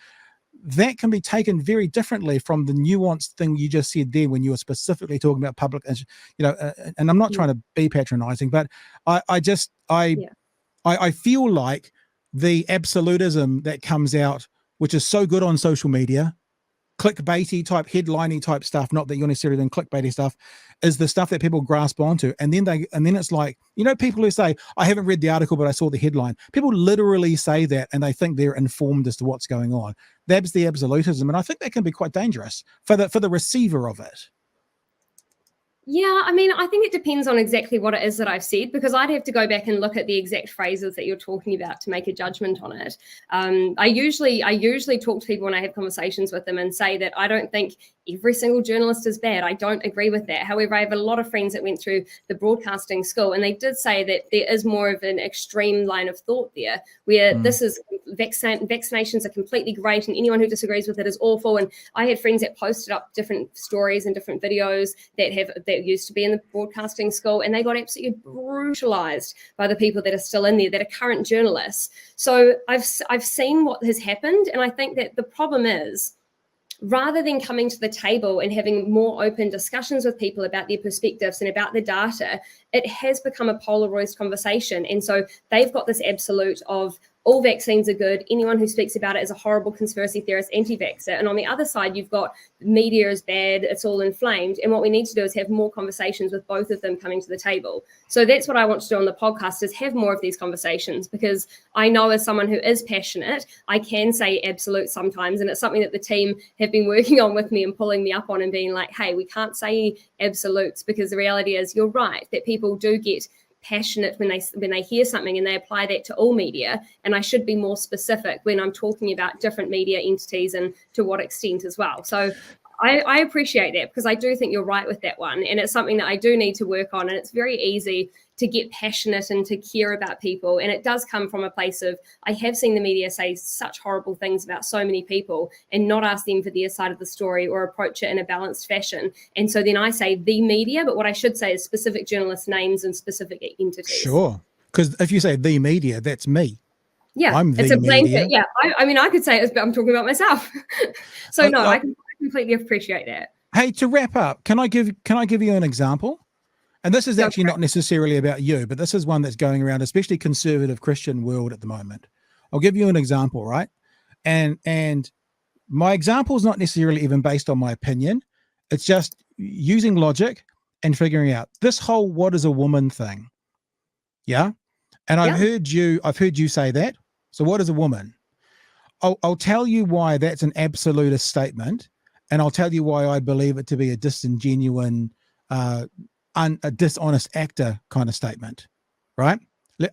That can be taken very differently from the nuanced thing you just said there when you were specifically talking about public, and I'm not trying to be patronizing, but I feel like the absolutism that comes out, which is so good on social media, clickbaity type, headlining type stuff, not that you're necessarily doing clickbaity stuff, is the stuff that people grasp onto. And then it's like, people who say, I haven't read the article, but I saw the headline. People literally say that and they think they're informed as to what's going on. That's the absolutism. And I think that can be quite dangerous for the receiver of it. Yeah, I mean, I think it depends on exactly what it is that I've said, because I'd have to go back and look at the exact phrases that you're talking about to make a judgment on it. I usually talk to people when I have conversations with them and say that I don't think every single journalist is bad. I don't agree with that. However, I have a lot of friends that went through the broadcasting school, and they did say that there is more of an extreme line of thought there, where this is vaccinations are completely great and anyone who disagrees with it is awful. And I had friends that posted up different stories and different videos that used to be in the broadcasting school, and they got absolutely brutalized by the people that are still in there, that are current journalists. So I've seen what has happened, and I think that the problem is, rather than coming to the table and having more open discussions with people about their perspectives and about the data, it has become a polarized conversation. And so they've got this absolute of all vaccines are good. Anyone who speaks about it is a horrible conspiracy theorist, anti-vaxxer. And on the other side, you've got media is bad, it's all inflamed. And what we need to do is have more conversations with both of them coming to the table. So that's what I want to do on the podcast, is have more of these conversations, because I know as someone who is passionate, I can say absolute sometimes. And it's something that the team have been working on with me and pulling me up on and being like, hey, we can't say absolutes, because the reality is, you're right, that people do get passionate when they hear something and they apply that to all media, and I should be more specific when I'm talking about different media entities and to what extent as well. So I appreciate that, because I do think you're right with that one, and it's something that I do need to work on. And it's very easy to get passionate and to care about people, and it does come from a place of, I have seen the media say such horrible things about so many people and not ask them for their side of the story or approach it in a balanced fashion. And so then I say the media, but what I should say is specific journalist names and specific entities. Sure, because if you say the media, that's me. Yeah, it's a blanket. Yeah, I mean, I could say it, but I'm talking about myself. So no, I completely appreciate that. Hey, to wrap up, can I give you an example? And this is actually not necessarily about you, but this is one that's going around, especially conservative Christian world at the moment. I'll give you an example, right? And my example is not necessarily even based on my opinion. It's just using logic and figuring out this whole "what is a woman" thing. Yeah. And I've heard you say that. So what is a woman? I'll tell you why that's an absolutist statement, and I'll tell you why I believe it to be a disingenuine, a dishonest actor kind of statement, right?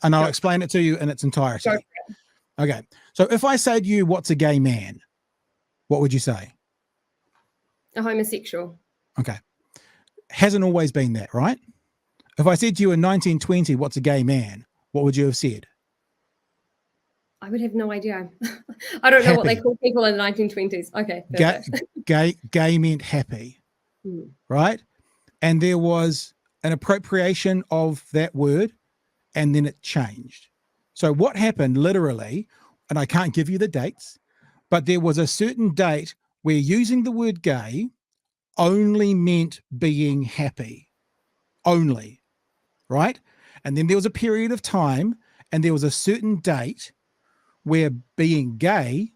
And I'll explain it to you in its entirety. Okay. So if I say to you, what's a gay man? What would you say? A homosexual. Okay. Hasn't always been that, right? If I said to you in 1920, what's a gay man? What would you have said? I would have no idea. I don't know what they call people in the 1920s. Okay. Gay meant happy. right? And there was an appropriation of that word, and then it changed. So what happened literally, and I can't give you the dates, but there was a certain date where using the word gay only meant being happy, only, right? And then there was a period of time, and there was a certain date where being gay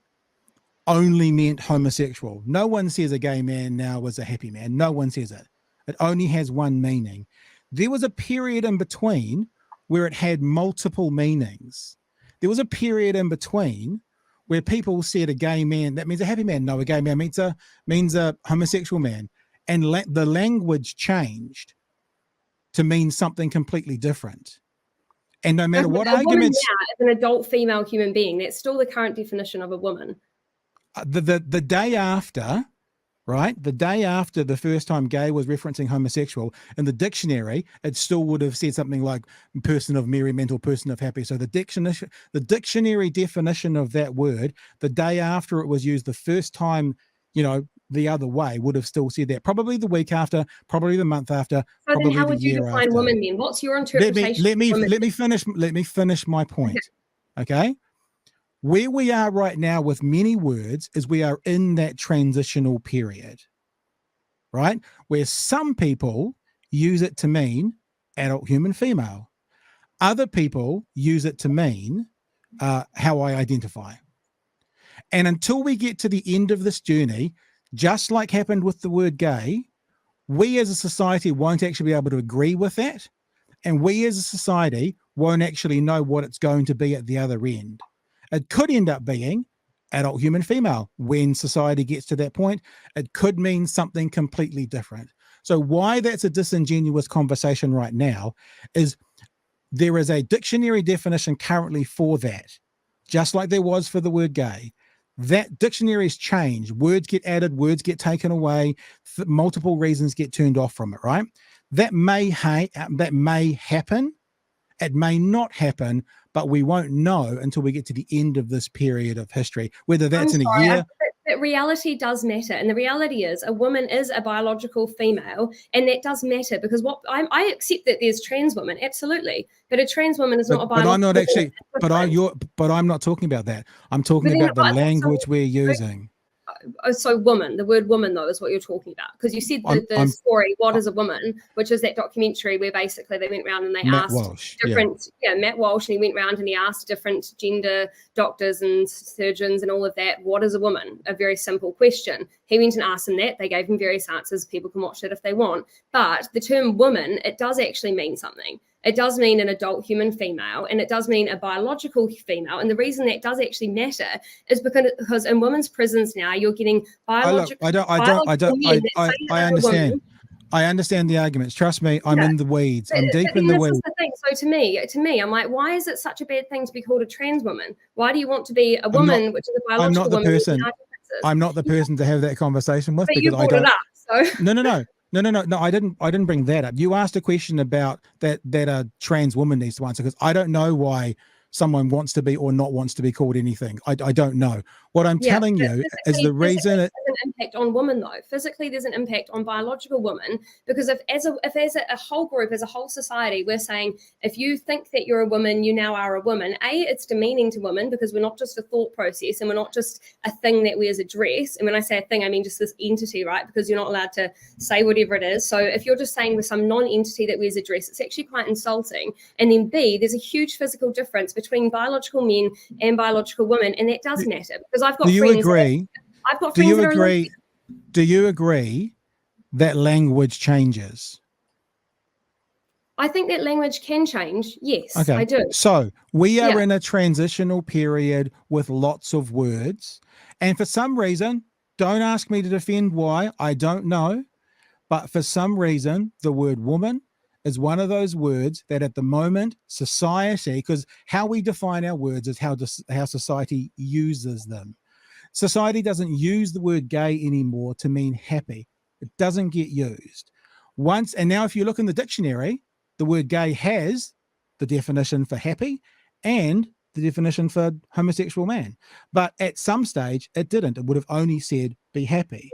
only meant homosexual. No one says a gay man now is a happy man. No one says it. It only has one meaning. There was a period in between where it had multiple meanings. There was a period in between where people said a gay man, that means a happy man. No, a gay man means a homosexual man. And the language changed to mean something completely different. And no matter what arguments... Now is an adult female human being. That's still the current definition of a woman. The day after, right? The day after the first time gay was referencing homosexual, in the dictionary, it still would have said something like person of merriment or person of happy. So the dictionary definition of that word, the day after it was used the first time, the other way, would have still said that. Probably the week after, probably the month after, so probably then how the would you year define after. woman then? What's your interpretation? Let me finish my point. Okay. Where we are right now with many words is we are in that transitional period, right? Where some people use it to mean adult human female. Other people use it to mean how I identify. And until we get to the end of this journey, just like happened with the word gay, we as a society won't actually be able to agree with that. And we as a society won't actually know what it's going to be at the other end. It could end up being adult human female. When society gets to that point, it could mean something completely different. So why that's a disingenuous conversation right now is there is a dictionary definition currently for that, just like there was for the word gay. That dictionary's changed. Words get added, words get taken away, multiple reasons get turned off from it, right? That may happen. It may not happen, but we won't know until we get to the end of this period of history, whether that's in a year. But reality does matter. And the reality is a woman is a biological female, and that does matter because I accept that there's trans women, absolutely. But a trans woman is not a biological I'm not actually, woman. but I'm not talking about that. I'm talking about the language we're using. So woman, the word woman though is what you're talking about, because you said the story What is a Woman, which is that documentary where basically they went around and they Matt asked Walsh, Matt Walsh, and he went around and he asked different gender doctors and surgeons and all of that, what is a woman? A very simple question. He went and asked them that. They gave him various answers. People can watch it if they want, but the term woman, it does actually mean something. It does mean an adult human female, and it does mean a biological female. And the reason that does actually matter is because in women's prisons now, you're getting biological. I understand. I understand the arguments. Trust me, I'm in the weeds. I'm deep in the weeds. This is the thing. So to me, I'm like, why is it such a bad thing to be called a trans woman? Why do you want to be a woman, which is a biological woman? I'm not the person to have that conversation with, but because you brought it up. So No, I didn't bring that up. You asked a question about that a trans woman needs to answer, because I don't know why someone wants to be or not wants to be called anything. I don't know. What I'm telling you is the reason there's an impact on women though. Physically, there's an impact on biological women, because if as a whole group, as a whole society, we're saying if you think that you're a woman, you now are a woman. It's demeaning to women, because we're not just a thought process and we're not just a thing that wears a dress. And when I say a thing, I mean just this entity, right? Because you're not allowed to say whatever it is. So if you're just saying with some non-entity that wears a dress, it's actually quite insulting. And then B, there's a huge physical difference between biological men and biological women, and that does matter, because I've got friends. Do you agree that language changes? I think that language can change. Yes, okay. I do. So we are in a transitional period with lots of words, and for some reason, don't ask me to defend why, I don't know, but for some reason, the word woman is one of those words that at the moment society, because how we define our words is how society uses them. Society doesn't use the word gay anymore to mean happy. It doesn't get used. And now if you look in the dictionary, the word gay has the definition for happy and the definition for homosexual man. But at some stage, it didn't. It would have only said be happy.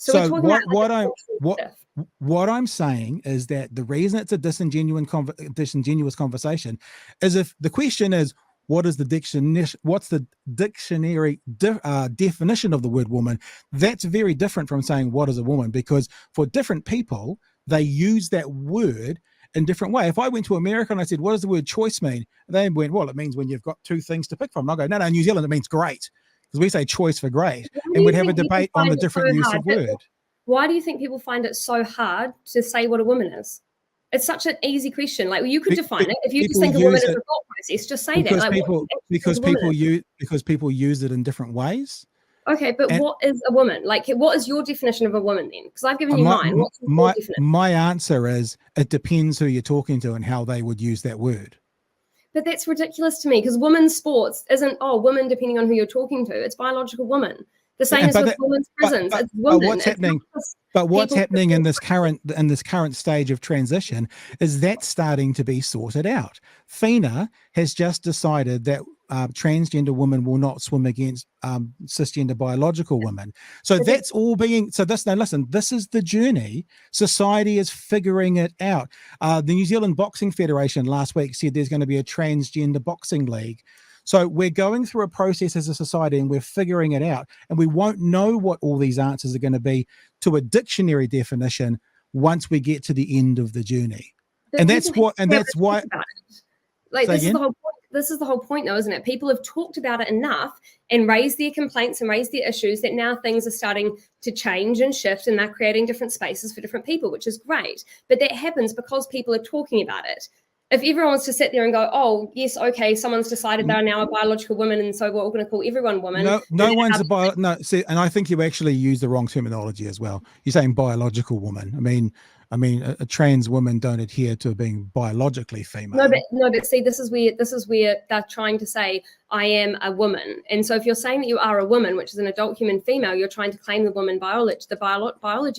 So we're talking about like a cultural shift. What I'm saying is that the reason it's a disingenuous conversation is if the question is, what's the dictionary definition of the word woman? That's very different from saying what is a woman, because for different people, they use that word in different way. If I went to America and I said, what does the word choice mean? They went, well, it means when you've got two things to pick from. And I'll go, no, New Zealand, it means great, because we say choice for great. And we'd have a debate on the different use of word. Why do you think people find it so hard to say what a woman is? It's such an easy question. Like, well, you could define it. If you just think a woman is a thought process, just say that. Like, because people use it in different ways. Okay, but what is a woman? Like, what is your definition of a woman then? Because I've given you mine. What's your definition? My answer is it depends who you're talking to and how they would use that word. But that's ridiculous to me, because women's sports isn't, women depending on who you're talking to. It's biological women. The same as with women's prisons. It's women. But what's happening in this current stage of transition is that starting to be sorted out. FINA has just decided that transgender women will not swim against cisgender biological women. So that's all being. So this is the journey. Society is figuring it out. The New Zealand Boxing Federation last week said there's going to be a transgender boxing league. So we're going through a process as a society and we're figuring it out, and we won't know what all these answers are going to be to a dictionary definition once we get to the end of the journey. And that's why like this is the whole point. This is the whole point though, isn't it? People have talked about it enough and raised their complaints and raised their issues that now things are starting to change and shift, and they're creating different spaces for different people, which is great. But that happens because people are talking about it. If everyone wants to sit there and go, oh, yes, okay, someone's decided they're now a biological woman, and so we're all going to call everyone woman. See, and I think you actually use the wrong terminology as well. You're saying biological woman. I mean, a trans women don't adhere to being biologically female. No, but see, this is where they're trying to say, I am a woman. And so if you're saying that you are a woman, which is an adult human female, you're trying to claim the woman biology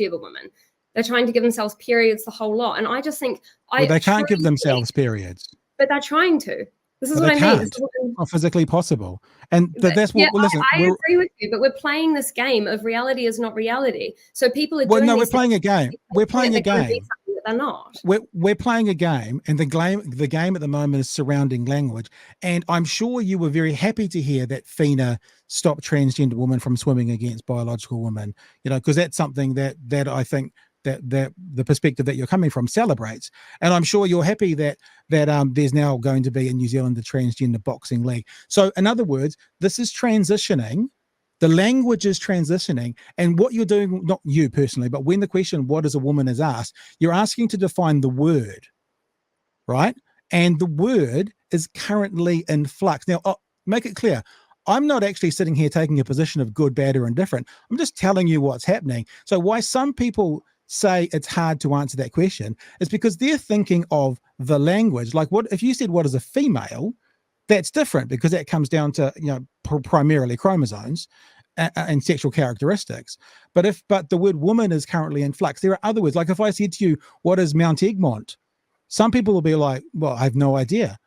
of a woman. They're trying to give themselves periods, the whole lot. And I just think they can't give themselves periods. But they're trying to. This is what I mean. It's not physically possible. That's what. Listen, I agree with you, but we're playing this game of reality is not reality. So people are doing. We're playing a game. We're playing a game. They're not. We're playing a game, and the game at the moment is surrounding language. And I'm sure you were very happy to hear that FINA stopped transgender women from swimming against biological women. Because that's something that I think that the perspective that you're coming from celebrates. And I'm sure you're happy that there's now going to be in New Zealand the transgender boxing league. So in other words, this is transitioning. The language is transitioning. And what you're doing, not you personally, but when the question, what is a woman, is asked, you're asking to define the word, right? And the word is currently in flux. Now, make it clear, I'm not actually sitting here taking a position of good, bad, or indifferent. I'm just telling you what's happening. So why some people say it's hard to answer that question is because they're thinking of the language. Like, what if you said what is a female? That's different, because that comes down to primarily chromosomes and sexual characteristics. But the word woman is currently in flux. There are other words. Like if I said to you, what is Mount Egmont? Some people will be like, well, I have no idea,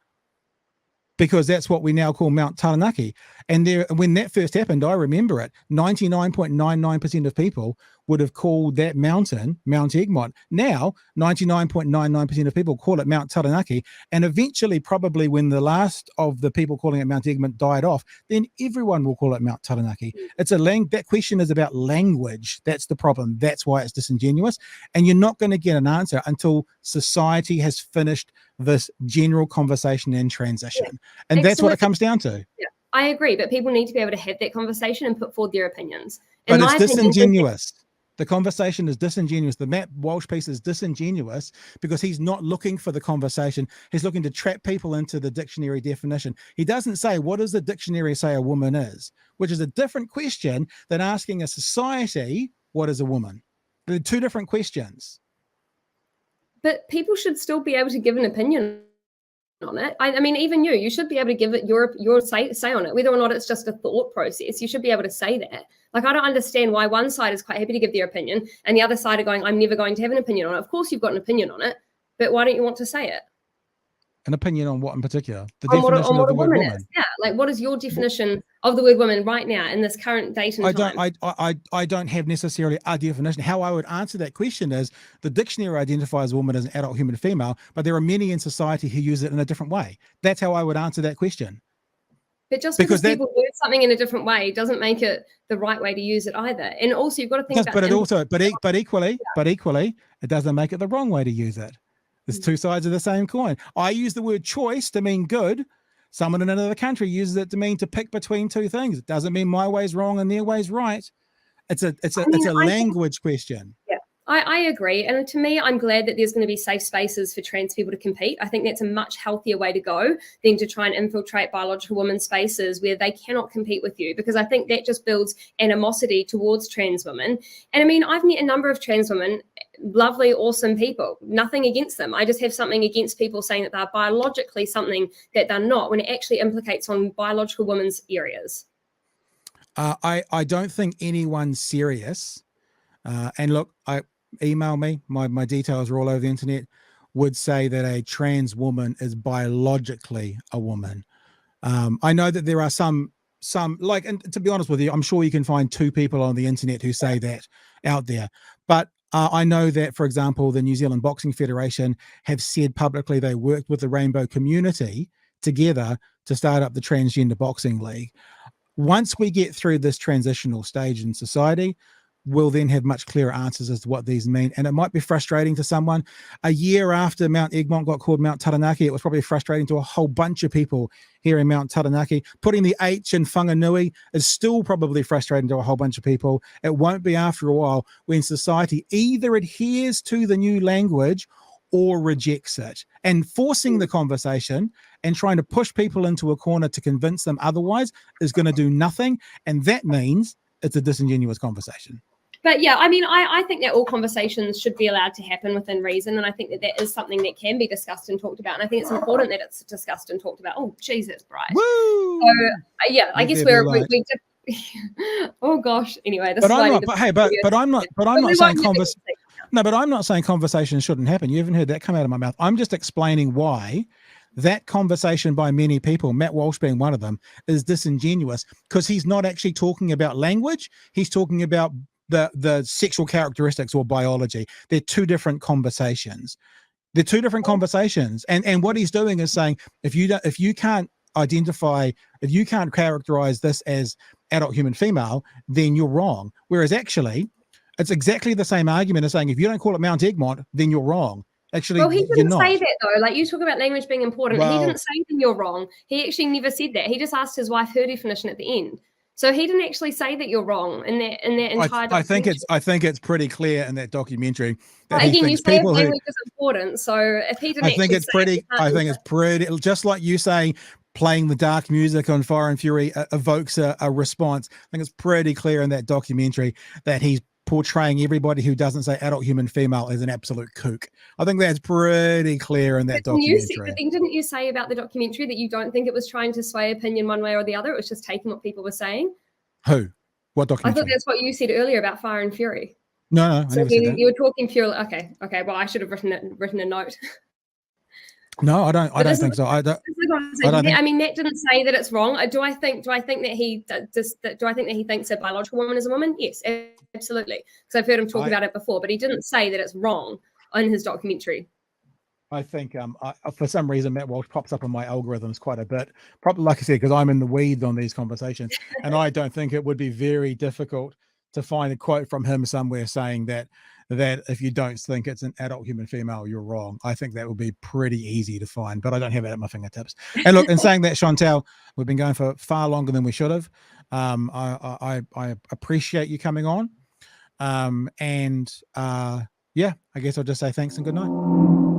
because that's what we now call Mount Taranaki. And when that first happened, I remember it, 99.99% of people would have called that mountain Mount Egmont. Now, 99.99% of people call it Mount Taranaki. And eventually, probably when the last of the people calling it Mount Egmont died off, then everyone will call it Mount Taranaki. That question is about language. That's the problem. That's why it's disingenuous. And you're not going to get an answer until society has finished this general conversation and transition. Yeah. And that's what it comes down to. Yeah, I agree. But people need to be able to have that conversation and put forward their opinions. But it's disingenuous. The conversation is disingenuous. The Matt Walsh piece is disingenuous because he's not looking for the conversation. He's looking to trap people into the dictionary definition. He doesn't say, what does the dictionary say a woman is? Which is a different question than asking a society, what is a woman? They're two different questions. But people should still be able to give an opinion on it. I mean, even you should be able to give it your say on it, whether or not it's just a thought process. You should be able to say that. Like, I don't understand why one side is quite happy to give their opinion and the other side are going, I'm never going to have an opinion on it. Of course you've got an opinion on it, but why don't you want to say it? An opinion on what in particular? The on definition what of the a word woman woman. is. Yeah, like what is your definition of the word woman right now in this current date and time? I don't have necessarily a definition. How I would answer that question is the dictionary identifies a woman as an adult human female, but there are many in society who use it in a different way. That's how I would answer that question. But just because people do something in a different way doesn't make it the right way to use it either. And also, you've got to think about. But equally, it doesn't make it the wrong way to use it. There's two sides of the same coin. I use the word choice to mean good. Someone in another country uses it to mean to pick between two things. It doesn't mean my way's wrong and their way's right. It's a language question. Yeah, I agree. And to me, I'm glad that there's going to be safe spaces for trans people to compete. I think that's a much healthier way to go than to try and infiltrate biological women's spaces where they cannot compete with you, because I think that just builds animosity towards trans women. And I mean, I've met a number of trans women, lovely, awesome people, nothing against them. I just have something against people saying that they're biologically something that they're not, when it actually implicates on biological women's areas. I don't think anyone's serious. And look, email me, my details are all over the internet, would say that a trans woman is biologically a woman. I know that there are some like, and to be honest with you, I'm sure you can find two people on the internet who say that out there. But I know that, for example, the New Zealand Boxing Federation have said publicly they worked with the rainbow community together to start up the Transgender Boxing League. Once we get through this transitional stage in society, we'll then have much clearer answers as to what these mean. And it might be frustrating to someone. A year after Mount Egmont got called Mount Taranaki, it was probably frustrating to a whole bunch of people here in Mount Taranaki. Putting the H in Whanganui is still probably frustrating to a whole bunch of people. It won't be after a while when society either adheres to the new language or rejects it. And forcing the conversation and trying to push people into a corner to convince them otherwise is going to do nothing. And that means it's a disingenuous conversation. But yeah, I mean, I think that all conversations should be allowed to happen within reason. And I think that that is something that can be discussed and talked about. And I think it's important that it's discussed and talked about. Oh, geez, it's bright. Woo! So, yeah, I guess we oh gosh. Anyway, this I'm not saying conversation shouldn't happen. You haven't heard that come out of my mouth. I'm just explaining why that conversation by many people, Matt Walsh being one of them, is disingenuous, because he's not actually talking about language. He's talking about the sexual characteristics or biology. They're two different conversations. And what he's doing is saying, if you can't characterize this as adult human female, then you're wrong. Whereas actually, it's exactly the same argument as saying, if you don't call it Mount Egmont, then you're wrong. Actually, well, he didn't say that though. Like, you talk about language being important. Well, he didn't say then you're wrong. He actually never said that. He just asked his wife her definition at the end. So he didn't actually say that you're wrong in that entire documentary. I think it's pretty clear in that documentary. That again, you say language is important. So if he didn't, I think it's pretty. Just like you say, playing the dark music on Fire and Fury evokes a response. I think it's pretty clear in that documentary that he's portraying everybody who doesn't say adult human female as an absolute kook. I think that's pretty clear in that documentary. Didn't you say about the documentary that you don't think it was trying to sway opinion one way or the other? It was just taking what people were saying. Who? What documentary? I thought that's what you said earlier about Fire and Fury. No, I never said that. You were talking purely. Okay. Well, I should have written a note. No, I don't think so. I mean, Matt didn't say that it's wrong. Do I think that he thinks a biological woman is a woman? Yes, absolutely. Because I've heard him talk about it before, but he didn't say that it's wrong in his documentary. I think for some reason Matt Walsh pops up on my algorithms quite a bit. Probably, like I said, because I'm in the weeds on these conversations, and I don't think it would be very difficult to find a quote from him somewhere saying that if you don't think it's an adult human female, you're wrong. I think that would be pretty easy to find, but I don't have it at my fingertips. And look, in saying that, Chantelle, we've been going for far longer than we should have. I appreciate you coming on. Yeah, I guess I'll just say thanks and good night.